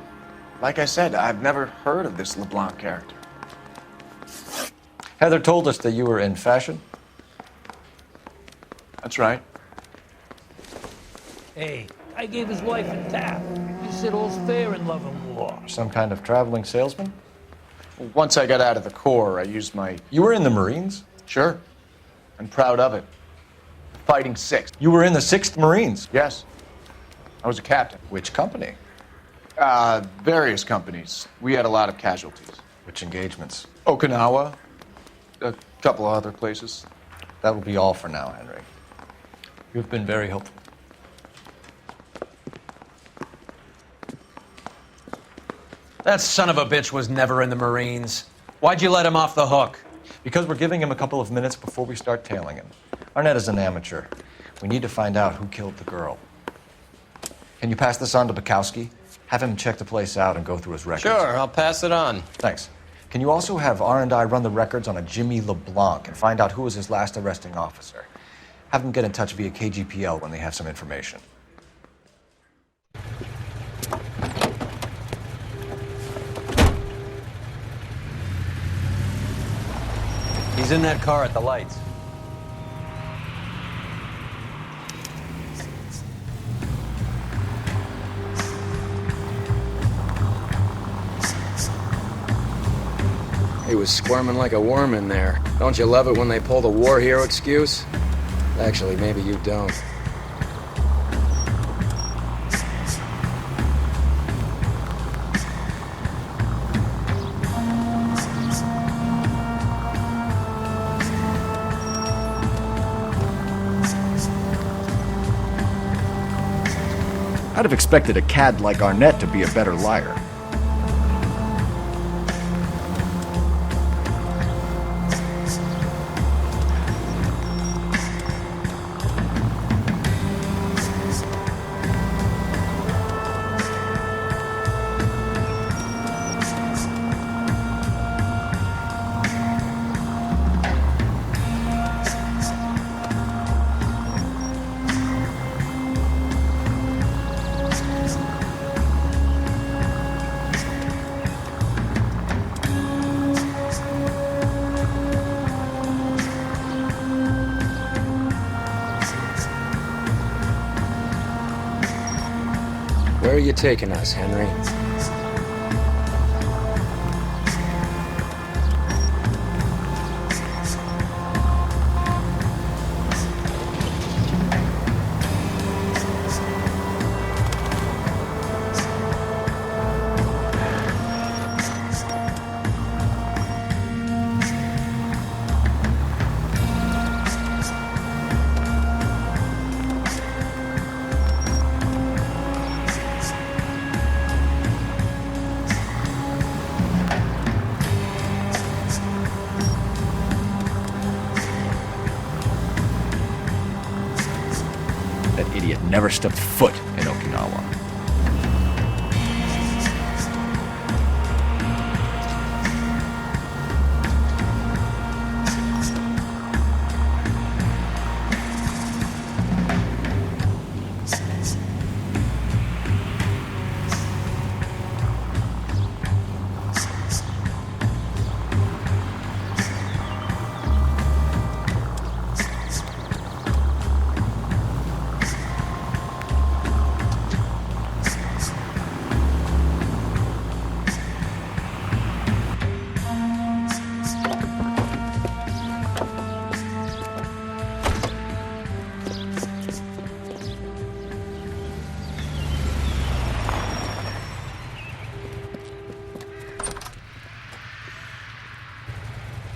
like I said, I've never heard of this LeBlanc character. Heather told us that you were in fashion. That's right. Hey, I gave his wife a tap. He said all's fair in love and war. Some kind of traveling salesman? Once I got out of the Corps, I used my... You were in the Marines? Sure. I'm proud of it. Fighting 6th. You were in the 6th Marines? Yes. I was a captain. Which company? Various companies. We had a lot of casualties. Which engagements? Okinawa. A couple of other places. That will be all for now, Henry. You've been very helpful. That son of a bitch was never in the Marines. Why'd you let him off the hook? Because we're giving him a couple of minutes before we start tailing him. Arnett is an amateur. We need to find out who killed the girl. Can you pass this on to Bukowski? Have him check the place out and go through his records. Sure, I'll pass it on. Thanks. Can you also have R&I run the records on a Jimmy LeBlanc and find out who was his last arresting officer? Have them get in touch via KGPL when they have some information. He's in that car at the lights. He was squirming like a worm in there. Don't you love it when they pull the war hero excuse? Actually, maybe you don't. I'd have expected a cad like Arnett to be a better liar. Where are you taking us, Henry? That idiot never stepped foot in Okinawa.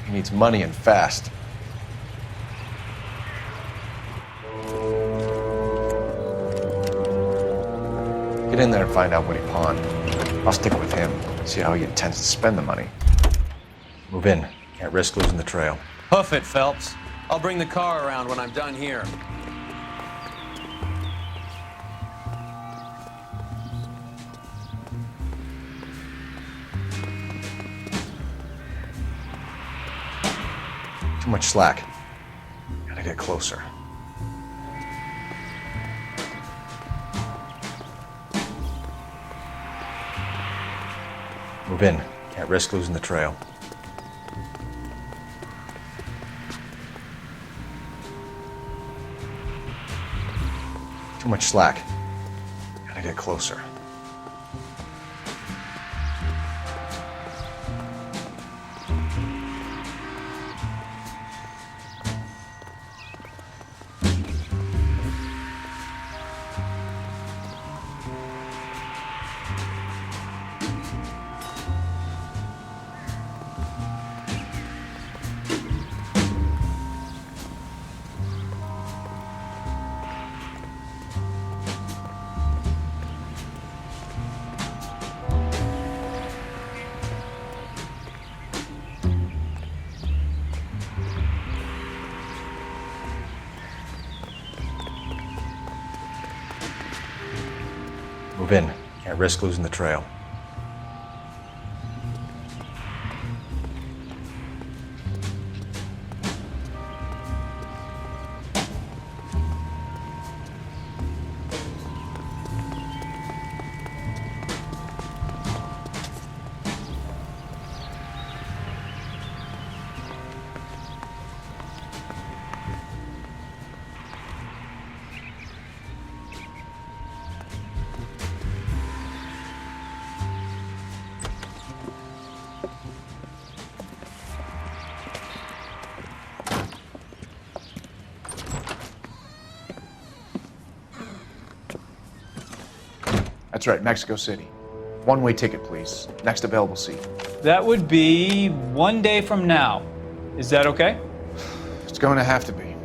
He needs money and fast. Get in there and find out what he pawned. I'll stick with him, see how he intends to spend the money. Move in. Can't risk losing the trail. Hoof it, Phelps. I'll bring the car around when I'm done here. Too much slack. Gotta get closer. Move in. Can't risk losing the trail. Too much slack. Gotta get closer. Move in. Can't risk losing the trail. That's right, Mexico City. One-way ticket, please. Next available seat. That would be 1 day from now. Is that okay? It's going to have to be.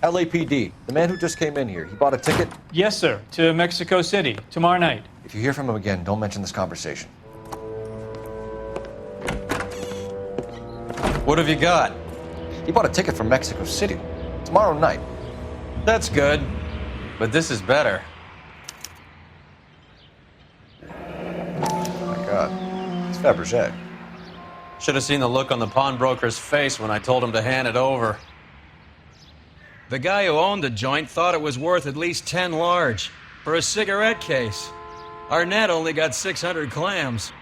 LAPD, the man who just came in here, he bought a ticket? Yes, sir. To Mexico City, tomorrow night. If you hear from him again, don't mention this conversation. What have you got? He bought a ticket from Mexico City. Tomorrow night. That's good. But this is better. My God. It's Fabergé. Should have seen the look on the pawnbroker's face when I told him to hand it over. The guy who owned the joint thought it was worth at least 10 large for a cigarette case. Arnett only got 600 clams.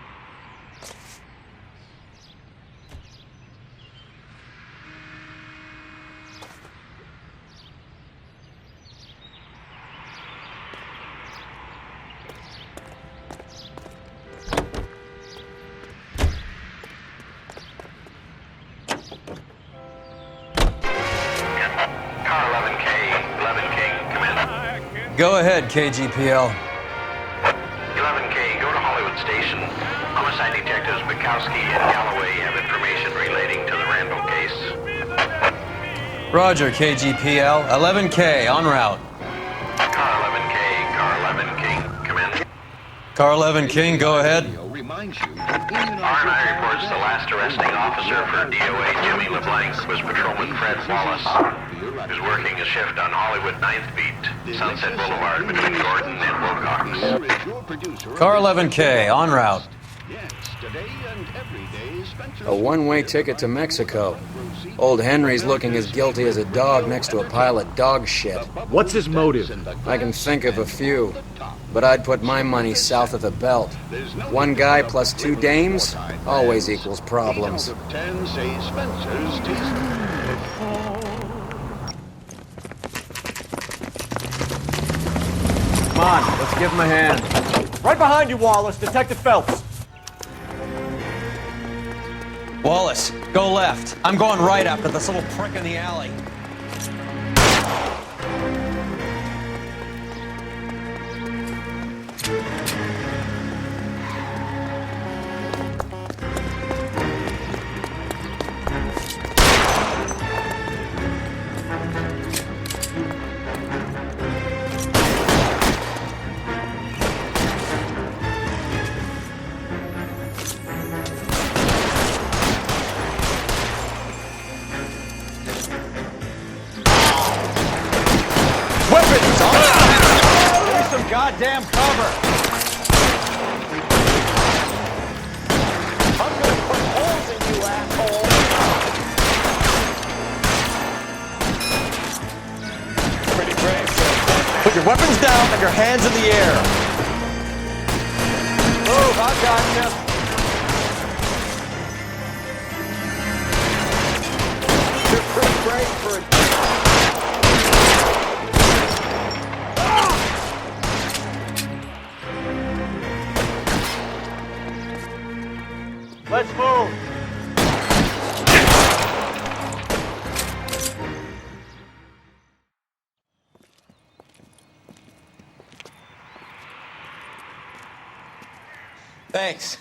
Go ahead, KGPL. 11K, go to Hollywood Station. Homicide detectives Bukowski and Galloway have information relating to the Randall case. Roger, KGPL. 11K, en route. Car 11K, Car 11 King, come in. Car 11 King, go ahead. R&I reports the last arresting officer for DOA Jimmy LeBlanc was Patrolman Fred Wallace, who's working a shift on Hollywood 9th Beat, Sunset Boulevard between Gordon and Wilcox. Car 11K, en route. A one-way ticket to Mexico. Old Henry's looking as guilty as a dog next to a pile of dog shit. What's his motive? I can think of a few, but I'd put my money south of the belt. One guy plus 2 dames always equals problems. Come on, let's give him a hand. Right behind you, Wallace. Detective Phelps. Wallace, go left. I'm going right after this little prick in the alley. Goddamn cover! I'm gonna put holes in you, asshole! Pretty brave, sir. Put your weapons down and your hands in the air. Move, I got you. You're pretty brave for a... Let's move! Thanks.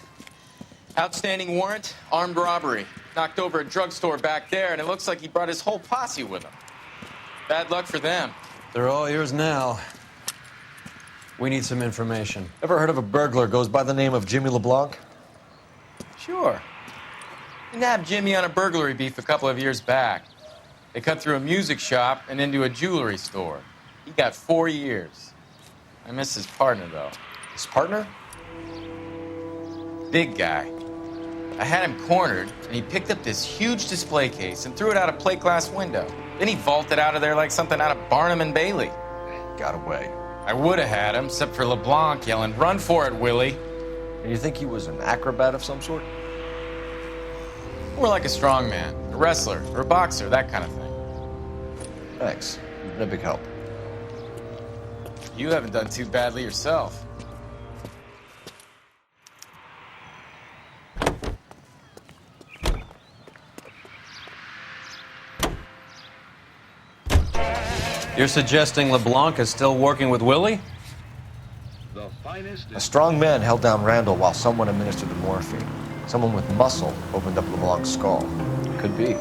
Outstanding warrant, armed robbery. Knocked over a drugstore back there, and it looks like he brought his whole posse with him. Bad luck for them. They're all yours now. We need some information. Ever heard of a burglar goes by the name of Jimmy LeBlanc? Sure. We nabbed Jimmy on a burglary beef a couple of years back. They cut through a music shop and into a jewelry store. He got 4 years. I miss his partner, though. His partner? Big guy. I had him cornered, and he picked up this huge display case and threw it out a plate glass window. Then he vaulted out of there like something out of Barnum and Bailey. Got away. I would have had him, except for LeBlanc yelling, "Run for it, Willie!" And you think he was an acrobat of some sort? More like a strongman, a wrestler, or a boxer, that kind of thing. Thanks. You've been a big help. You haven't done too badly yourself. You're suggesting LeBlanc is still working with Willie? The finest. A strong man held down Randall while someone administered the morphine. Someone with muscle opened up LeBlanc's skull. Could be.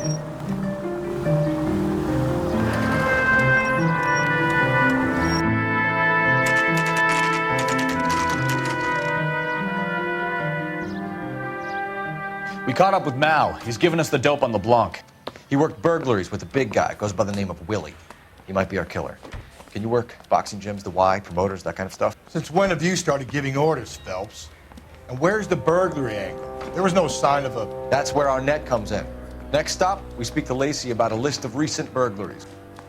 We caught up with Mal. He's given us the dope on LeBlanc. He worked burglaries with a big guy. Goes by the name of Willie. He might be our killer. Can you work boxing gyms, the Y, promoters, that kind of stuff? Since when have you started giving orders, Phelps? And where's the burglary angle? There was no sign of a... That's where our net comes in. Next stop, we speak to Lacey about a list of recent burglaries.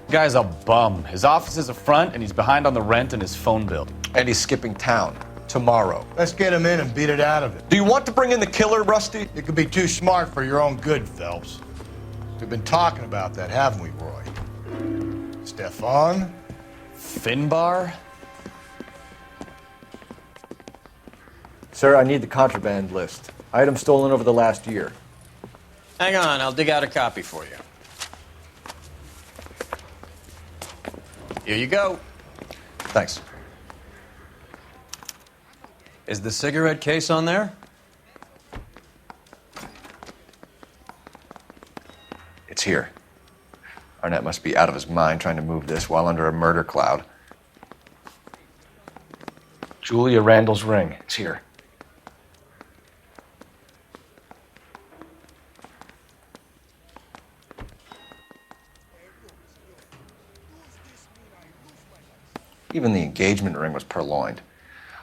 The guy's a bum. His office is a front, and he's behind on the rent and his phone bill. And he's skipping town tomorrow. Let's get him in and beat it out of it. Do you want to bring in the killer, Rusty? You could be too smart for your own good, Phelps. We've been talking about that, haven't we, Roy? Stefan? Finbar? Sir, I need the contraband list. Items stolen over the last year. Hang on, I'll dig out a copy for you. Here you go. Thanks. Is the cigarette case on there? It's here. Arnett must be out of his mind trying to move this while under a murder cloud. Julia Randall's ring. It's here. Even the engagement ring was purloined.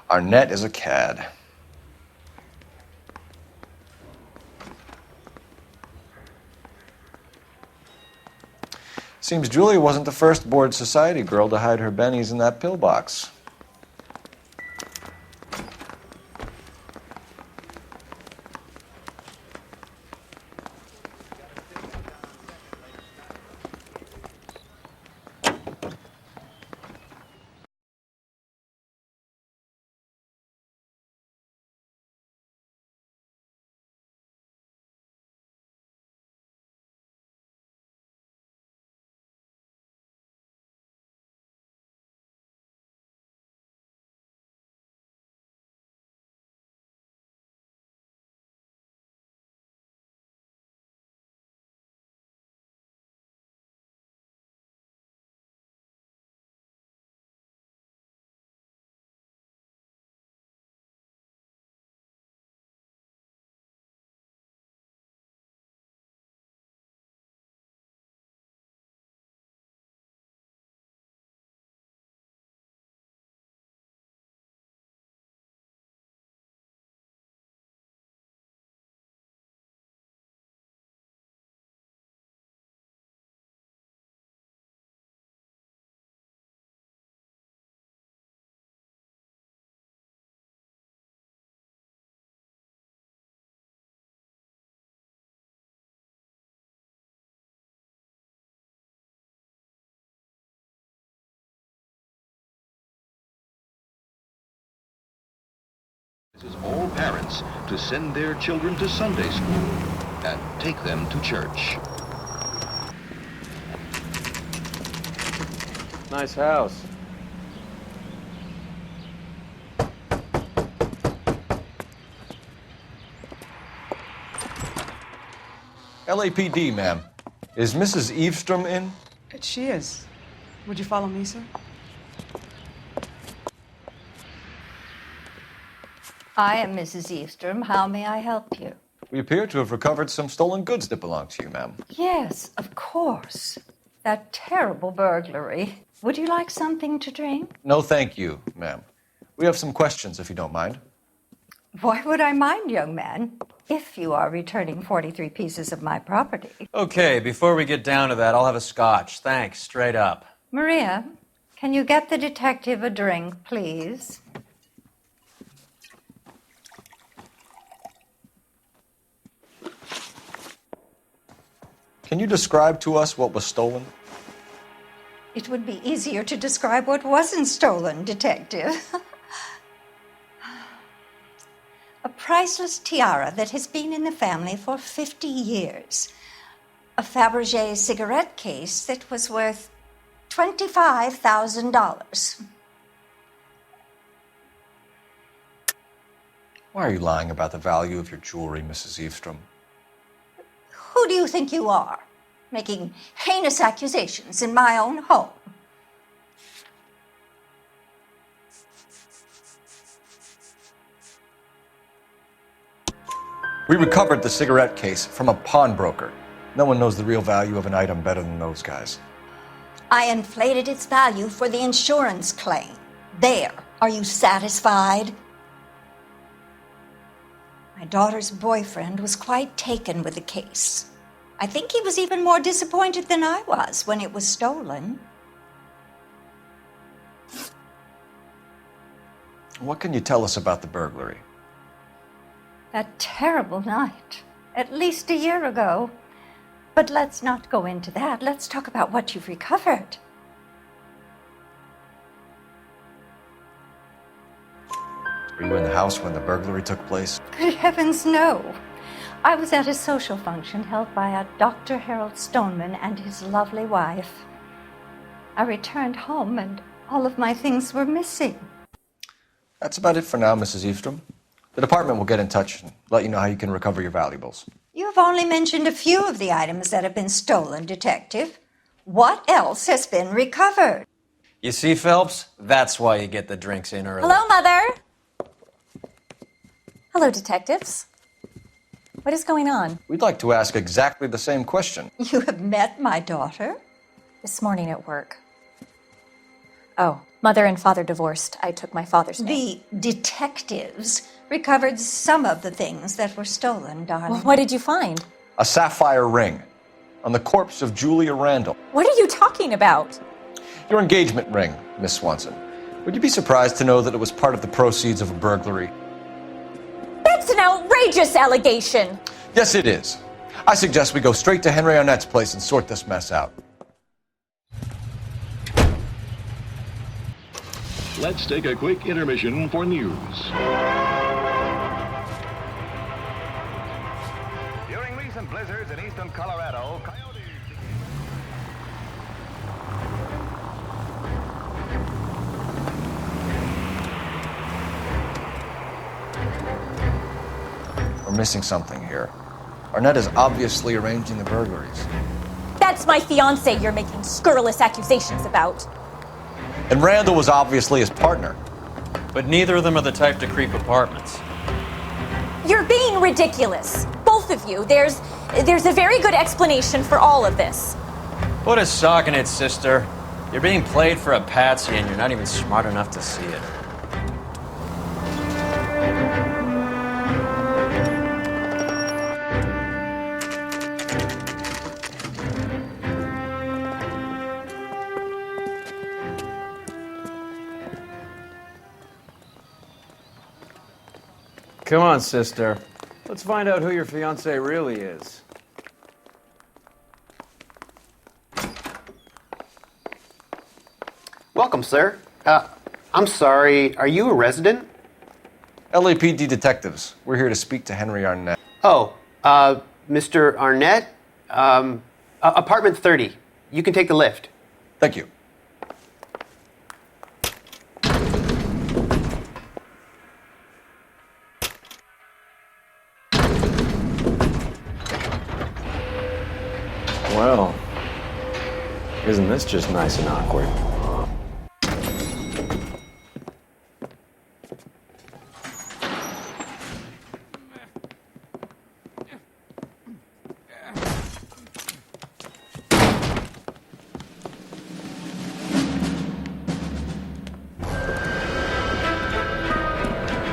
Arnett is a cad. Seems Julia wasn't the first bored society girl to hide her bennies in that pillbox. All parents to send their children to Sunday school and take them to church. Nice house. LAPD, ma'am. Is Mrs. Eavestrom in? She is. Would you follow me, sir? I am Mrs. Eavestrom. How may I help you? We appear to have recovered some stolen goods that belong to you, ma'am. Yes, of course. That terrible burglary. Would you like something to drink? No, thank you, ma'am. We have some questions, if you don't mind. Why would I mind, young man, if you are returning 43 pieces of my property? Okay, before we get down to that, I'll have a scotch. Thanks, straight up. Maria, can you get the detective a drink, please? Can you describe to us what was stolen? It would be easier to describe what wasn't stolen, Detective. A priceless tiara that has been in the family for 50 years. A Fabergé cigarette case that was worth $25,000. Why are you lying about the value of your jewelry, Mrs. Eavestrom? Who do you think you are, making heinous accusations in my own home? We recovered the cigarette case from a pawnbroker. No one knows the real value of an item better than those guys. I inflated its value for the insurance claim. There. Are you satisfied? My daughter's boyfriend was quite taken with the case. I think he was even more disappointed than I was when it was stolen. What can you tell us about the burglary? That terrible night, at least a year ago. But let's not go into that. Let's talk about what you've recovered. Were you in the house when the burglary took place? Good heavens, no. I was at a social function held by a Dr. Harold Stoneman and his lovely wife. I returned home and all of my things were missing. That's about it for now, Mrs. Eavestrom. The department will get in touch and let you know how you can recover your valuables. You have only mentioned a few of the items that have been stolen, Detective. What else has been recovered? You see, Phelps? That's why you get the drinks in early. Hello, Mother. Hello, detectives. What is going on? We'd like to ask exactly the same question. You have met my daughter? This morning at work. Oh, Mother and Father divorced. I took my father's name. The detectives recovered some of the things that were stolen, darling. Well, what did you find? A sapphire ring on the corpse of Julia Randall. What are you talking about? Your engagement ring, Miss Swanson. Would you be surprised to know that it was part of the proceeds of a burglary? That's an outrageous allegation. Yes, it is. I suggest we go straight to Henry Arnett's place and sort this mess out. Let's take a quick intermission for news. During recent blizzards in eastern Colorado, We're missing something here. Arnett is obviously arranging the burglaries. That's my fiance you're making scurrilous accusations about. And Randall was obviously his partner. But neither of them are the type to creep apartments. You're being ridiculous. Both of you. There's a very good explanation for all of this. Put a sock in it, sister. You're being played for a patsy and you're not even smart enough to see it. Come on, sister. Let's find out who your fiance really is. Welcome, sir. I'm sorry, are you a resident? LAPD detectives. We're here to speak to Henry Arnett. Oh, Mr. Arnett? Apartment 30. You can take the lift. Thank you. Well, isn't this just nice and awkward?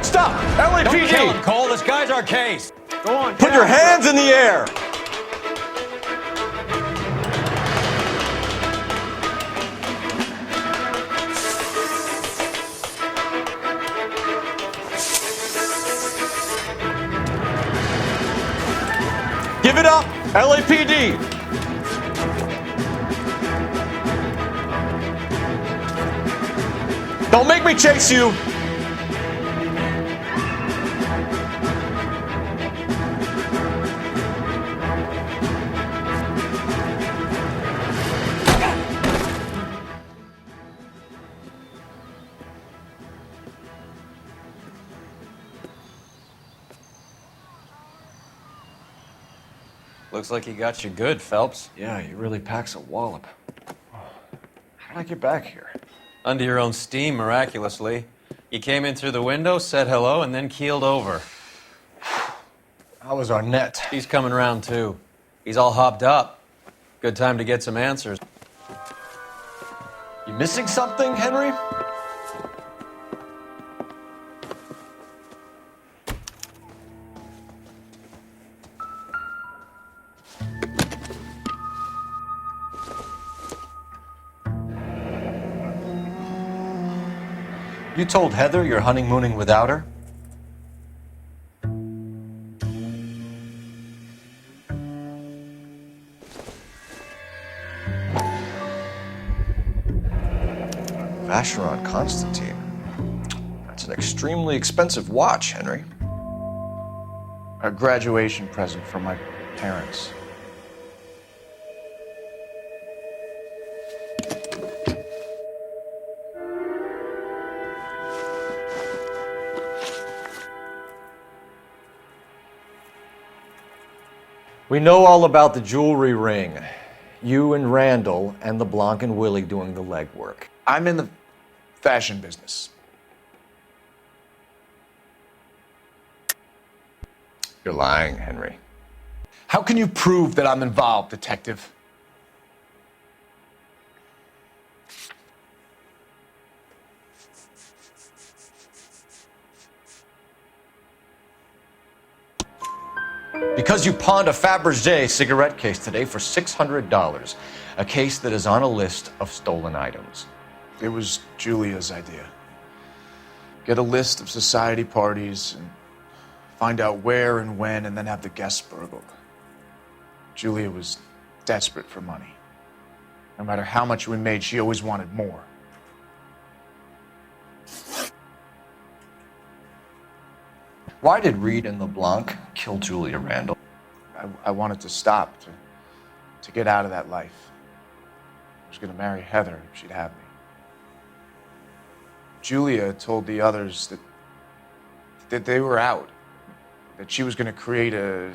Stop! LAPD! Don't kill him, Cole. This guy's our case. Go on. Put your hands in the air! Give it up, LAPD! Don't make me chase you! Looks like he got you good, Phelps. Yeah, he really packs a wallop. How did I get back here? Under your own steam, miraculously. You came in through the window, said hello, and then keeled over. How was Arnett? He's coming round, too. He's all hopped up. Good time to get some answers. You missing something, Henry? You told Heather you're honeymooning without her? Vacheron Constantine. That's an extremely expensive watch, Henry. A graduation present from my parents. We know all about the jewelry ring. You and Randall and LeBlanc and Willie doing the legwork. I'm in the fashion business. You're lying, Henry. How can you prove that I'm involved, detective? Because you pawned a Fabergé cigarette case today for $600. A case that is on a list of stolen items. It was Julia's idea. Get a list of society parties and find out where and when, and then have the guests burgled. Julia was desperate for money. No matter how much we made, she always wanted more. Why did Reed and LeBlanc kill Julia Randall? I wanted to stop, to get out of that life. I was going to marry Heather if she'd have me. Julia told the others that they were out, that she was going to create a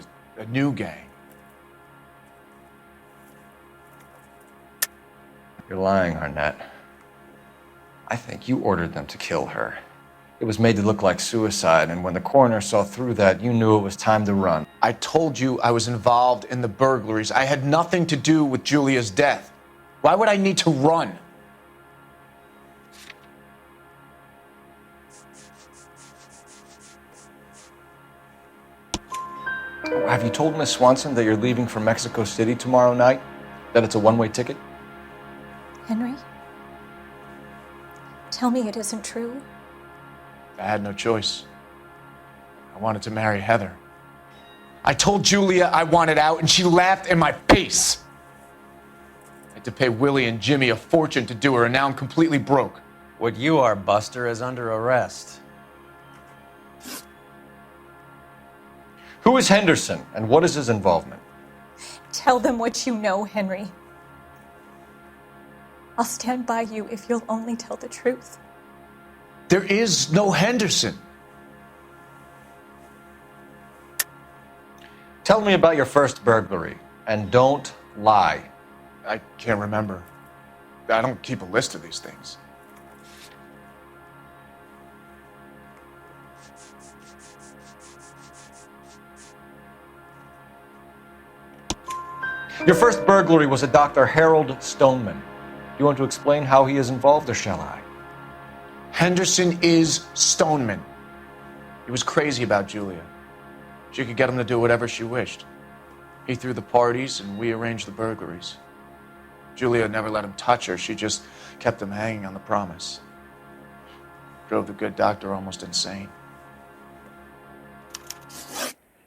new gang. You're lying, Arnett. I think you ordered them to kill her. It was made to look like suicide, and when the coroner saw through that, you knew it was time to run. I told you I was involved in the burglaries. I had nothing to do with Julia's death. Why would I need to run? Have you told Miss Swanson that you're leaving for Mexico City tomorrow night? That it's a one-way ticket? Henry? Tell me it isn't true. I had no choice. I wanted to marry Heather. I told Julia I wanted out, and she laughed in my face. I had to pay Willie and Jimmy a fortune to do her, and now I'm completely broke. What you are, Buster, is under arrest. Who is Henderson, and what is his involvement? Tell them what you know, Henry. I'll stand by you if you'll only tell the truth. There is no Henderson. Tell me about your first burglary, and don't lie. I can't remember. I don't keep a list of these things. Your first burglary was a Dr. Harold Stoneman. You want to explain how he is involved, or shall I? Henderson is Stoneman. He was crazy about Julia. She could get him to do whatever she wished. He threw the parties, and we arranged the burglaries. Julia never let him touch her. She just kept him hanging on the promise. Drove the good doctor almost insane.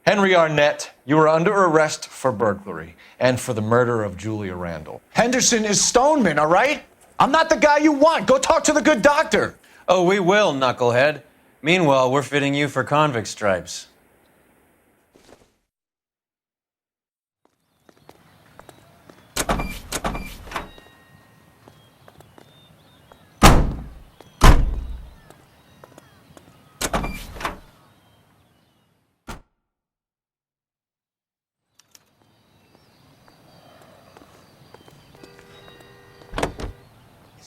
Henry Arnett, you are under arrest for burglary and for the murder of Julia Randall. Henderson is Stoneman, all right? I'm not the guy you want. Go talk to the good doctor. Oh, we will, knucklehead. Meanwhile, we're fitting you for convict stripes.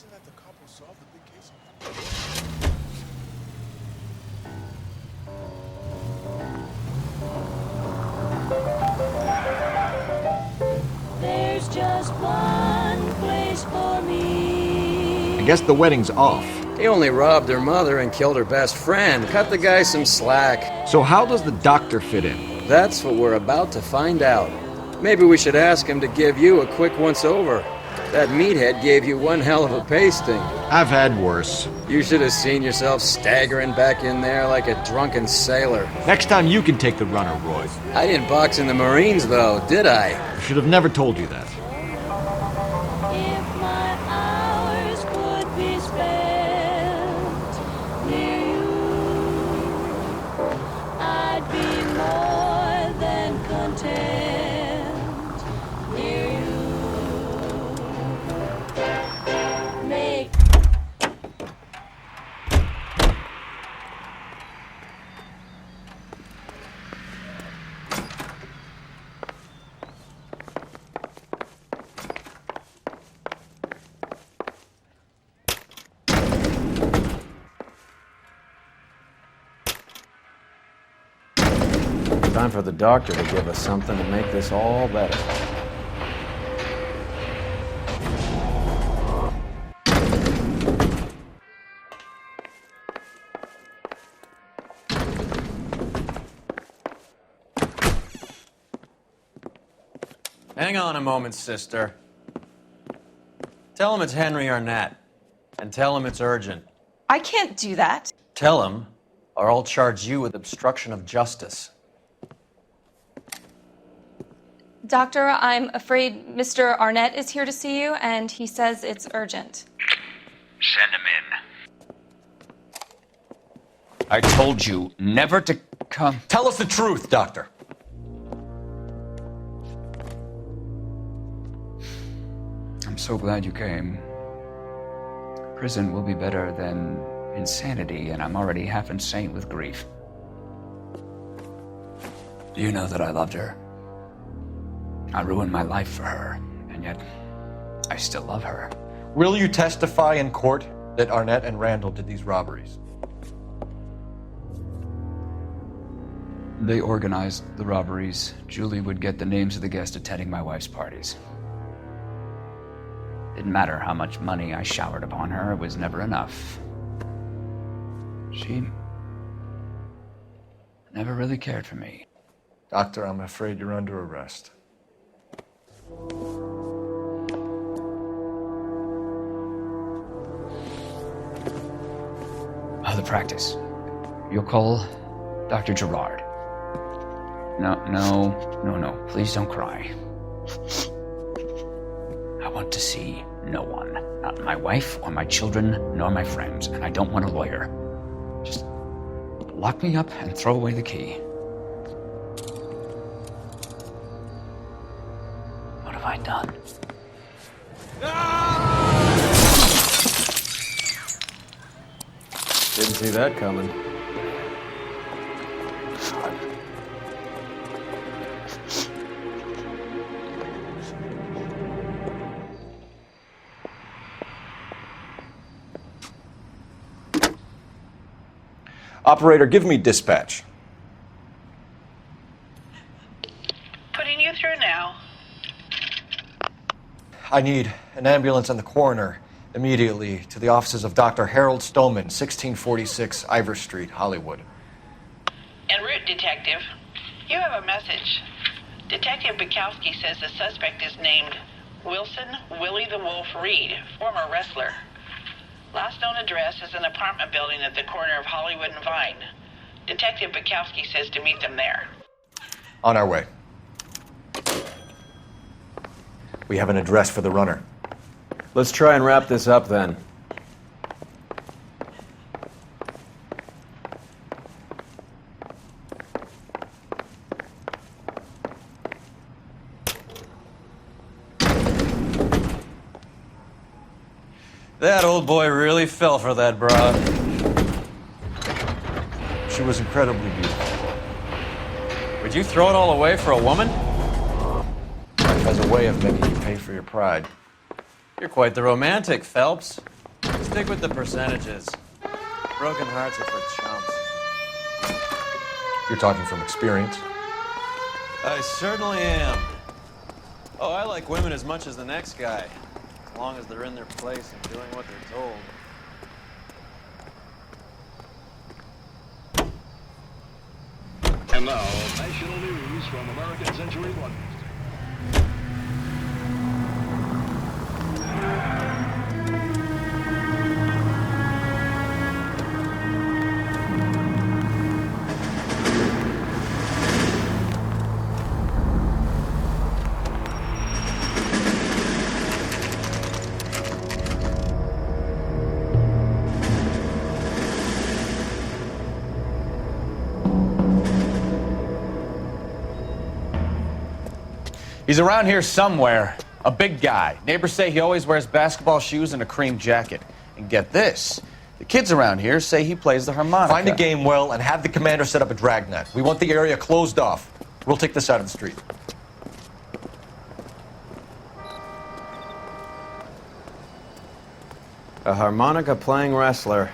Isn't that the cop who solved the big case? There's just one place for me. I guess the wedding's off. He only robbed her mother and killed her best friend. Cut the guy some slack. So how does the doctor fit in? That's what we're about to find out. Maybe we should ask him to give you a quick once-over. That meathead gave you one hell of a pasting. I've had worse. You should have seen yourself staggering back in there like a drunken sailor. Next time you can take the runner, Roy. I didn't box in the Marines, though, did I? I should have never told you that. If my hours would be spent near you, I'd be more than content near you. Make Time for the doctor to give us something to make this all better. Hang on a moment, sister. Tell him it's Henry Arnett, and tell him it's urgent. I can't do that. Tell him, or I'll charge you with obstruction of justice. Doctor, I'm afraid Mr. Arnett is here to see you, and he says it's urgent. Send him in. I told you never to come. Tell us the truth, Doctor. I'm so glad you came. Prison will be better than insanity, and I'm already half insane with grief. Do you know that I loved her? I ruined my life for her, and yet I still love her. Will you testify in court that Arnett and Randall did these robberies? They organized the robberies. Julie would get the names of the guests attending my wife's parties. Didn't matter how much money I showered upon her, it was never enough. She never really cared for me. Doctor, I'm afraid you're under arrest. The practice. You'll call Dr. Gerard. No. Please don't cry. I want to see no one. Not my wife or my children, nor my friends. And I don't want a lawyer. Just lock me up and throw away the key. What have I done? Didn't see that coming. Operator, give me dispatch. Putting you through now. I need an ambulance and the coroner immediately to the offices of Dr. Harold Stoneman, 1646 Ivor Street, Hollywood. En route, Detective. You have a message. Detective Bukowski says the suspect is named Wilson Willie the Wolf Reed, former wrestler. Last known address is an apartment building at the corner of Hollywood and Vine. Detective Bukowski says to meet them there. On our way. We have an address for the runner. Let's try and wrap this up then. That old boy really fell for that broad. She was incredibly beautiful. Would you throw it all away for a woman? Life has a way of making you pay for your pride. You're quite the romantic, Phelps. Stick with the percentages. Broken hearts are for chumps. You're talking from experience. I certainly am. Oh, I like women as much as the next guy, as long as they're in their place and doing what they're told. And now, national news from American Century One. He's around here somewhere. A big guy. Neighbors say he always wears basketball shoes and a cream jacket. And get this, the kids around here say he plays the harmonica. Find the game well and have the commander set up a dragnet. We want the area closed off. We'll take this out of the street. A harmonica playing wrestler.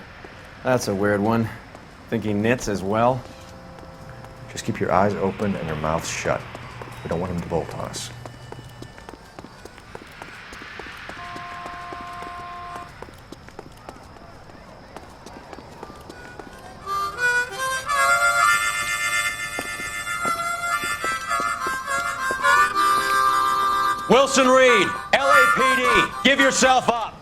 That's a weird one. Think he knits as well? Just keep your eyes open and your mouth shut. We don't want him to bolt on us. Wilson Reed, LAPD, give yourself up.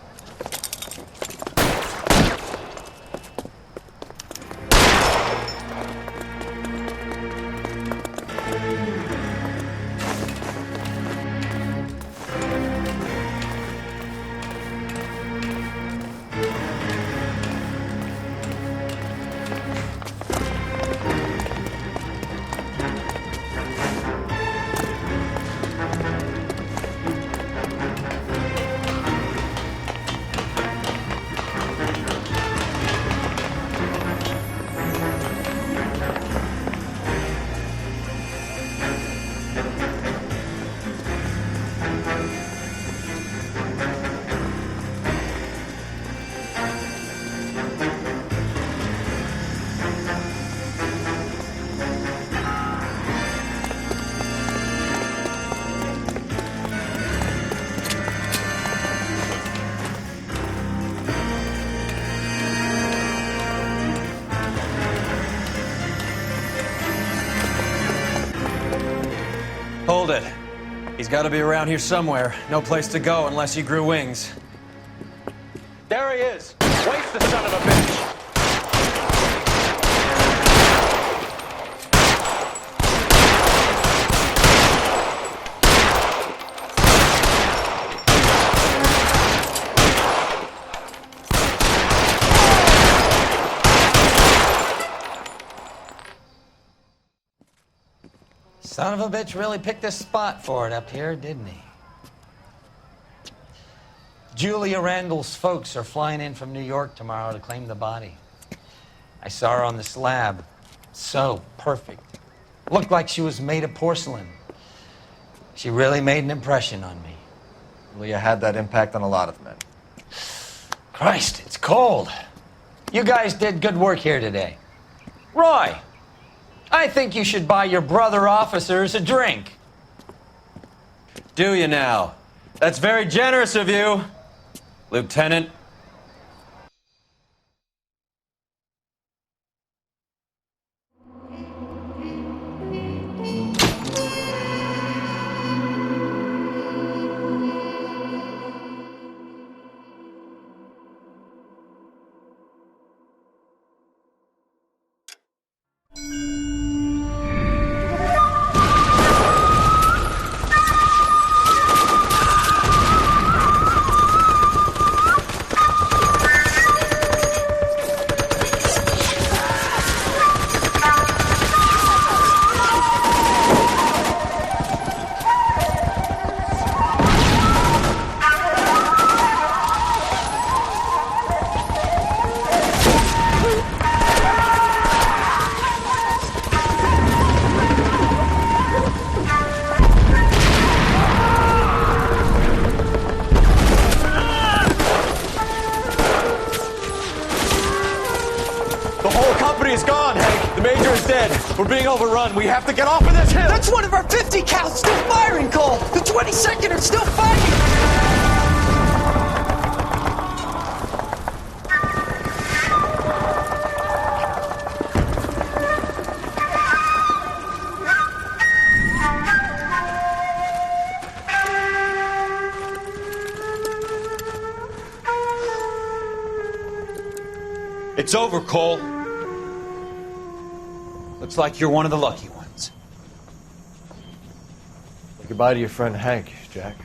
Hold it. He's got to be around here somewhere. No place to go unless he grew wings. There he is. Waste the son of a bitch. Son of a bitch really picked a spot for it up here, didn't he? Julia Randall's folks are flying in from New York tomorrow to claim the body. I saw her on the slab. So perfect. Looked like she was made of porcelain. She really made an impression on me. Leah had that impact on a lot of men. Christ, it's cold. You guys did good work here today. Roy, I think you should buy your brother officers a drink. Do you now? That's very generous of you, Lieutenant. is gone, Hank. The Major is dead. We're being overrun. We have to get off of this hill. That's one of our 50 cows still firing, Cole. The 22nd are still fighting. It's over, Cole. Looks like you're one of the lucky ones. Say goodbye to your friend Hank, Jack.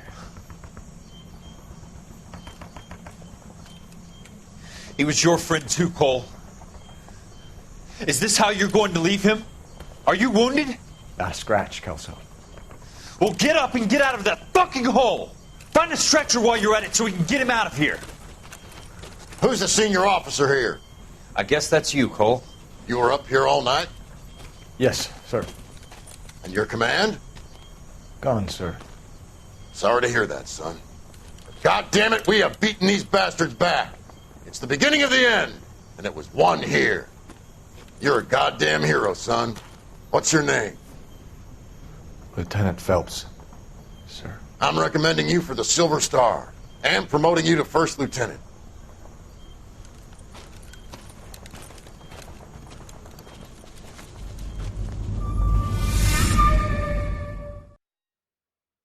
He was your friend too, Cole. Is this how you're going to leave him? Are you wounded? Scratch, Kelso. Well, get up and get out of that fucking hole! Find a stretcher while you're at it so we can get him out of here. Who's the senior officer here? I guess that's you, Cole. You were up here all night? Yes, sir. And your command? Gone, sir. Sorry to hear that, son. God damn it, we have beaten these bastards back. It's the beginning of the end, and it was one here. You're a goddamn hero, son. What's your name? Lieutenant Phelps, sir. I'm recommending you for the Silver Star and promoting you to First Lieutenant.